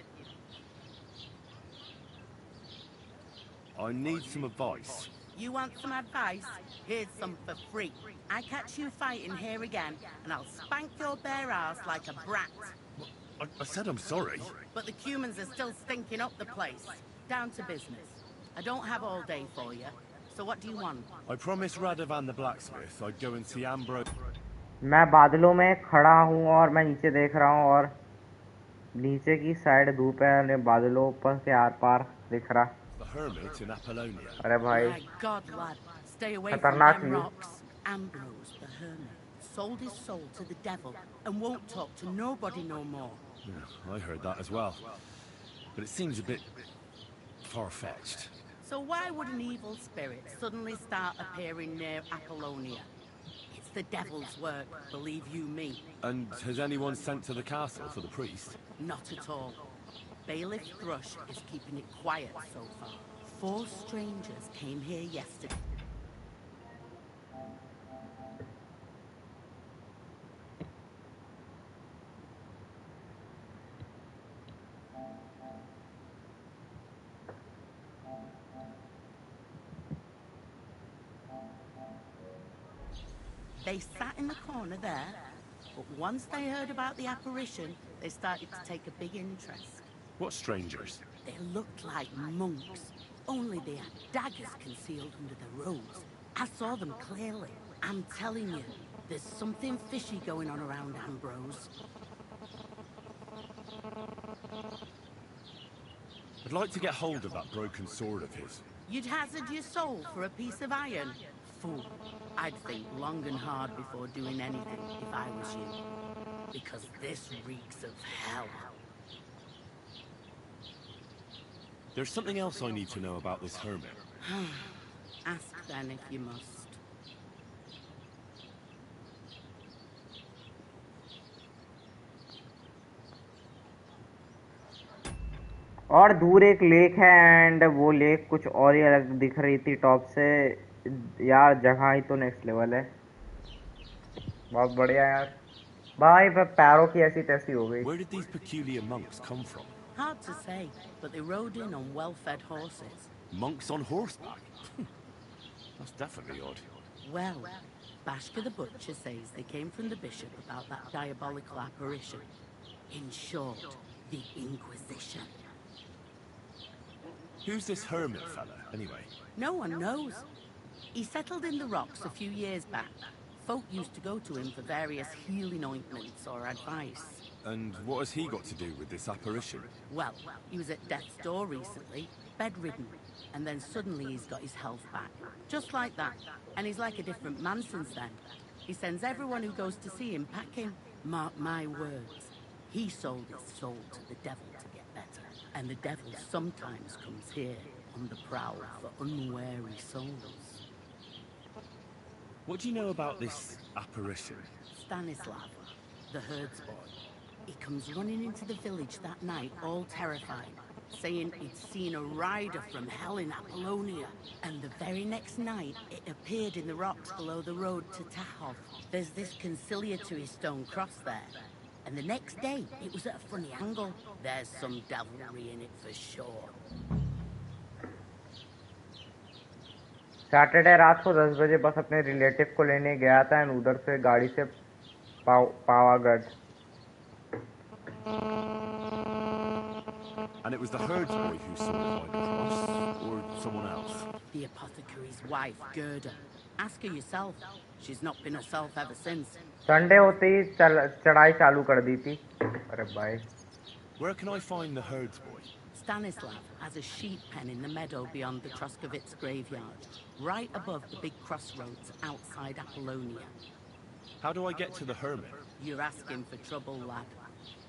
I need some advice. You want some advice? Here's some for free. I catch you fighting here again, and I'll spank your bare ass like a brat. I said I'm sorry. But the Cumans are still stinking up the place. Down to business. I don't have all day for you, so what do you want? I promised Radovan the blacksmith I'd go and see Ambrose. मैं बादलों में खड़ा हूँ और मैं नीचे देख रहा हूँ और नीचे की साइड धूप है और बादलों ऊपर के आर पार दिख रहा. The hermit in Apollonia. अरे भाई My God, lad, stay away from खतरनाक them view. rocks. Ambrose, the hermit, sold his soul to the devil and won't talk to nobody no more. Yeah, I heard that as well. But it seems a bit far-fetched. So why would an evil spirit suddenly start appearing near Apollonia? It's the devil's work, believe you me. And has anyone sent to the castle for the priest? Not at all. Bailiff Thrush is keeping it quiet so far. 4 strangers came here yesterday. They sat in the corner there, but once they heard about the apparition, they started to take a big interest. What strangers? They looked like monks, only they had daggers concealed under their robes. I saw them clearly. I'm telling you, there's something fishy going on around Ambrose. I'd like to get hold of that broken sword of his. You'd hazard your soul for a piece of iron? Fool. I'd think long and hard before doing anything if I was you. Because this reeks of hell. There's something else I need to know about this hermit. Ask then if you must. और दूर एक lake है and वो lake कुछ और ही अलग दिख रही थी टॉप से. यार जगह ही तो नेक्स्ट लेवल है. बहुत बढ़िया यार. भाई पैरों की ऐसी तैसी हो गई. Where did these peculiar monks come from? Hard to say, but they rode in on well-fed horses. Monks on horseback? That's definitely odd. Well, Bashka the Butcher says they came from the bishop about that diabolical apparition. In short, the Inquisition. Who's this hermit fella, anyway? No one knows. He settled in the rocks a few years back. Folk used to go to him for various healing ointments or advice. And what has he got to do with this apparition? Well, he was at death's door recently, bedridden, and then suddenly he's got his health back. Just like that. And he's like a different man since then. He sends everyone who goes to see him packing. Mark my words. He sold his soul to the devil to get better. And the devil sometimes comes here on the prowl for unwary souls. What do you know about this apparition? Stanislav, the herds boy. He comes running into the village that night, all terrified, saying he'd seen a rider from hell in Apollonia. And the very next night, it appeared in the rocks below the road to Tahov. There's this conciliatory stone cross there. And the next day, it was at a funny angle. There's some devilry in it for sure. Saturday रात को 10 बजे बस अपने relative को लेने गया था and उधर से गाड़ी से Pavagadh. And it was the herdsboy who saw it by the cross, or someone else? The apothecary's wife, Gerda. Ask her yourself. She's not been herself ever since. Sunday होते ही चढ़ाई चालू कर दी थी. अरे भाई. Where can I find the herdsboy? Stanislav has a sheep pen in the meadow beyond the Troskovitz graveyard, right above the big crossroads outside Apollonia. How do I get to the hermit? You're asking for trouble, lad.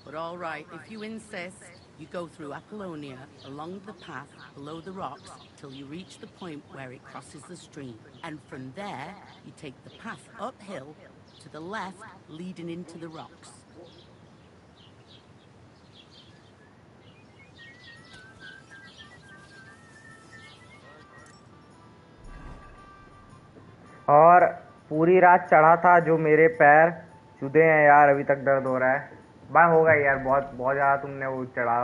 But all right, if you insist, you go through Apollonia, along the path below the rocks, till you reach the point where it crosses the stream. And from there, you take the path uphill to the left, leading into the rocks. और पूरी रात चढ़ा था जो मेरे पैर चुदे हैं यार, अभी तक दर्द हो रहा है. भाई होगा यार, बहुत बहुत ज़्यादा तुमने वो चढ़ा.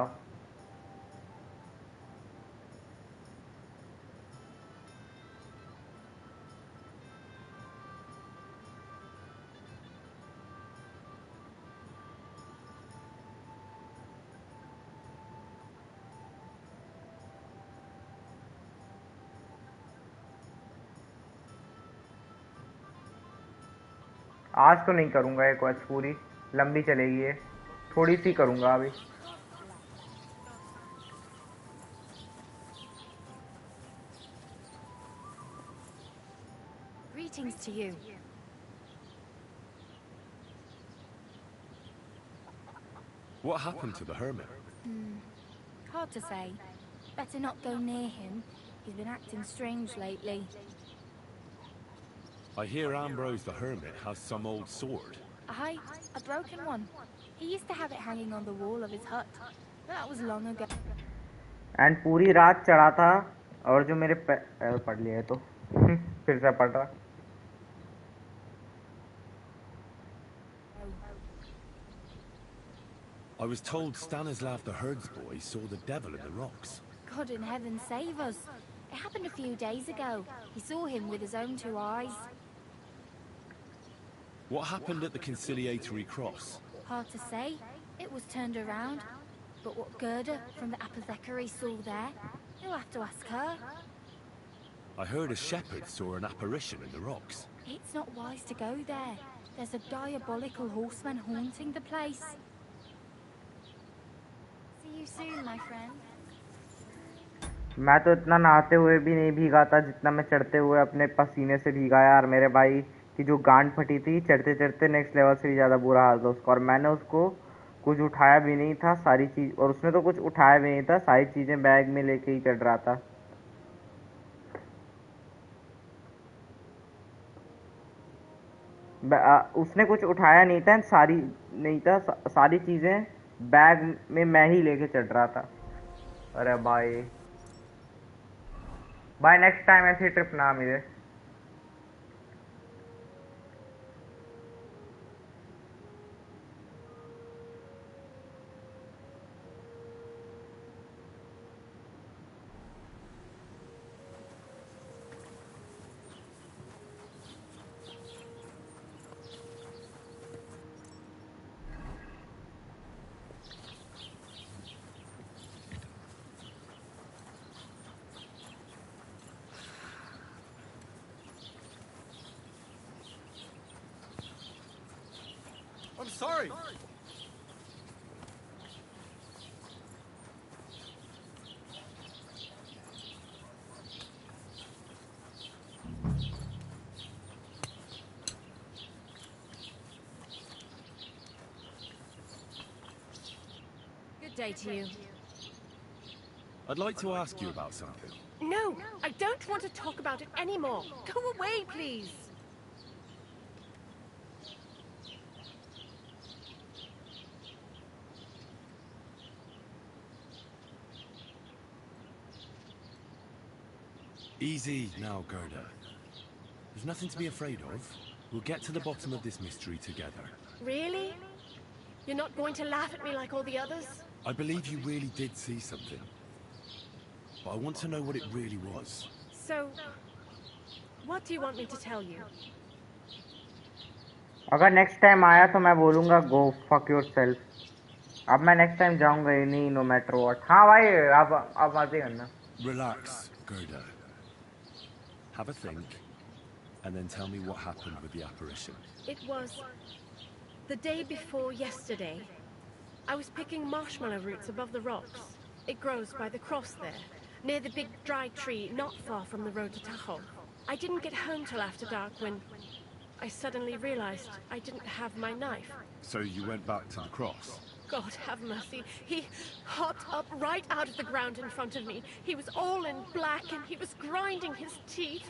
आज तो नहीं करूँगा ये क्वेस्ट पूरी, लंबी चलेगी ये, थोड़ी सी करूँगा अभी. Greetings to you. What happened to the hermit? Hard to say. Better not go near him. He's been acting strange lately. I hear Ambrose the hermit has some old sword. Aye, a broken one. He used to have it hanging on the wall of his hut. That was long ago. And पूरी रात चढ़ा था, और जो मेरे पढ़ लिया है तो फिर से पढ़ रहा. I was told Stanislav the herdsboy saw the devil in the rocks. God in heaven save us. It happened a few days ago. He saw him with his own 2 eyes. What happened at the conciliatory cross? Hard to say. It was turned around. But what Gerda from the apothecary saw there, you'll have to ask her. I heard a shepherd saw an apparition in the rocks. It's not wise to go there. There's a diabolical horseman haunting the place. See you soon, my friend. मैं तो इतना नहाते हुए भी नहीं भीगा था जितना मैं चढ़ते हुए अपने पसीने से भीगा यार. मेरे भाई की जो गांड फटी थी, चढ़ते चढ़ते नेक्स्ट लेवल से भी ज़्यादा बुरा हाल था उसका. और मैंने उसको कुछ उठाया भी नहीं था, सारी चीज़, और उसने तो कुछ उठाया भी नहीं था, सारी चीज़ें बैग में लेके ही चढ़ रहा था. उसने कुछ उठाया नहीं था, सारी नहीं था, सारी चीज़ें बैग में मैं ही लेके चढ़ रहा था. अरे भाई नेक्स्ट टाइम ऐसी ट्रिप ना मिले. I'm sorry. Good day to you. I'd like to ask you about something. No, I don't want to talk about it anymore. Go away, please. Easy now, Gerda. There's nothing to be afraid of. We'll get to the bottom of this mystery together. Really? You're not going to laugh at me like all the others? I believe you really did see something. But I want to know what it really was. So, what do you want me to tell you? अगर next time आया तो मैं बोलूँगा गो fuck yourself. अब मैं next time जाऊंगा ही नहीं, no matter what. हाँ भाई, आप बातें करना। Relax, Gerda. Have a think, and then tell me what happened with the apparition. It was the day before yesterday. I was picking marshmallow roots above the rocks. It grows by the cross there, near the big dry tree not far from the road to Tahoe. I didn't get home till after dark when I suddenly realized I didn't have my knife. So you went back to the cross? God have mercy. He hopped up right out of the ground in front of me. He was all in black and he was grinding his teeth.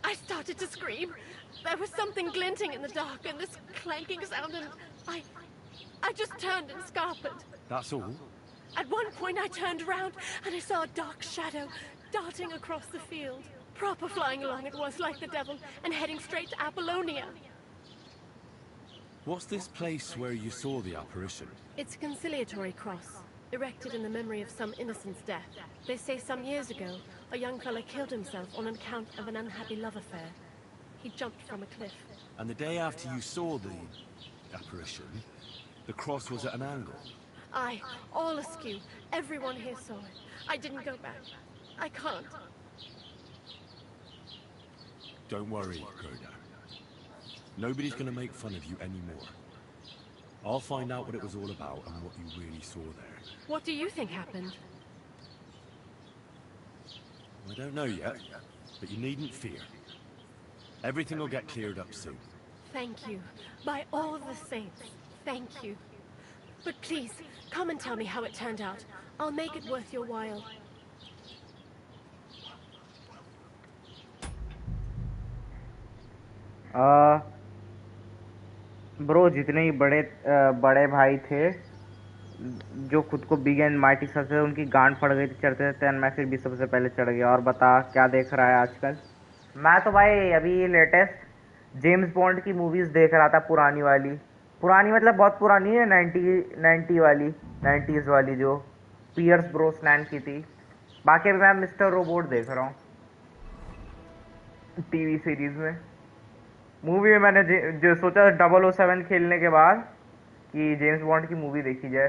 I started to scream. There was something glinting in the dark and this clanking sound and I just turned and scarpered. That's all? At one point I turned around and I saw a dark shadow darting across the field. Proper flying along it was like the devil and heading straight to Apollonia. What's this place where you saw the apparition? It's a conciliatory cross, erected in the memory of some innocent's death. They say some years ago, a young fella killed himself on account of an unhappy love affair. He jumped from a cliff. And the day after you saw the apparition, the cross was at an angle? Aye, all askew. Everyone here saw it. I didn't go back. I can't. Don't worry, Gerda. Nobody's going to make fun of you anymore. I'll find out what it was all about and what you really saw there. What do you think happened? I don't know yet, but you needn't fear. Everything will get cleared up soon. Thank you. By all the saints, thank you. But please, come and tell me how it turned out. I'll make it worth your while. Bro जितने ही बड़े भाई थे जो खुद को big and mighty समझते थे, उनकी गांड फट गई थी चढ़ते थे, मैं फिर भी सबसे पहले चढ़ गया। और बता क्या देख रहा है आजकल? मैं तो भाई अभी लेटेस्ट जेम्स बॉन्ड की मूवीज देख रहा था, पुरानी मतलब बहुत पुरानी है, 90s वाली जो पियर्स ब्रोसनैन की थी। बाकी अभी मैं मिस्टर रोबोट देख रहा हूँ टीवी सीरीज में। मूवी में मैंने जो सोचा 007 खेलने के बाद कि जेम्स बॉन्ड की मूवी देखी जाए।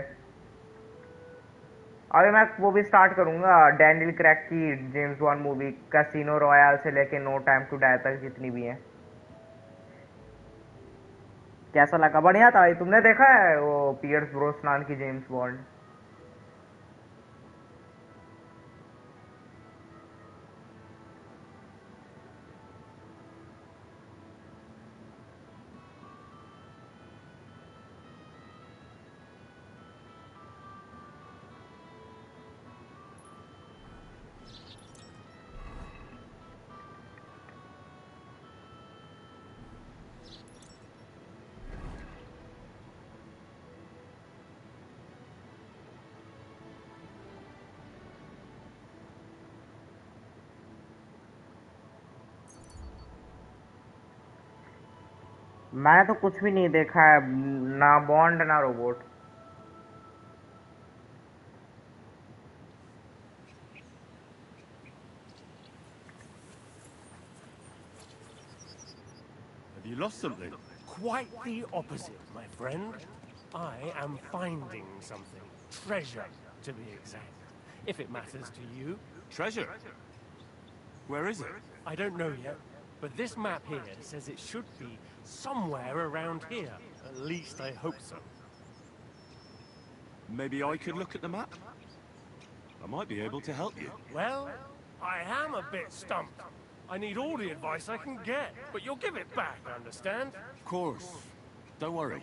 अभी मैं वो भी स्टार्ट करूंगा, डैनियल क्रेग की James bond movie, casino royal से लेके नो टाइम टू डाई तक जितनी भी हैं। कैसा लगा? बढ़िया था। तुमने देखा है वो पियर्स ब्रोसनान की जेम्स बॉन्ड? मैंने तो कुछ भी नहीं देखा है, ना बॉन्ड ना robot. Have you lost something? Quite the opposite, my friend. I am finding something. Treasure, to be exact. If it matters to you. Treasure? Where is it? I don't know yet, but this map here says it should be somewhere around here. At least I hope so. Maybe I could look at the map? I might be able to help you. Well, I am a bit stumped. I need all the advice I can get, but you'll give it back, understand? Of course. Don't worry.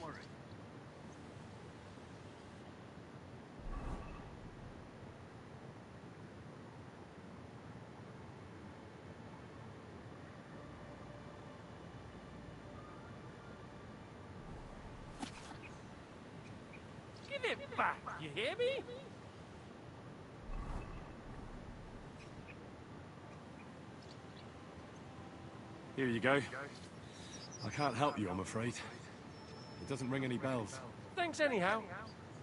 Give it back, you hear me? Here you go. I can't help you, I'm afraid. It doesn't ring any bells. Thanks anyhow.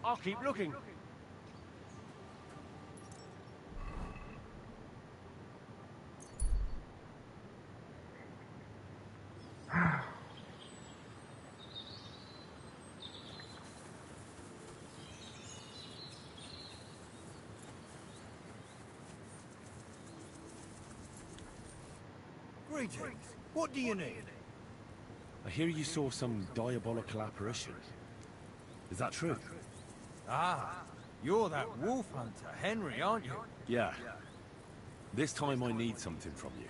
I'll keep looking. Greetings. What do you need? I hear you saw some diabolical apparition. Is that true? Ah, you're that wolf hunter, Henry, aren't you? Yeah. This time I need something from you.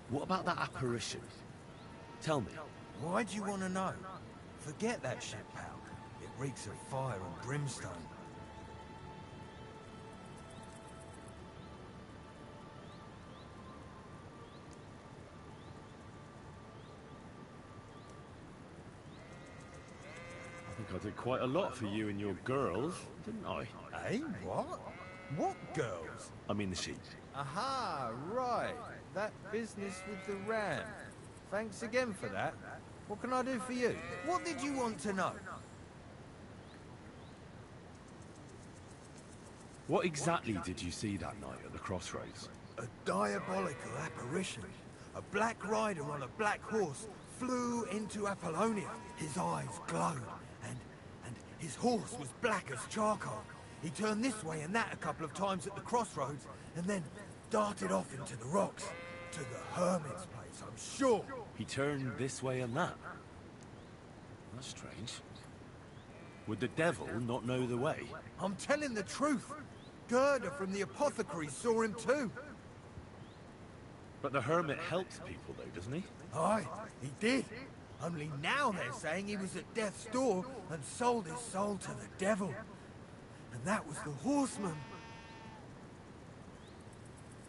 What about that apparition? Tell me. Why do you want to know? Forget that shit, pal. It reeks of fire and brimstone. I think I did quite a lot for you and your girls, didn't I? Eh? What? What girls? I mean the sheep. Aha, right. That business with the ram. Thanks again for that. What can I do for you? What did you want to know? What exactly did you see that night at the crossroads? A diabolical apparition. A black rider on a black horse flew into Apollonia. His eyes glowed, and his horse was black as charcoal. He turned this way and that a couple of times at the crossroads, and then darted off into the rocks. To the hermit's place, I'm sure. He turned this way and that? That's strange. Would the devil not know the way? I'm telling the truth. Gerda from the apothecary saw him too. But the hermit helps people though, doesn't he? Aye, he did. Only now they're saying he was at death's door and sold his soul to the devil. And that was the horseman.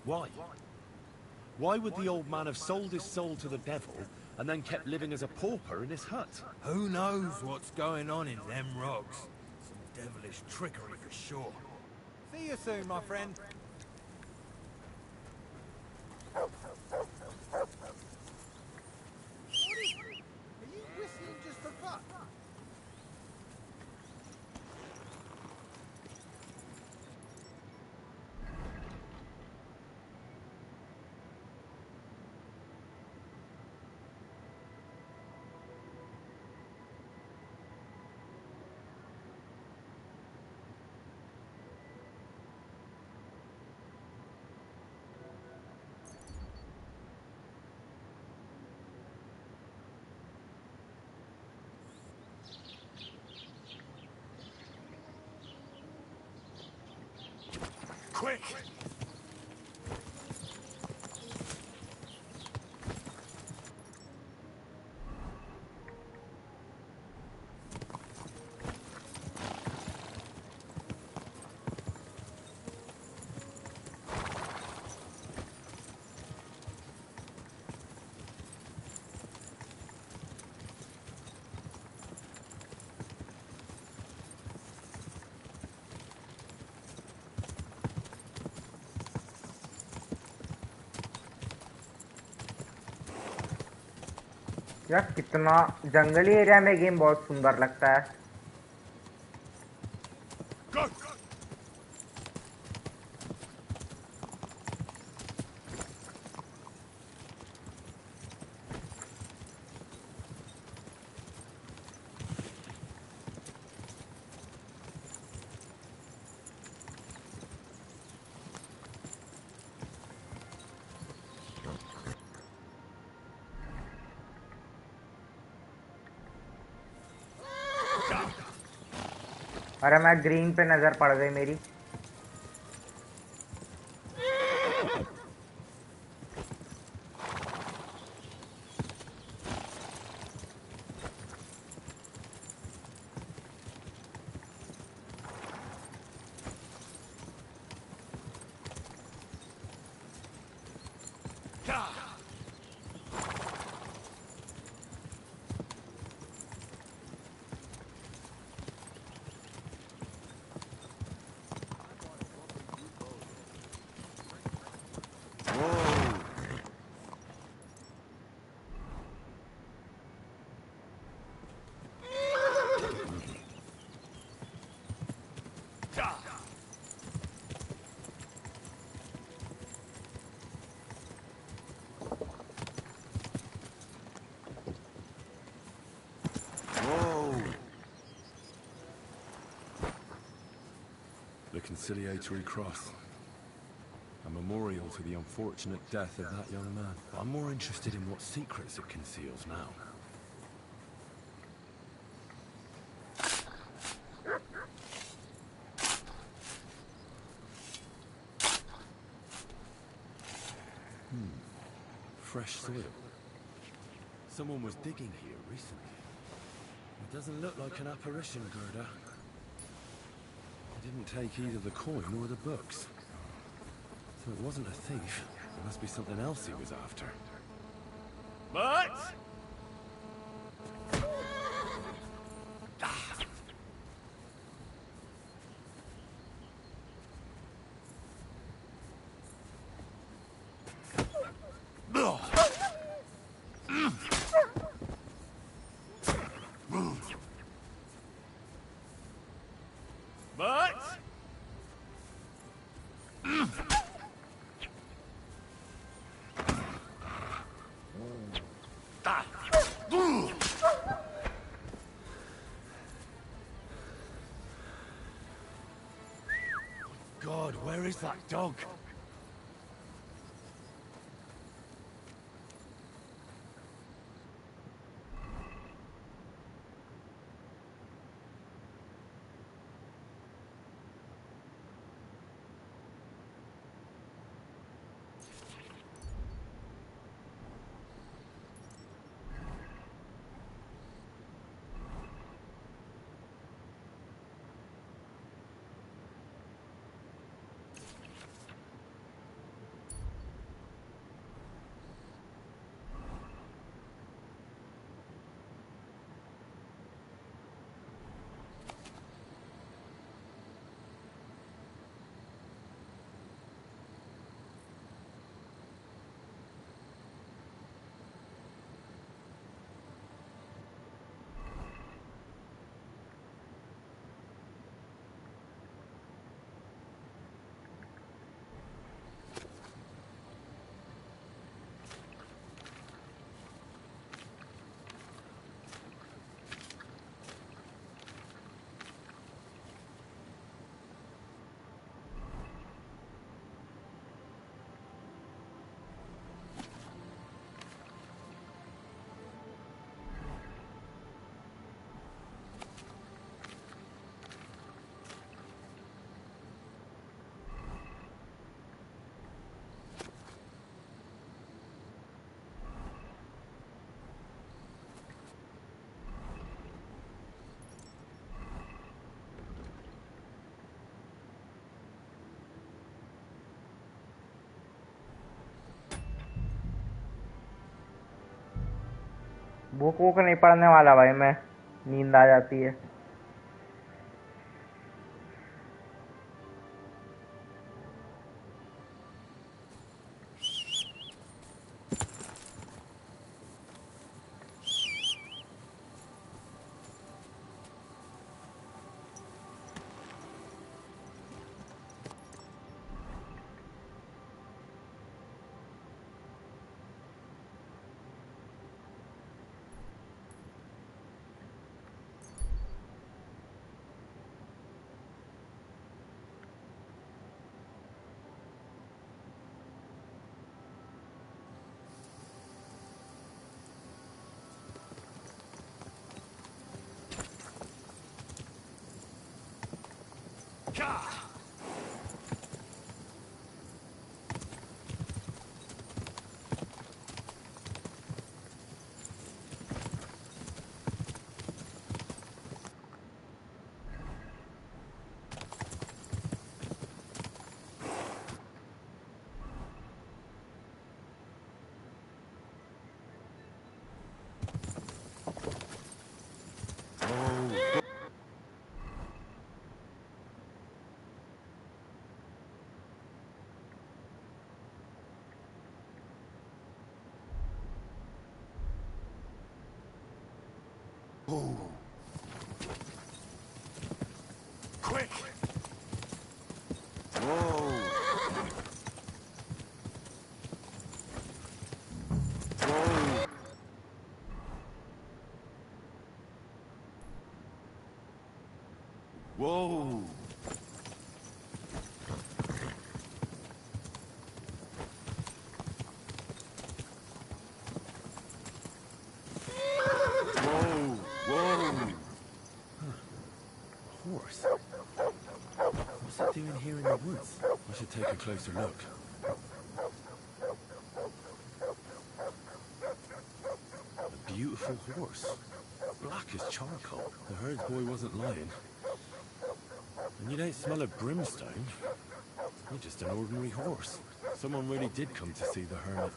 Why? Why would the old man have sold his soul to the devil and then kept living as a pauper in his hut? Who knows what's going on in them rocks? Some devilish trickery for sure. See you soon, my friend. Are you whistling just for fun? Quick! यार कितना जंगली area में game बहुत सुंदर लगता है। अरे मैं ग्रीन पे नजर पड़ गई मेरी। The conciliatory cross. A A memorial to the unfortunate death of that young man. I'm more interested in what secrets it conceals now. Fresh soil. Someone was digging here recently. It doesn't look like an apparition, Gerda. He didn't take either the coin or the books. So it wasn't a thief. It must be something else he was after. But God, where is that dog? Book वुक नहीं पढ़ने वाला भाई मैं, नींद आ जाती है। Oh. Quick! Whoa! Whoa! Whoa! I should take a closer look. A beautiful horse. Black as charcoal. The herds boy wasn't lying. And you don't smell of brimstone. You're just an ordinary horse. Someone really did come to see the hermit.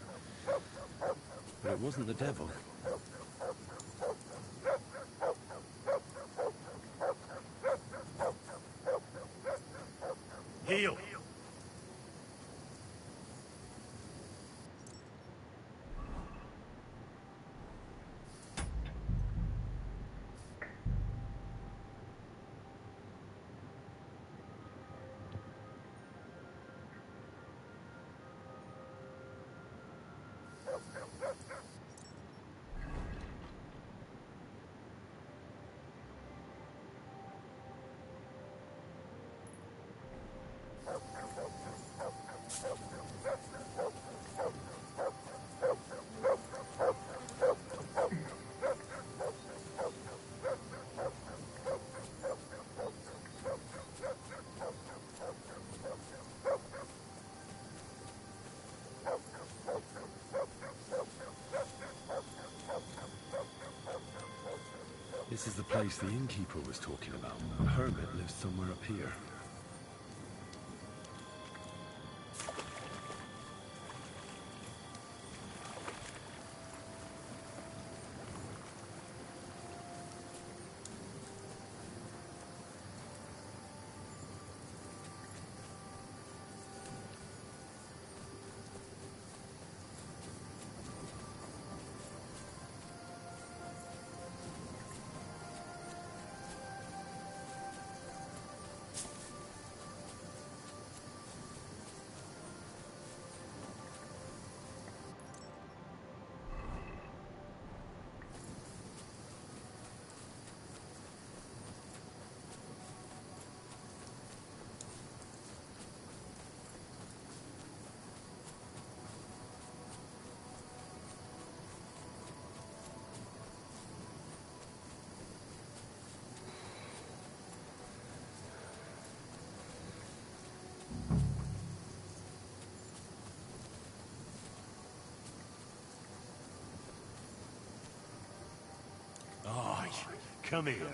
But it wasn't the devil. Heel! This is the place the innkeeper was talking about. A hermit lives somewhere up here. Aye, come here.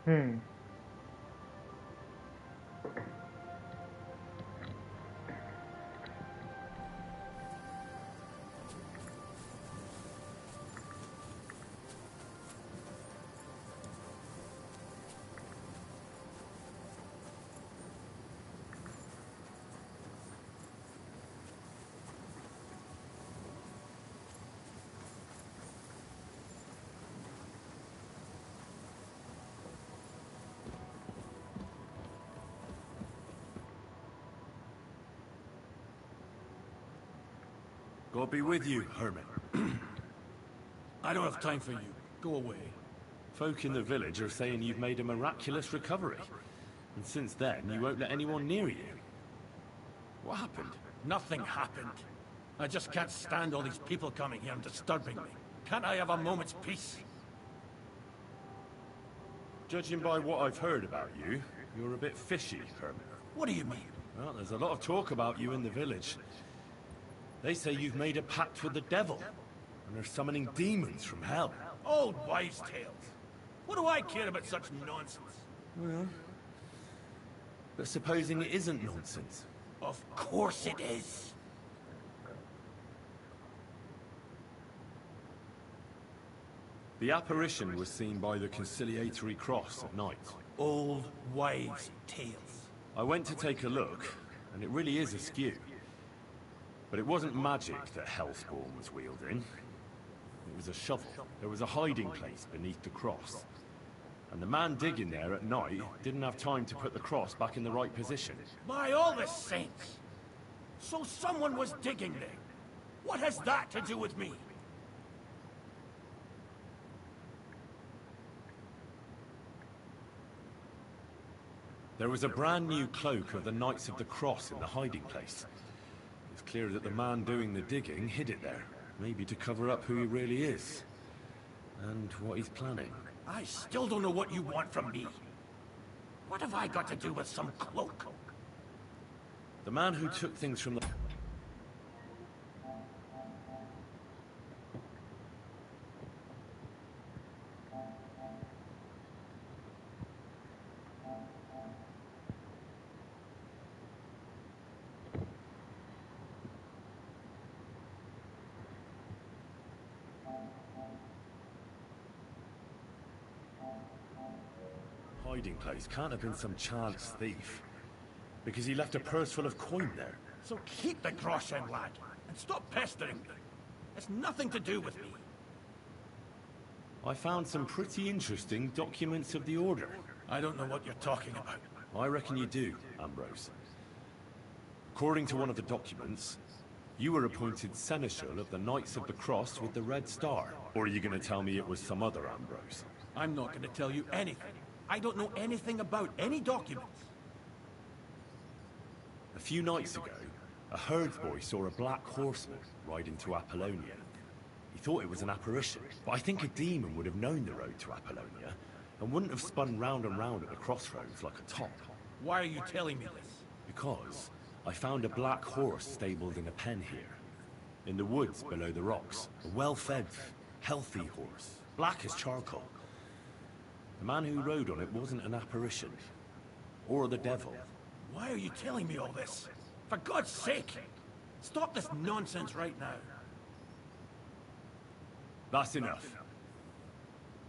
Hmm God be with you, hermit. I don't have time for you. Go away. Folk in the village are saying you've made a miraculous recovery. And since then, you won't let anyone near you. What happened? Nothing happened. I just can't stand all these people coming here and disturbing me. Can't I have a moment's peace? Judging by what I've heard about you, you're a bit fishy, hermit. What do you mean? Well, there's a lot of talk about you in the village. They say you've made a pact with the devil, and are summoning demons from hell. Old wives' tales. What do I care about such nonsense? Well, but supposing it isn't nonsense? Of course it is. The apparition was seen by the conciliatory cross at night. Old wives' tales. I went to take a look, and it really is askew. But it wasn't magic that Hellspawn was wielding. It was a shovel. There was a hiding place beneath the cross. And the man digging there at night didn't have time to put the cross back in the right position. By all the saints! So someone was digging there. What has that to do with me? There was a brand new cloak of the Knights of the Cross in the hiding place. It's clear that the man doing the digging hid it there, maybe to cover up who he really is. And what he's planning. I still don't know what you want from me. What have I got to do with some cloak? The man who took things from the... hiding place can't have been some chance thief. Because he left a purse full of coin there. So keep the groschen, lad, and stop pestering me. It's nothing to do with me. I found some pretty interesting documents of the Order. I don't know what you're talking about. I reckon you do, Ambrose. According to one of the documents, you were appointed Seneschal of the Knights of the Cross with the Red Star. Or are you going to tell me it was some other Ambrose? I'm not going to tell you anything. I don't know anything about any documents. A few nights ago, a herdsboy saw a black horseman ride into Apollonia. He thought it was an apparition, but I think a demon would have known the road to Apollonia and wouldn't have spun round and round at the crossroads like a top. Why are you telling me this? Because I found a black horse stabled in a pen here. In the woods below the rocks. A well-fed, healthy horse. Black as charcoal. The man who rode on it wasn't an apparition. Or the devil. Why are you telling me all this? For God's sake! Stop this nonsense right now. That's enough.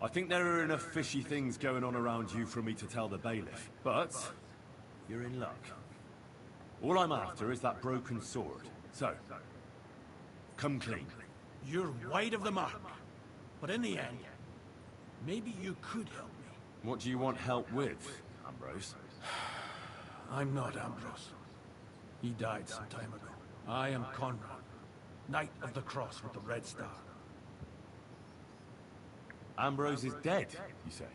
I think there are enough fishy things going on around you for me to tell the bailiff. But you're in luck. All I'm after is that broken sword. So, come clean. You're wide of the mark. But in the end, maybe you could help me. What do you want help with, Ambrose? I'm not Ambrose. He died some time ago. I am Conrad, Knight of the Cross with the Red Star. Ambrose is dead, you say?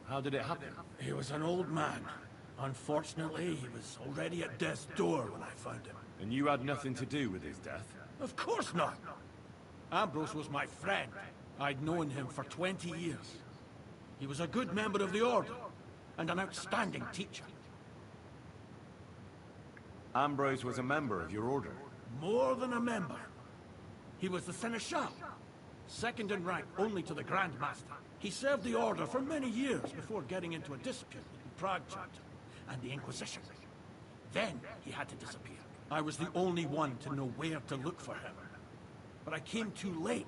How did it happen? He was an old man. Unfortunately, he was already at death's door when I found him. And you had nothing to do with his death? Of course not! Ambrose was my friend. I'd known him for 20 years. He was a good member of the Order, and an outstanding teacher. Ambrose was a member of your order? More than a member. He was the Seneschal. Second in rank only to the Grand Master. He served the Order for many years before getting into a dispute with the Prague chapter and the Inquisition. Then he had to disappear. I was the only one to know where to look for him. But I came too late.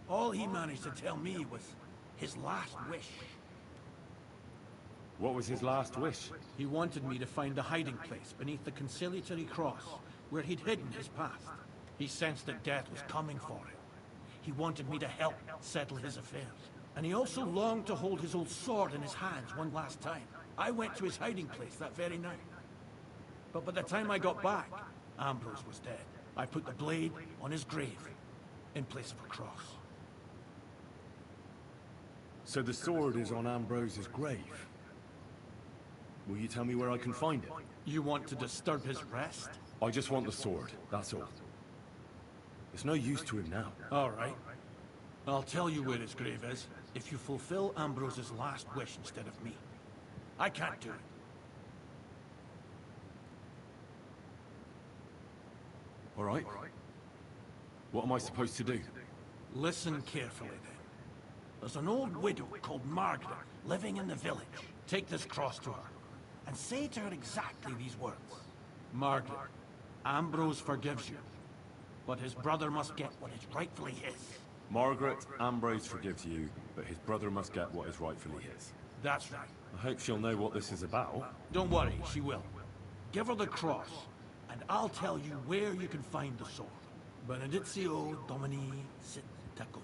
All he managed to tell me was his last wish. What was his last wish? He wanted me to find a hiding place beneath the conciliatory cross where he'd hidden his past. He sensed that death was coming for him. He wanted me to help settle his affairs. And he also longed to hold his old sword in his hands one last time. I went to his hiding place that very night. But by the time I got back, Ambrose was dead. I put the blade on his grave in place of a cross. So the sword is on Ambrose's grave? Will you tell me where I can find it? You want to disturb his rest? I just want the sword, that's all. It's no use to him now. All right. I'll tell you where his grave is if you fulfill Ambrose's last wish instead of me. I can't do it. All right. What am I supposed to do? Listen carefully, then. There's an old widow called Margaret living in the village. Take this cross to her, and say to her exactly these words. Margaret, Ambrose forgives you, but his brother must get what is rightfully his. Margaret, Ambrose forgives you, but his brother must get what is rightfully his. That's right. I hope she'll know what this is about. Don't worry, she will. Give her the cross, and I'll tell you where you can find the sword. Benedictio Domini sit tecum.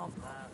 of that.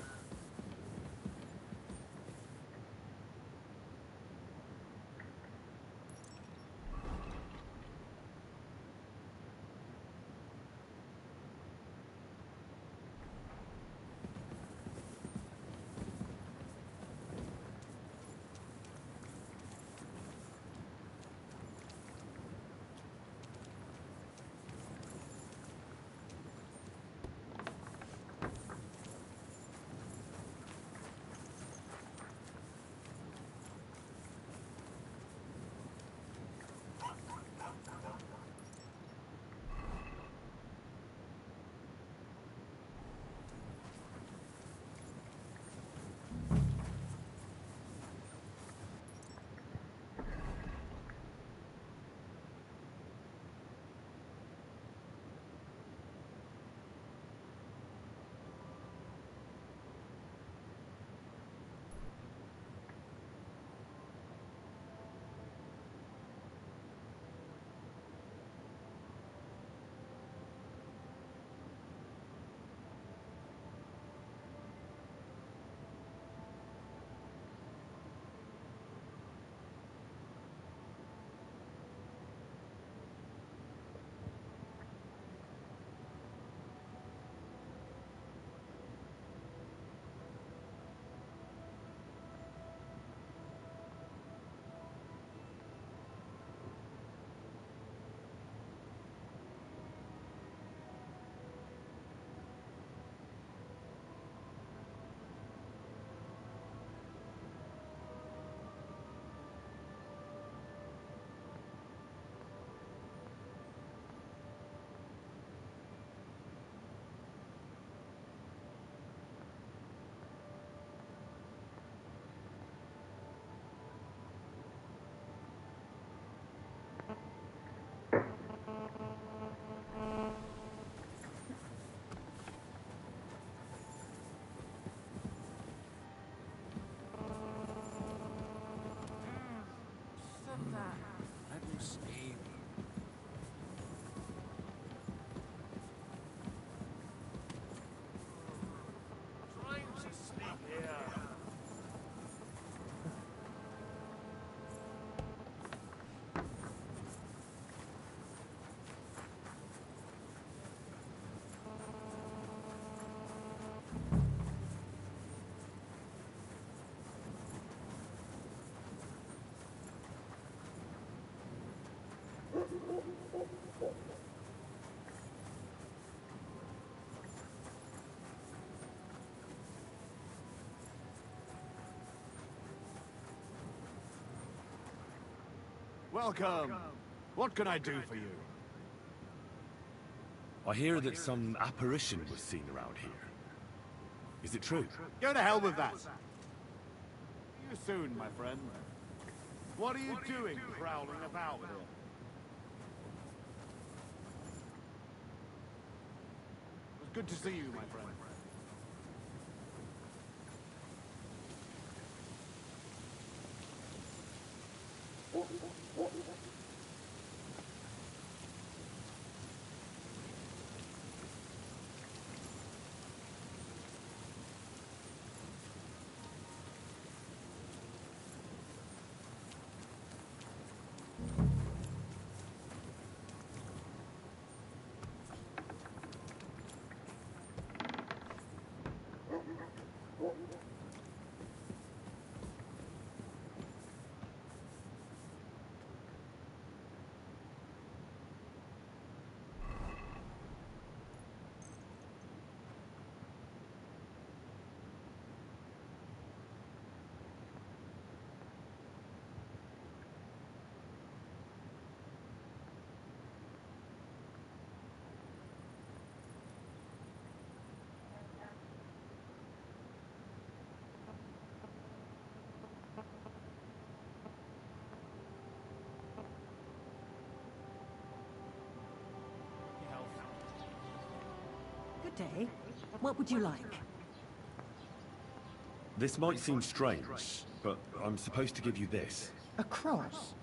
Let me sleep. Trying to sleep here. Welcome. What can I do for you? I hear that some apparition was seen around here. Is it true? Go to hell with that. See you soon, my friend. What are you doing prowling about here? It was good to see you, my friend. Good day. What would you like? This might seem strange, but I'm supposed to give you this. A cross?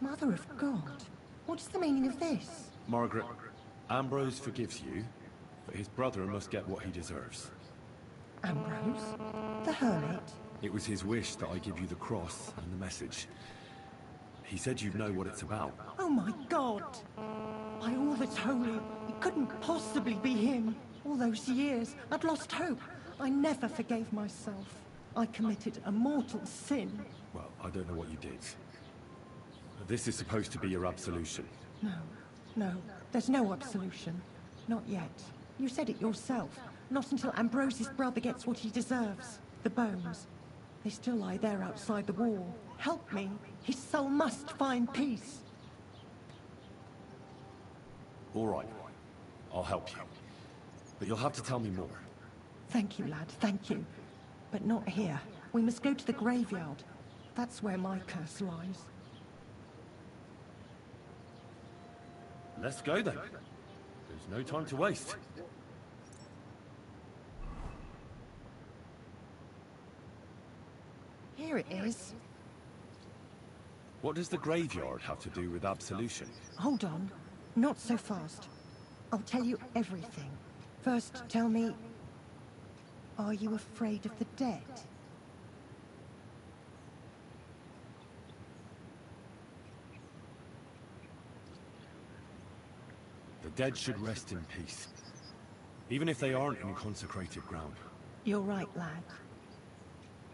Mother of God. What's the meaning of this? Margaret, Ambrose forgives you, but his brother must get what he deserves. Ambrose? The hermit? It was his wish that I give you the cross and the message. He said you'd know what it's about. Oh my God! By all that's holy, it couldn't possibly be him. All those years, I'd lost hope. I never forgave myself. I committed a mortal sin. Well, I don't know what you did. This is supposed to be your absolution. No, there's no absolution. Not yet. You said it yourself. Not until Ambrose's brother gets what he deserves. The bones. They still lie there outside the wall. Help me. His soul must find peace. All right. I'll help you. But you'll have to tell me more. Thank you, lad, thank you. But not here. We must go to the graveyard. That's where my curse lies. Let's go then. There's no time to waste. Here it is. What does the graveyard have to do with absolution? Hold on. Not so fast. I'll tell you everything. First, tell me... Are you afraid of the dead? The dead should rest in peace. Even if they aren't in consecrated ground. You're right, lad.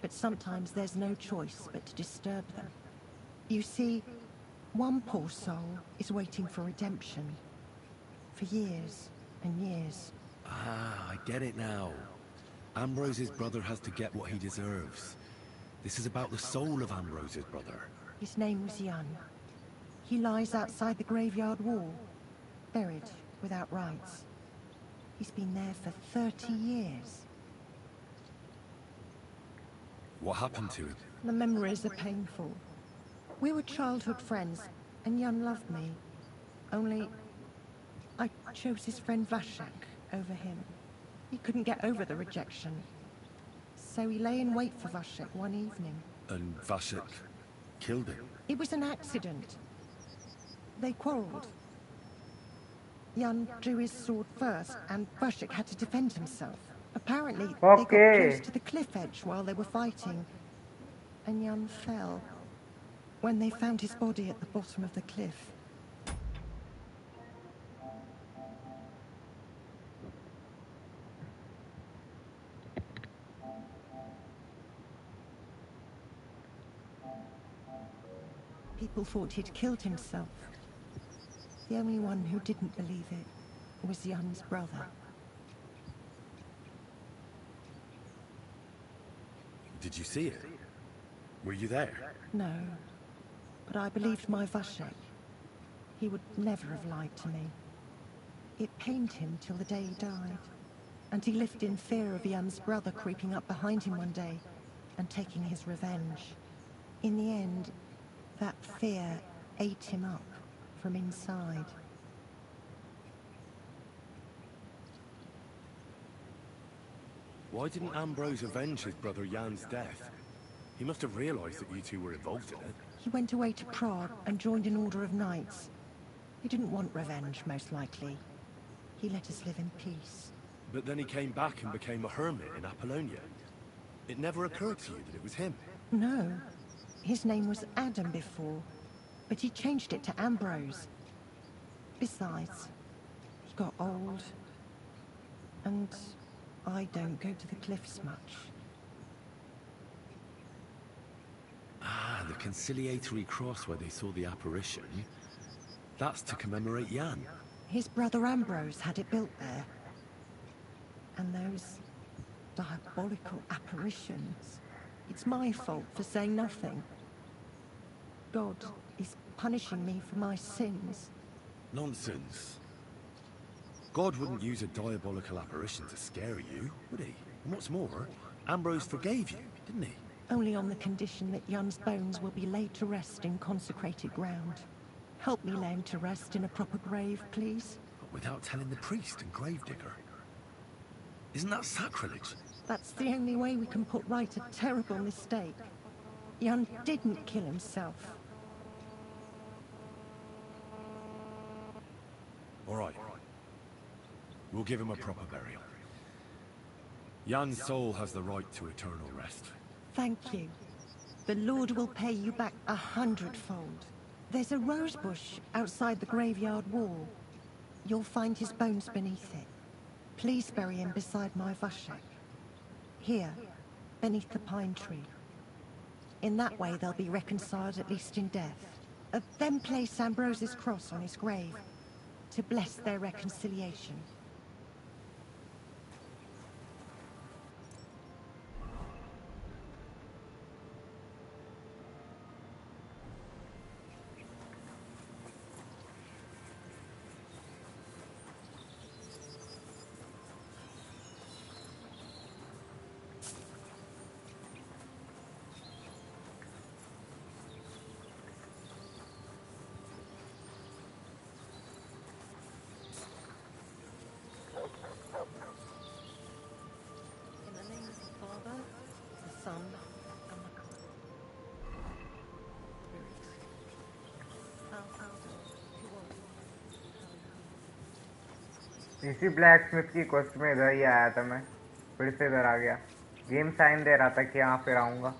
But sometimes there's no choice but to disturb them. You see, one poor soul is waiting for redemption. For years and years. Ah, I get it now. Ambrose's brother has to get what he deserves. This is about the soul of Ambrose's brother. His name was Jan. He lies outside the graveyard wall, buried without rites. He's been there for 30 years. What happened to him? The memories are painful. We were childhood friends, and Jan loved me. Only, I chose his friend Vashek over him. He couldn't get over the rejection. So he lay in wait for Vashek one evening. And Vashek killed him? It was an accident. They quarreled. Jan drew his sword first, and Vashek had to defend himself. Apparently, they got close to the cliff edge while they were fighting, and Jan fell when they found his body at the bottom of the cliff. People thought he'd killed himself. The only one who didn't believe it was Jan's brother. Did you see it? Were you there? No, but I believed my Vashek. He would never have lied to me. It pained him till the day he died, and he lived in fear of Jan's brother creeping up behind him one day and taking his revenge. In the end, that fear ate him up from inside. Why didn't Ambrose avenge his brother Jan's death? He must have realized that you two were involved in it. He went away to Prague and joined an order of knights. He didn't want revenge, most likely. He let us live in peace. But then he came back and became a hermit in Apollonia. It never occurred to you that it was him? No. His name was Adam before, but he changed it to Ambrose. Besides, he got old, and I don't go to the cliffs much. Ah, the conciliatory cross where they saw the apparition. That's to commemorate Jan. His brother Ambrose had it built there. And those diabolical apparitions. It's my fault for saying nothing. God is punishing me for my sins. Nonsense. God wouldn't use a diabolical apparition to scare you, would he? And what's more, Ambrose forgave you, didn't he? Only on the condition that Jan's bones will be laid to rest in consecrated ground. Help me lay him to rest in a proper grave, please. But without telling the priest and gravedigger. Isn't that sacrilege? That's the only way we can put right a terrible mistake. Jan didn't kill himself. All right. We'll give him a proper burial. Jan's soul has the right to eternal rest. Thank you. The Lord will pay you back 100-fold. There's a rose bush outside the graveyard wall. You'll find his bones beneath it. Please bury him beside my Vashek. Here, beneath the pine tree. In that way they'll be reconciled, at least in death. Then place Ambrose's cross on his grave, to bless their reconciliation. इसी black Smith की quest में इधर ही आया था मैं, फिर से इधर आ गया। गेम साइन दे रहा था कि यहाँ फिर आऊँगा।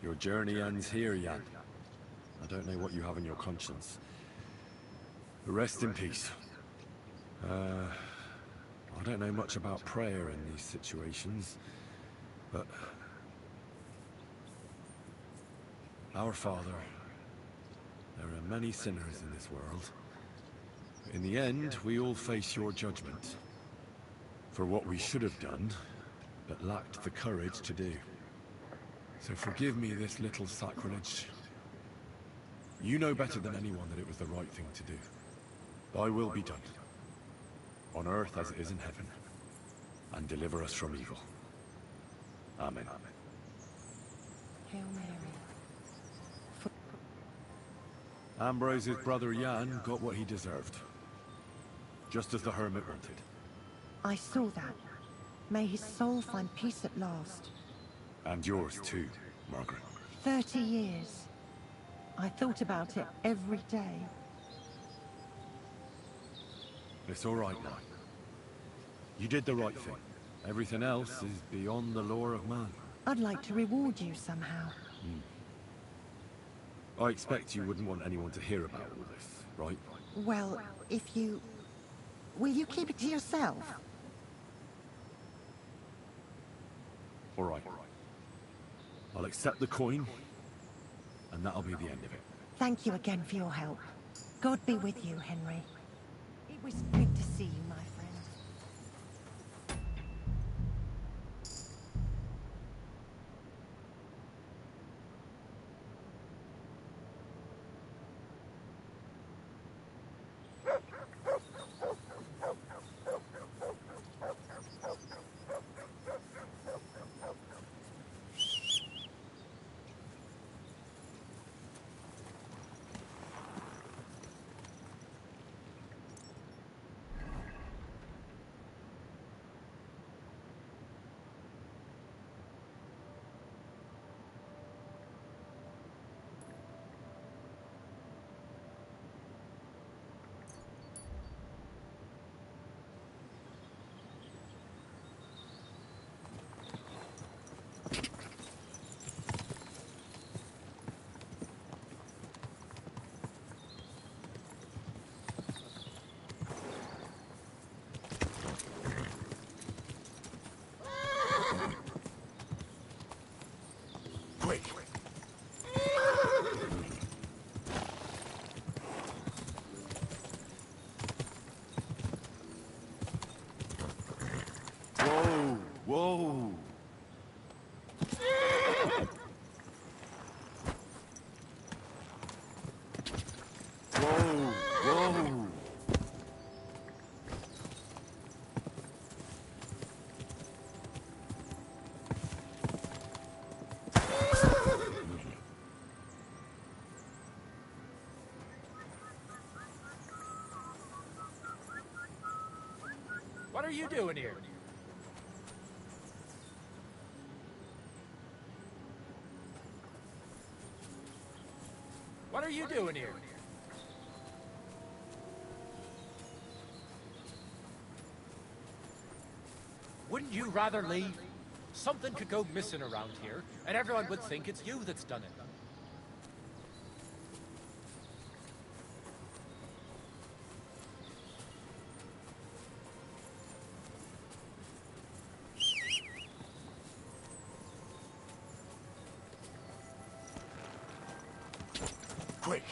Your journey ends here, Jan. I don't know what you have on your conscience. Rest in peace. I don't know much about prayer in these situations, but... Our Father, there are many sinners in this world. In the end, we all face your judgment. For what we should have done, but lacked the courage to do. So forgive me this little sacrilege. You know better than anyone that it was the right thing to do. Thy will be done, on earth as it is in heaven, and deliver us from evil. Amen. Hail Mary. Ambrose's brother Jan got what he deserved, just as the hermit wanted. I saw that. May his soul find peace at last. And yours too, Margaret. 30 years. I thought about it every day. It's all right now. You did the right thing. Everything else is beyond the law of man. I'd like to reward you somehow. I expect you wouldn't want anyone to hear about all this, right? Well, if you... Will you keep it to yourself? All right. I'll accept the coin, and that'll be the end of it. Thank you again for your help. God be with you, Henry. It was good to see you, my friend. Quick! Whoa! Whoa! Whoa! Whoa! What are you doing here? What are you doing here? Wouldn't you rather leave? Something could go missing around here, and everyone would think it's you that's done it. Quick!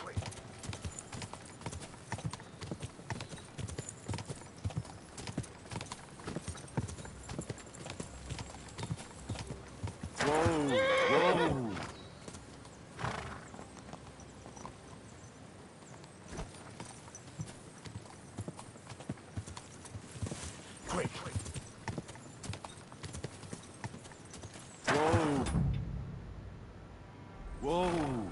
Whoa! Whoa! Quick! Whoa! Whoa!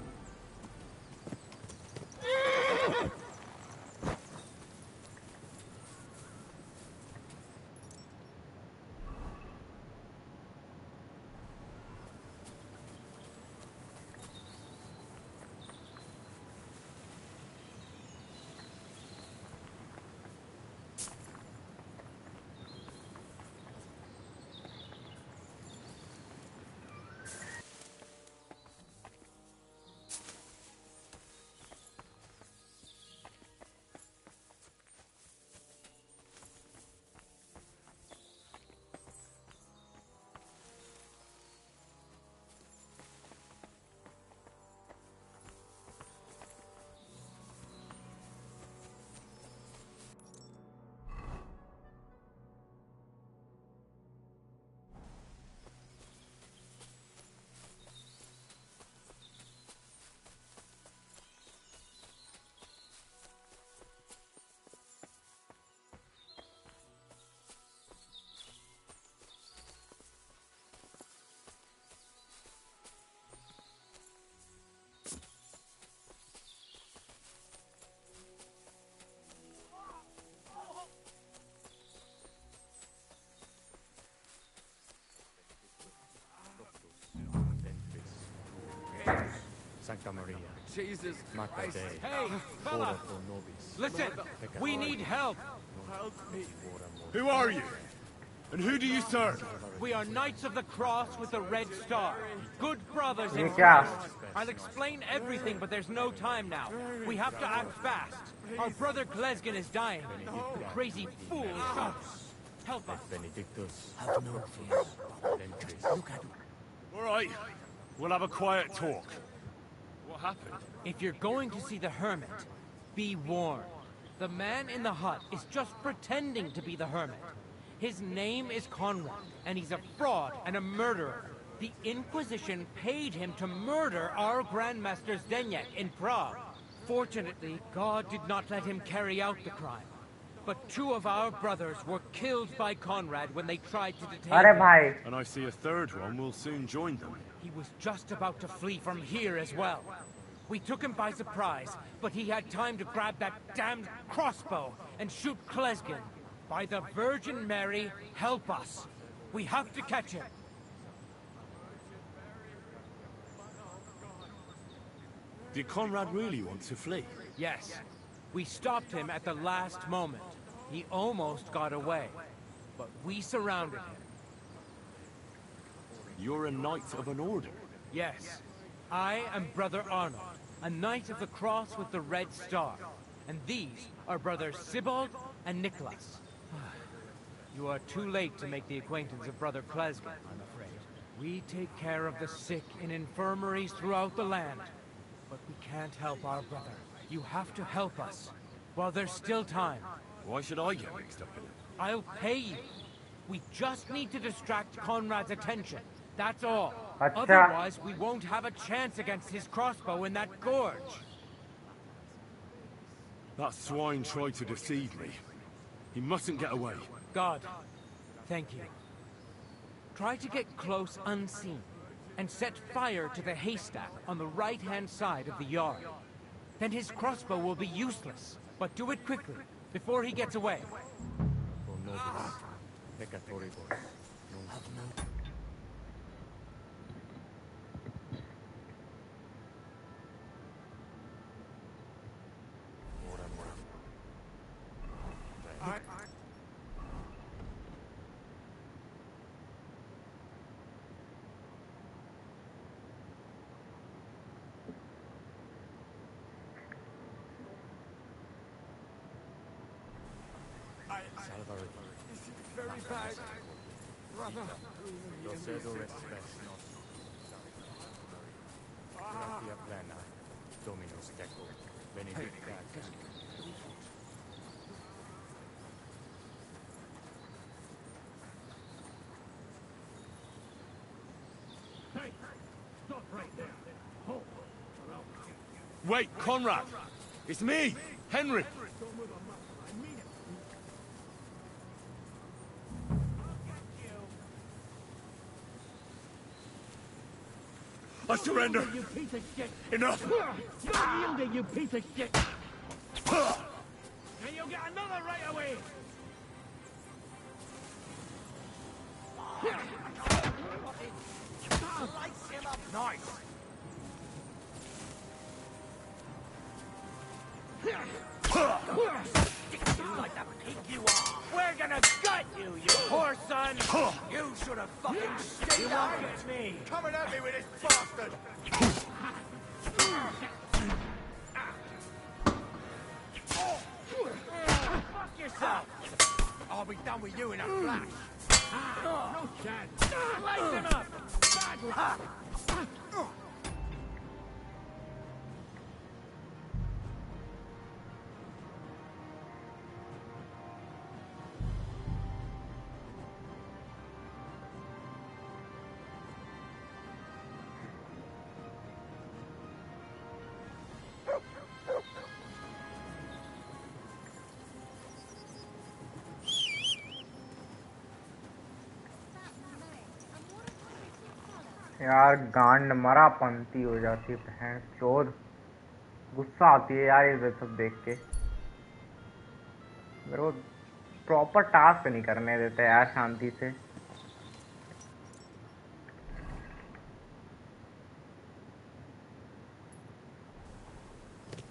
Sancta Maria. Jesus Mater Christ. Dei. Hey, Ora fella! pro nobis. Listen! We need help! Help me. Who are you? And who do you serve? We are Knights of the Cross with the Red Star. Good brothers in ये क्या? Christ. I'll explain everything, but there's no time now. We have to act fast. Our brother Glesgan is dying. The crazy fool. Help us. Benedictus. Have no fear. Ventris. Look at him. All right. We'll have a quiet talk. What happened? If you're going to see the hermit, be warned. The man in the hut is just pretending to be the hermit. His name is Conrad, and he's a fraud and a murderer. The Inquisition paid him to murder our Grandmaster Zdeněk in Prague. Fortunately, God did not let him carry out the crime. But 2 of our brothers were killed by Conrad when they tried to detain अरे him. भाई And I see a third one will soon join them. He was just about to flee from here as well. We took him by surprise, but he had time to grab that damned crossbow and shoot Klesgen. By the Virgin Mary, help us. We have to catch him. Did Conrad really want to flee? Yes. We stopped him at the last moment. He almost got away. But we surrounded him. You're a knight of an order. Yes. I am Brother Arnold, a Knight of the Cross with the Red Star. And these are Brothers Sibald and Nicholas. You are too late to make the acquaintance of Brother Klesgen, I'm afraid. We take care of the sick in infirmaries throughout the land. But we can't help our brother. You have to help us, while there's still time. Why should I get mixed up in it? I'll pay you. We just need to distract Conrad's attention. That's all. Acha. Otherwise, we won't have a chance against his crossbow in that gorge. That swine tried to deceive me. He mustn't get away. God, thank you. Try to get close unseen, and set fire to the haystack on the right-hand side of the yard. Then his crossbow will be useless. But do it quickly, before he gets away. This is very bad. Brother. Hey, stop right there. Hold. Wait, Conrad! It's me, Henry! I surrender! You piece of shit! Enough! You yield, you piece of shit! And you'll get another right away! Lights him up nice! Stick you like the pig you are! We're gonna gut you, you poor son! You should have fucking stayed You out won't of get me! Coming at me with this bastard! Fuck yourself! I'll be done with you in a flash! No chance! Slice him up! Bad luck! यार गांड मरा पंती हो जाती है बहन चोद गुस्सा आती है यार ये सब देख के मेरे को प्रॉपर टास्क नहीं करने देते यार शांति से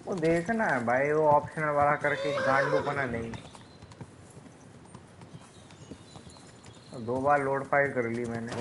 वो देखना है भाई वो ऑप्शनल वाला करके गांडू बना नहीं 2 बार लोड फाइल कर ली मैंने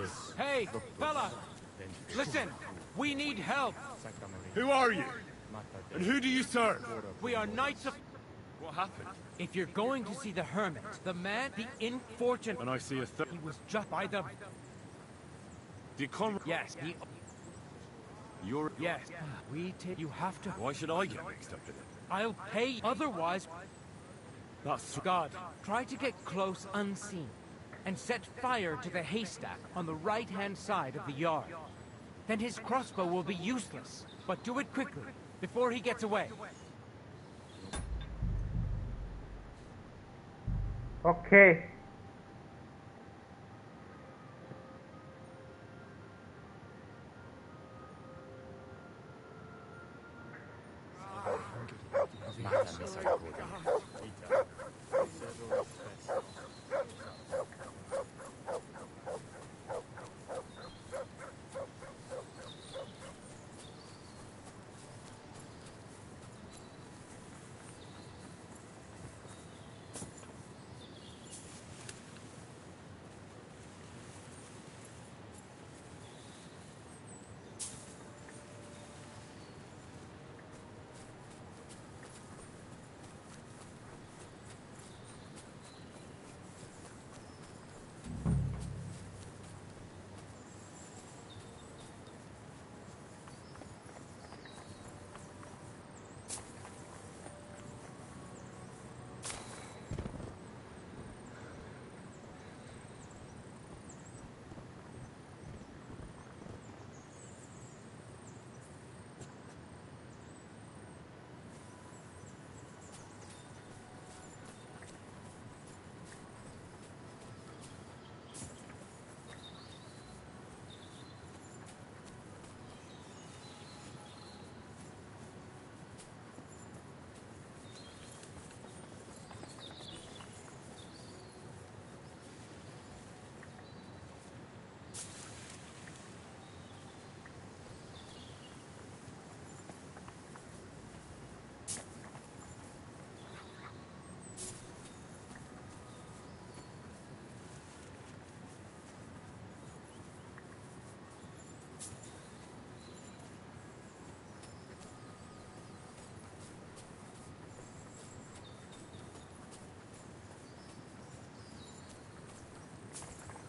this. Hey, fella! Listen, we need help! Who are you? And who do you serve? We are knights of... What happened? If you're going to see the hermit, the man, the infortunate... And I see a third... He was just by the... Did Conrad... Yes, he... You're... Yes, we take... You have to... Why should I get mixed up in it? I'll pay, otherwise... That's... God, try to get close unseen, and set fire to the haystack on the right-hand side of the yard. Then his crossbow will be useless, but do it quickly, before he gets away. Okay.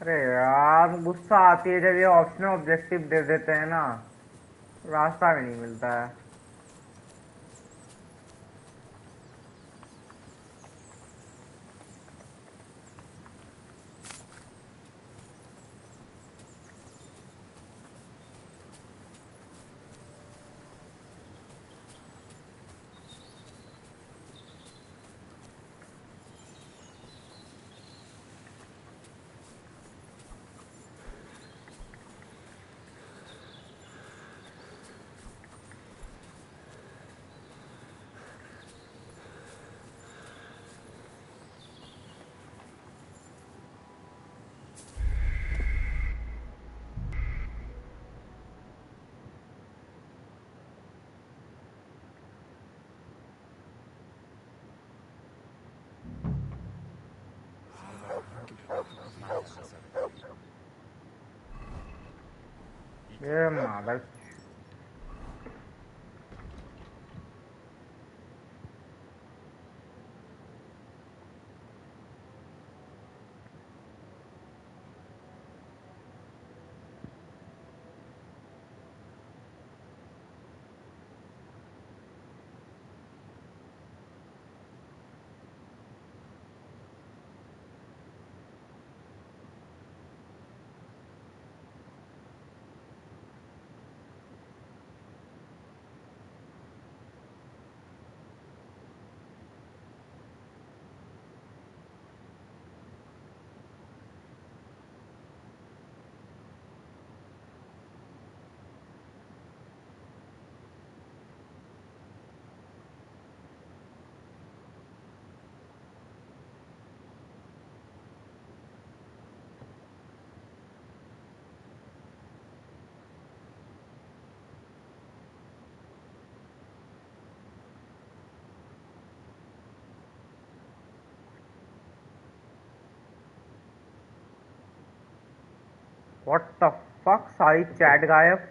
अरे यार गुस्सा आती है जब ये optional objective दे देते हैं ना, रास्ता भी नहीं मिलता है। ये मादर What the fuck? सारी चैट गायब।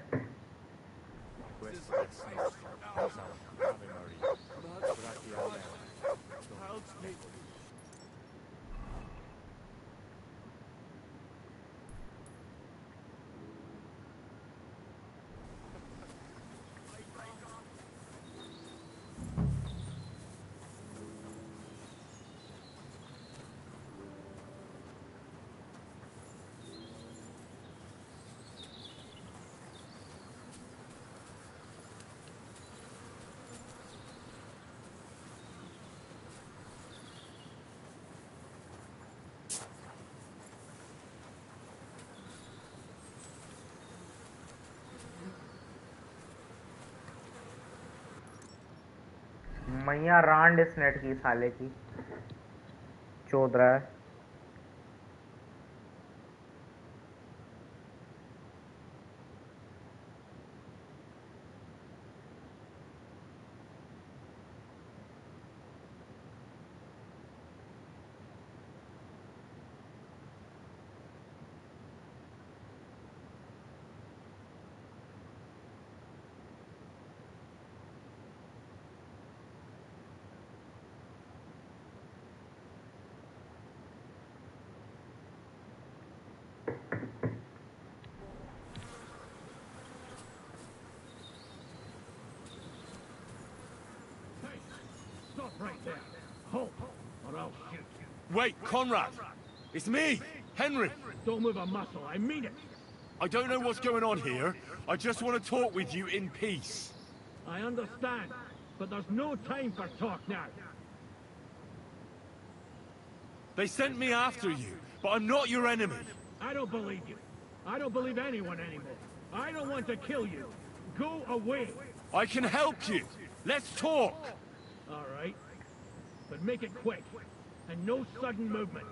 मैया रांड इस नेट की साले की चोद रहा है। Right there. Hold, or I'll shoot. Wait, Conrad! It's me, Henry! Don't move a muscle, I mean it! I don't know what's going on here. I just want to talk with you in peace. I understand, but there's no time for talk now. They sent me after you, but I'm not your enemy. I don't believe you. I don't believe anyone anymore. I don't want to kill you. Go away! I can help you. Let's talk. All right. But make it quick, and no sudden movements.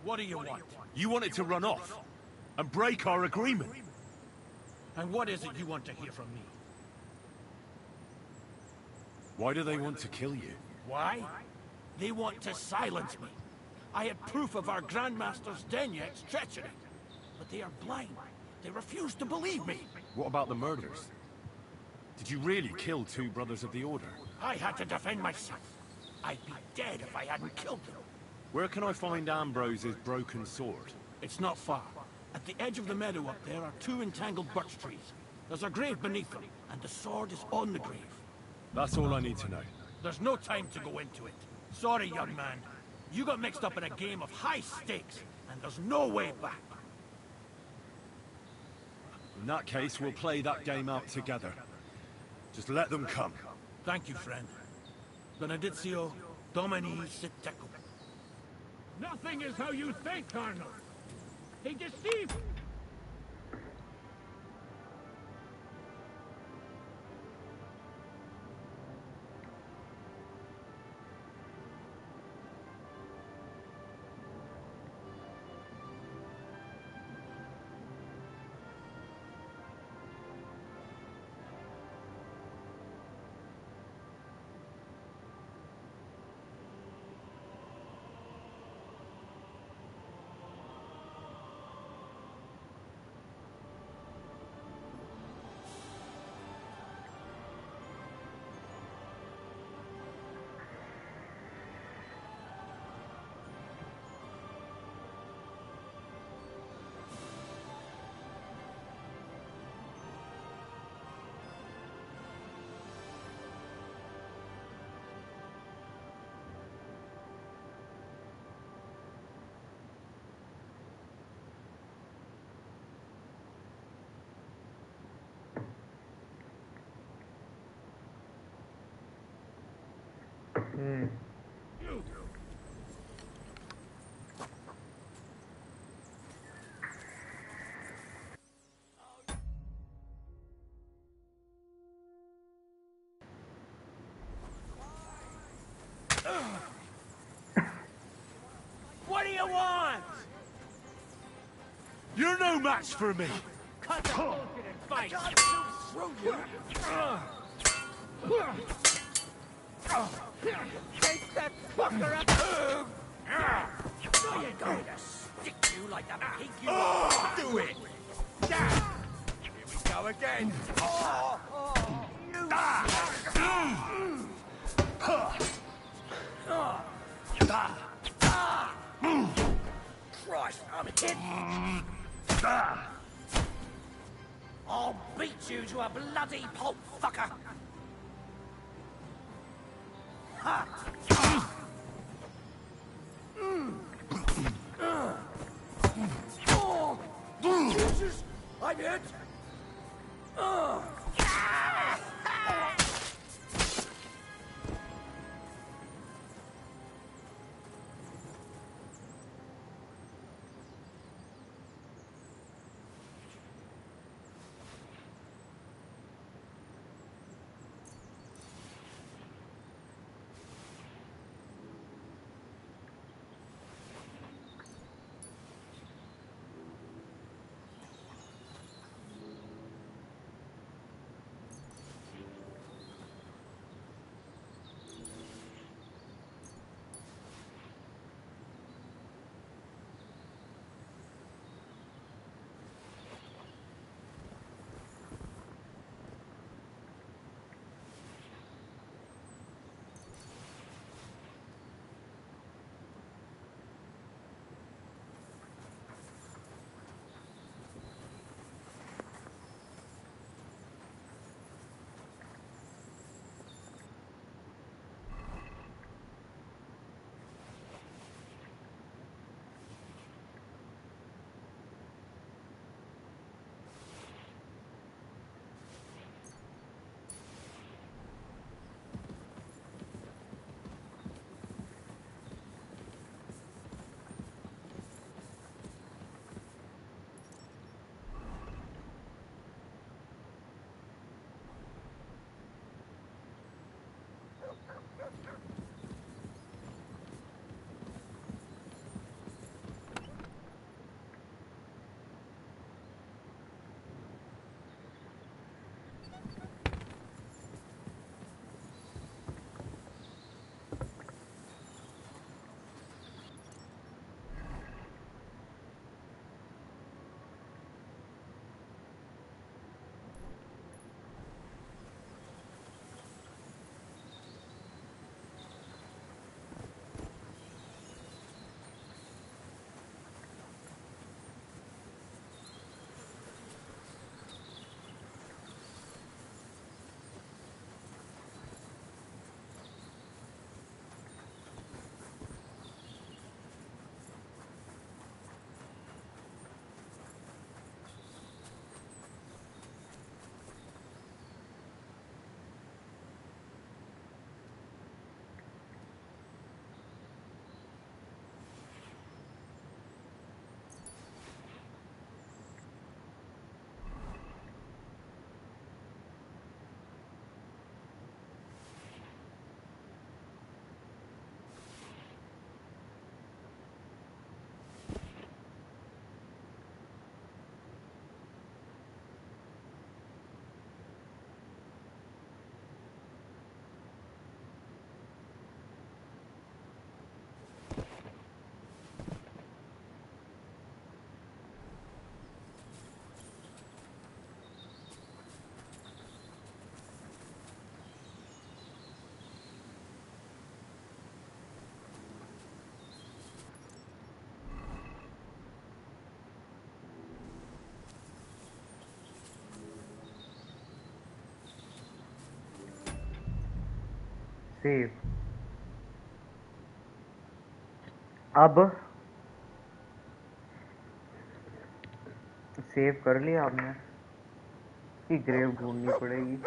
What do you want? You wanted to run off and break our agreement. And what is it you want to hear from me? Why do they want to kill you? Why? They want to silence me. I had proof of our Grandmaster's Denyek's treachery. But they are blind. They refuse to believe me. What about the murders? Did you really kill 2 brothers of the Order? I had to defend myself. I'd be dead if I hadn't killed them. Where can I find Ambrose's broken sword? It's not far. At the edge of the meadow up there are 2 entangled birch trees. There's a grave beneath them, and the sword is on the grave. That's all I need to know. There's no time to go into it. Sorry, young man. You got mixed up in a game of high stakes, and there's no way back. In that case, we'll play that game out together. Just let them come. Thank you, friend. Benedizio Domini sit tecum. Nothing is how you think, Cardinal. He deceived. What do you want? You're no match for me! Cut the bullshit and fight. can't shoot through you. Take that fucker up. Are you going to stick you like the pig you are? Do it! Here we go again! Christ, I'm hit. I'll beat you to a bloody pulp, fucker. Ha! Jesus, I'm hit. Save अब save कर लिया आपने कि grave ढूंढनी पड़ेगी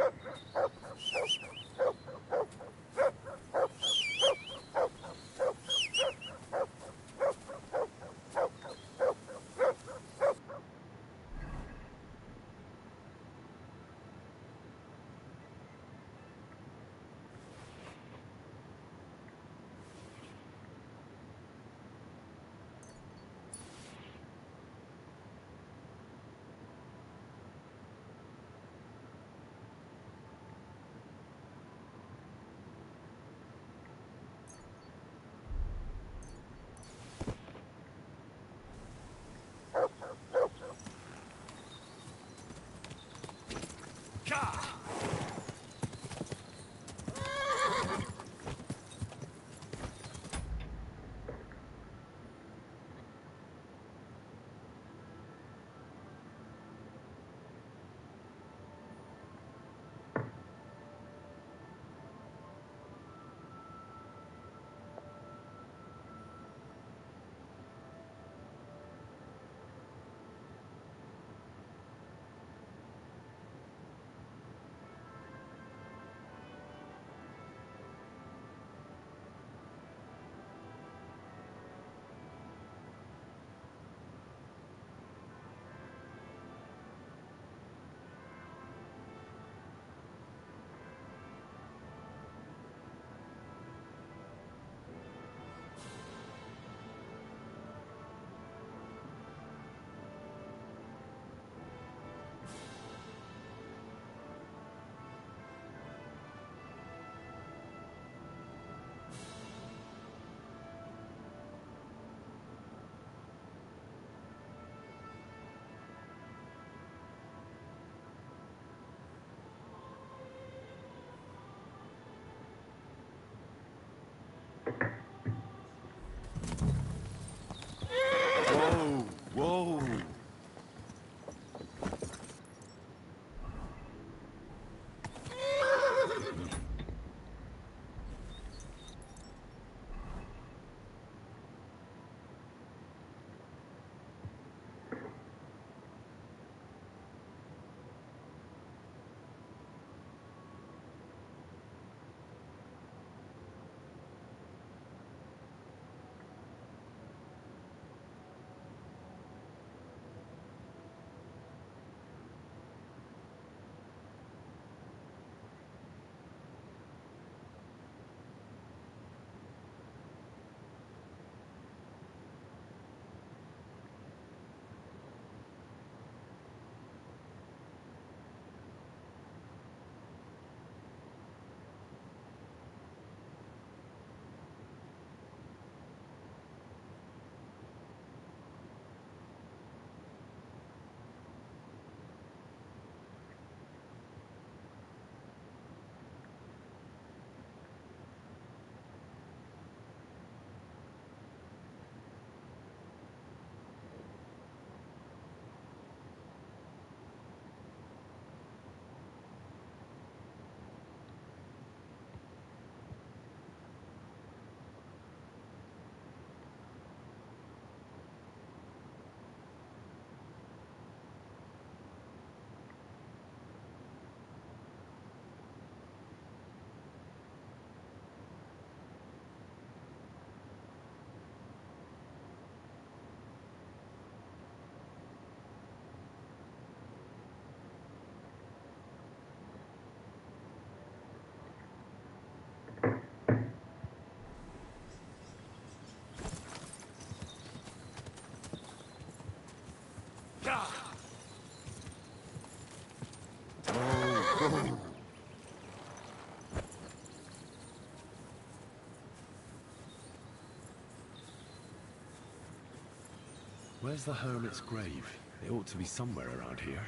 Where's the hermit's grave? It ought to be somewhere around here.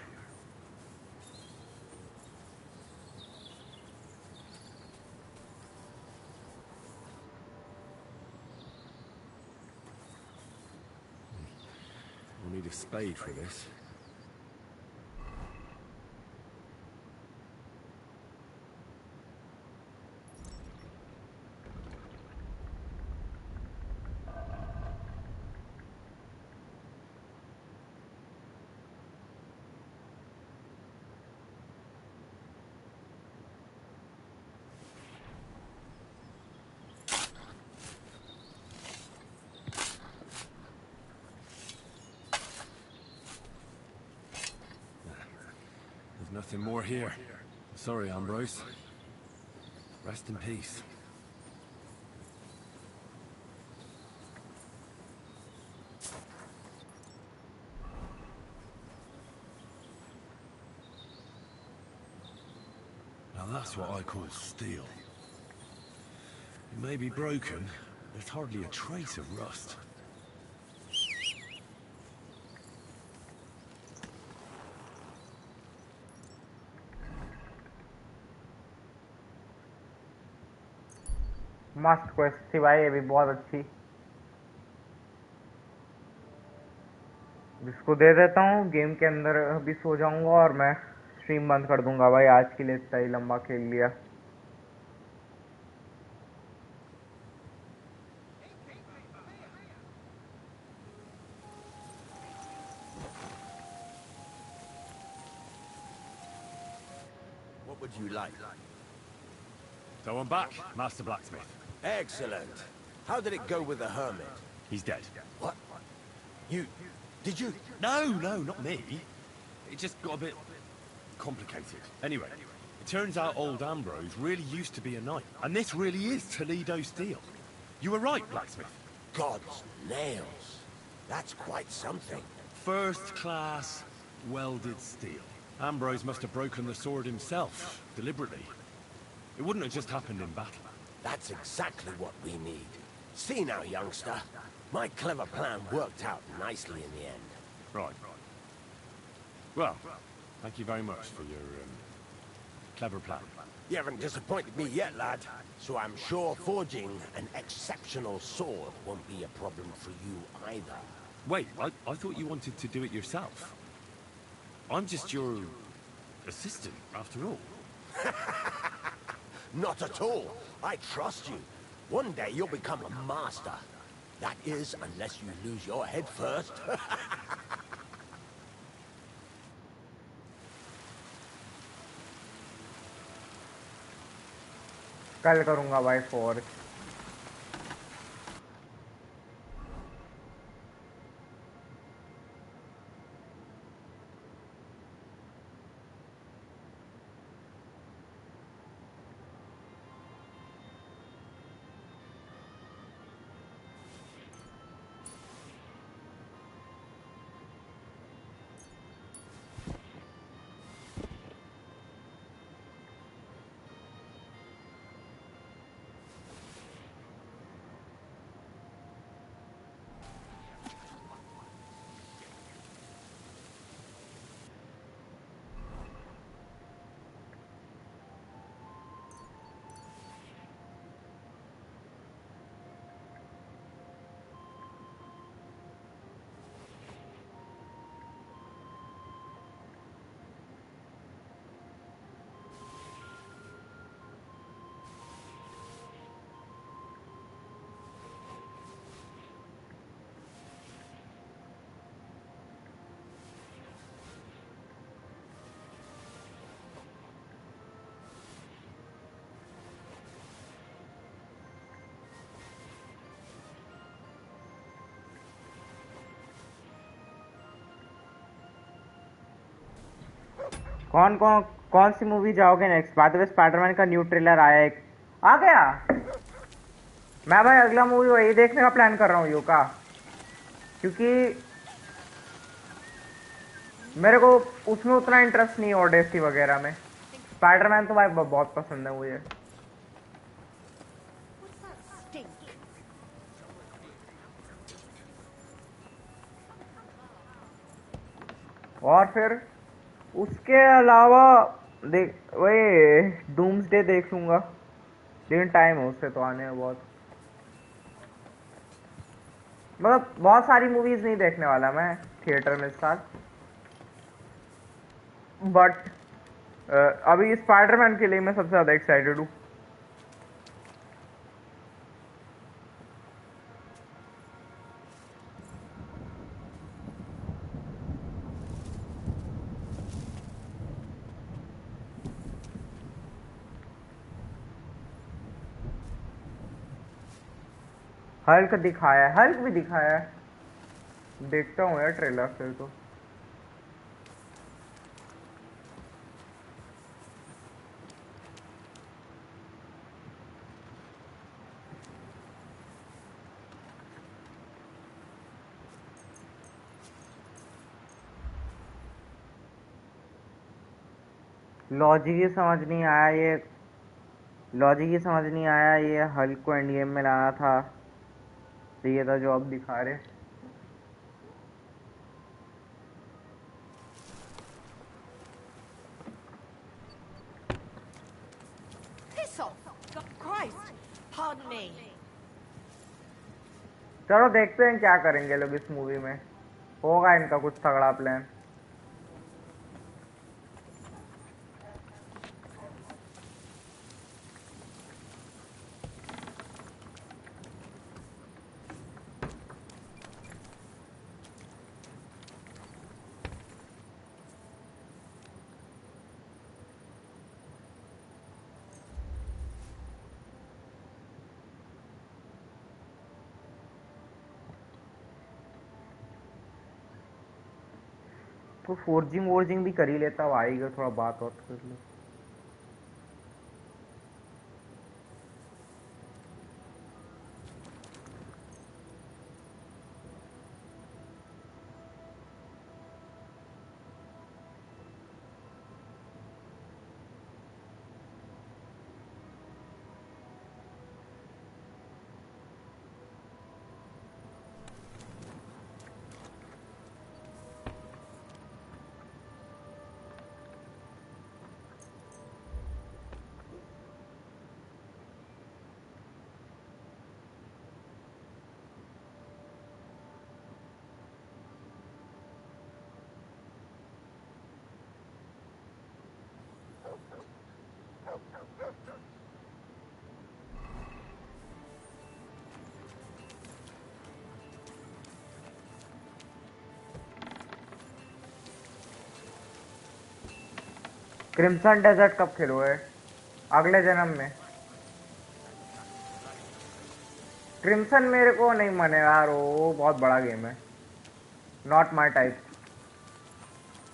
We'll need a spade for this. Nothing more here. Sorry, Ambrose. Rest in peace. Now that's what I call steel. It may be broken, there's hardly a trace of rust. मस्त quest थी भाई, ये भी बहुत अच्छी। इसको दे देता हूँ गेम के अंदर, अभी सो जाऊंगा और मैं स्ट्रीम बंद कर दूंगा भाई। आज के लिए इतना ही लंबा खेल लिया। What would you like? So I'm back, Master Blacksmith. Excellent. How did it go with the hermit? He's dead. What? Did you? No, not me. It just got a bit complicated. Anyway, it turns out old Ambrose really used to be a knight. And this really is Toledo steel. You were right, Blacksmith. God's nails. That's quite something. First class, welded steel. Ambrose must have broken the sword himself, deliberately. It wouldn't have just happened in battle. That's exactly what we need. See now, youngster. My clever plan worked out nicely in the end. Right. Well, thank you very much for your clever plan. You haven't disappointed me yet, lad. So I'm sure forging an exceptional sword won't be a problem for you either. Wait, I thought you wanted to do it yourself. I'm just your assistant, after all. Not at all. I trust you. One day you'll become a master. That is, unless you lose your head first. कल करूंगा भाई forge. कौन सी movie जाओगे next? By the way Spiderman का new trailer आया, एक आ गया। मैं भाई अगला मूवी वही देखने का प्लान कर रहा हूँ यू का, क्योंकि मेरे को उसमें उतना इंटरेस्ट नहीं है ओडेसी वगैरह में। स्पाइडरमैन तो भाई बहुत पसंद है मुझे। और फिर उसके अलावा देख वही डूम्सडे देख लूंगा, लेकिन टाइम है उससे तो आने में बहुत। मतलब बहुत सारी मूवीज नहीं देखने वाला मैं थिएटर में इस साल, बट अभी स्पाइडरमैन के लिए मैं सबसे ज्यादा एक्साइटेड हूँ। हल्क दिखाया है, हल्क भी दिखाया है, देखता हूँ यार ट्रेलर फिर तो। लॉजिक ही समझ नहीं आया ये, लॉजिक ही समझ नहीं आया ये हल्क को एंड गेम में लाना था, तो ये था जो अब दिखा रहे। Piss off! God Christ! Pardon me. चलो देखते हैं क्या करेंगे लोग इस मूवी में, होगा इनका कुछ तगड़ा प्लान। तो फोर्जिंग वोर्जिंग भी कर ही लेता हूँ, आएगा थोड़ा बात और कर लो। क्रिम्सन डेजर्ट कब खेलोगे? अगले जन्म में। क्रिम्सन मेरे को नहीं मन है यार, वो बहुत बड़ा गेम है, नॉट माई टाइप।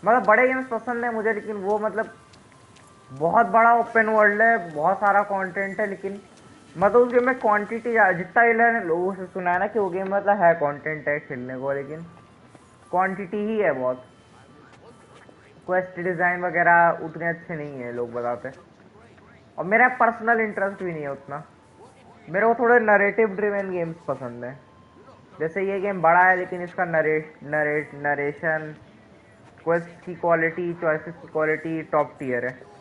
मतलब बड़े गेम्स पसंद है मुझे, लेकिन वो मतलब बहुत बड़ा ओपन वर्ल्ड है, बहुत सारा कंटेंट है, लेकिन मतलब उस गेम में क्वांटिटी जितना ही मैंने लोगों से सुना है ना कि वो गेम मतलब है कंटेंट है खेलने को, लेकिन क्वांटिटी ही है बहुत। क्वेस्ट डिजाइन वगैरह उतने अच्छे नहीं है लोग बताते, और मेरा पर्सनल इंटरेस्ट भी नहीं है उतना। मेरे को थोड़े नरेटिव ड्रिवन गेम्स पसंद है, जैसे ये गेम बड़ा है लेकिन इसका नरेशन, क्वेस्ट की क्वालिटी, चॉइसेस की क्वालिटी टॉप टियर है।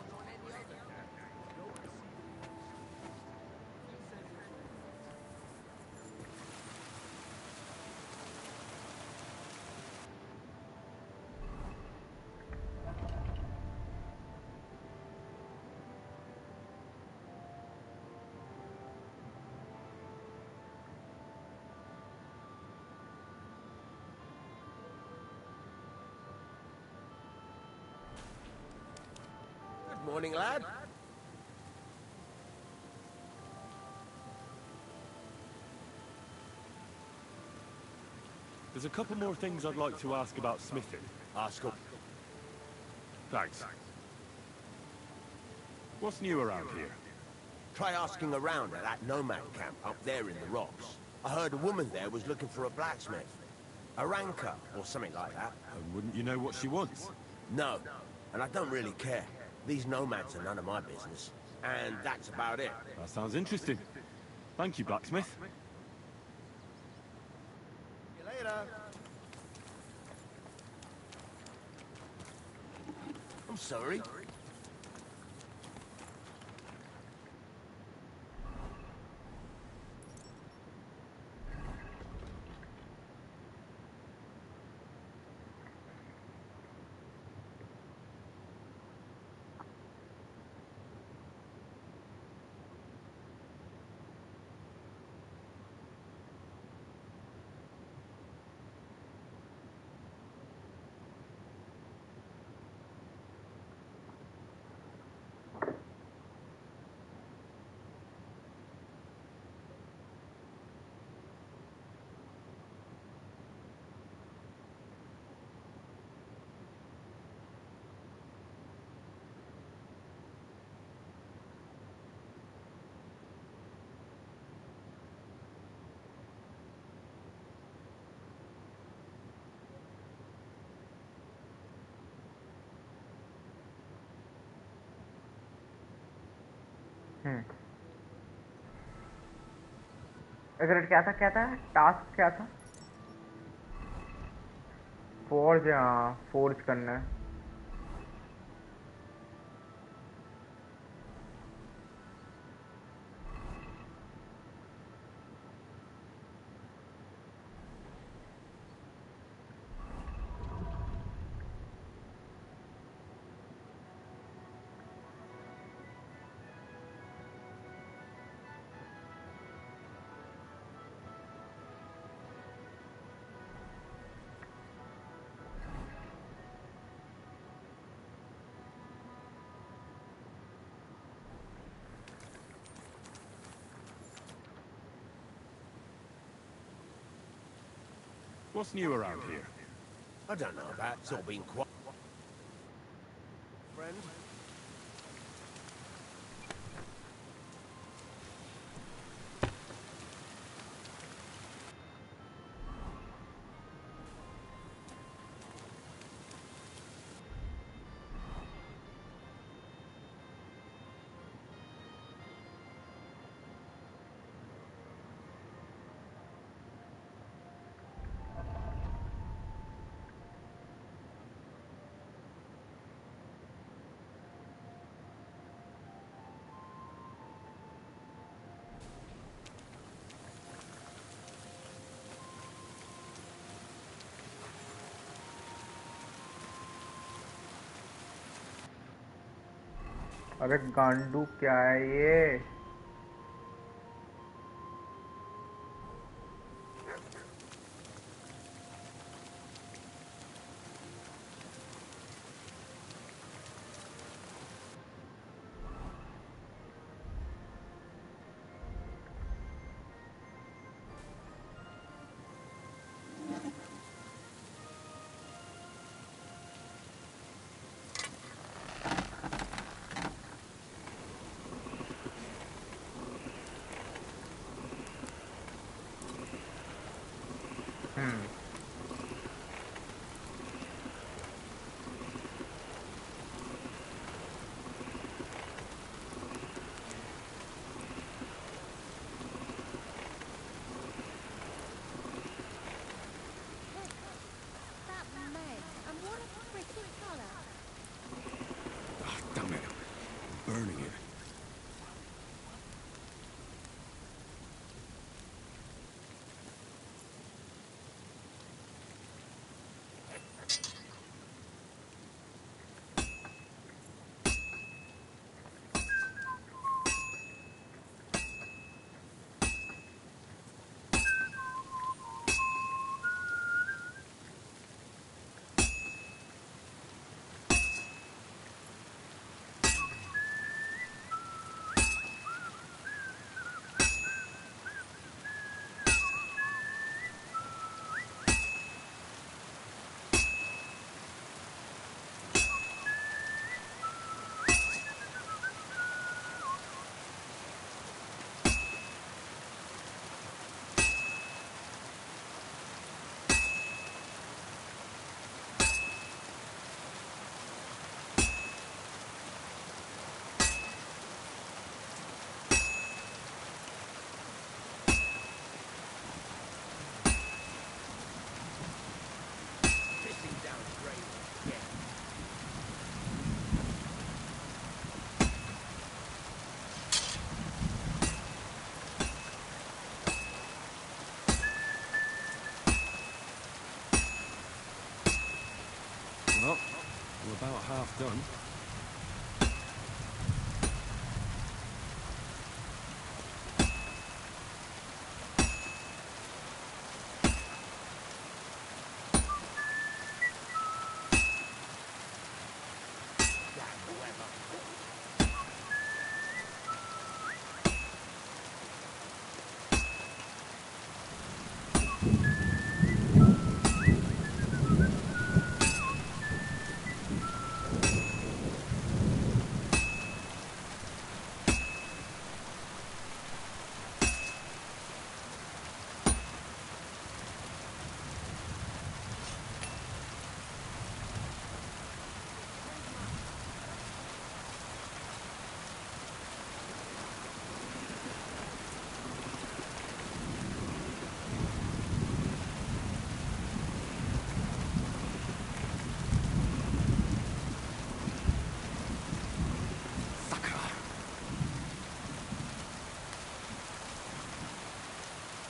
Morning, lad. There's a couple more things I'd like to ask about smithing. Ask him. Thanks. What's new around here? Try asking around at that nomad camp up there in the rocks. I heard a woman there was looking for a blacksmith. A ranker, or something like that. And wouldn't you know what she wants? No, and I don't really care. These nomads are none of my business. And that's about it. That sounds interesting. Thank you, blacksmith. See you later. I'm sorry. अगर क्या था task क्या था? Forge, हाँ forge करना है. What's new around here? I don't know about. It's all been quiet. Friend? अरे गांडू क्या है ये? Damn it. Burning it. Well, we're about half done.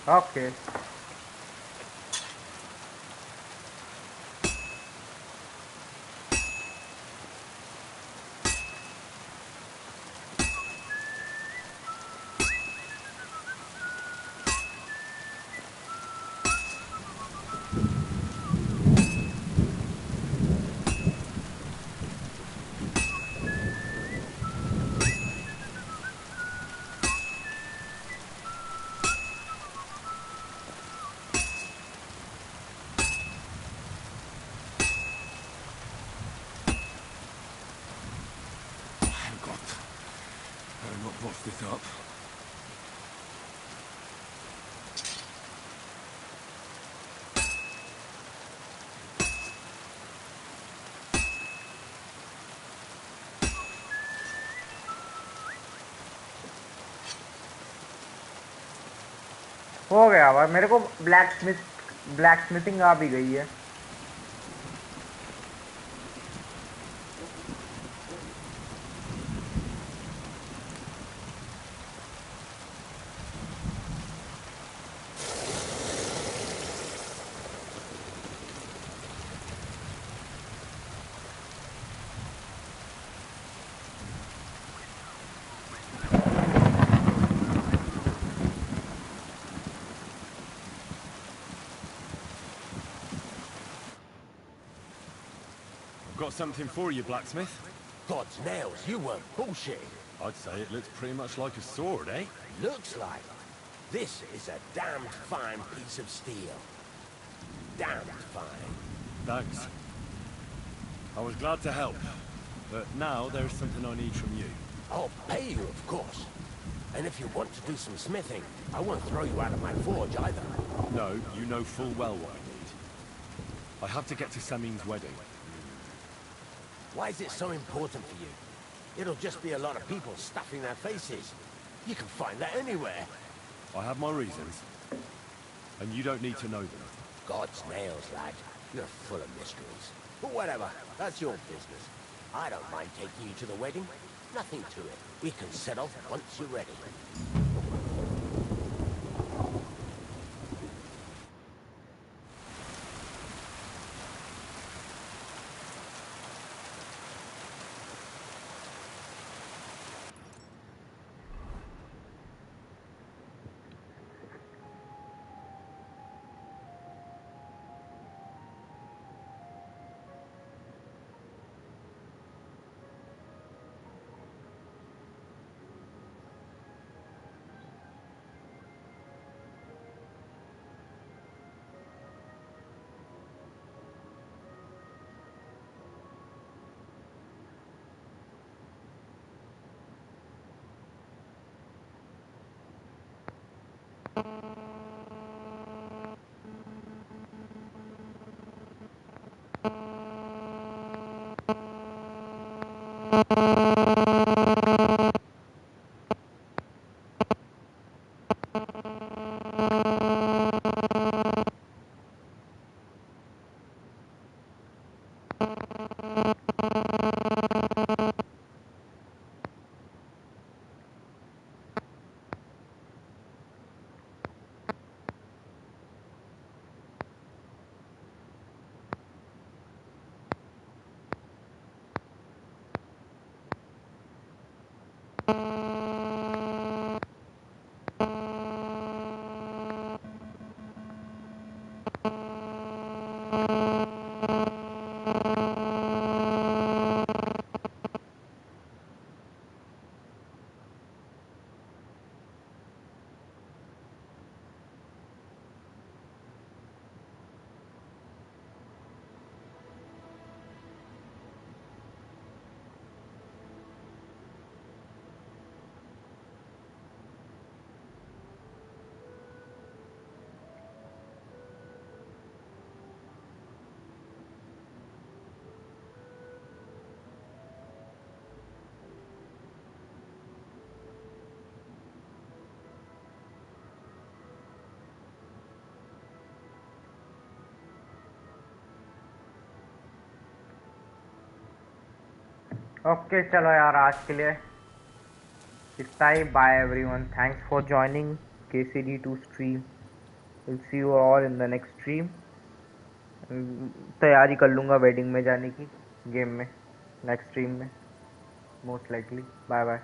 Okay. This up. हो गया भाई, मेरे को ब्लैक स्मिथिंग आ भी गई है। Got something for you, blacksmith. God's nails, you weren't bullshitting. I'd say it looks pretty much like a sword, eh? Looks like. This is a damned fine piece of steel. Damned fine. Thanks. I was glad to help, but now there's something I need from you. I'll pay you, of course. And if you want to do some smithing, I won't throw you out of my forge either. No, you know full well what I need. I have to get to Samin's wedding. Why is it so important for you? It'll just be a lot of people stuffing their faces. You can find that anywhere. I have my reasons, and you don't need to know them. God's nails, lad. You're full of mysteries. But whatever, that's your business. I don't mind taking you to the wedding. Nothing to it. We can set off once you're ready. Okay चलो यार आज के लिए इतना ही. Bye everyone, thanks for joining KCD2 stream. Will see you all in the next stream. तैयारी कर लूँगा वेडिंग में जाने की, गेम में, नेक्स्ट स्ट्रीम में मोस्ट लाइकली. Bye bye.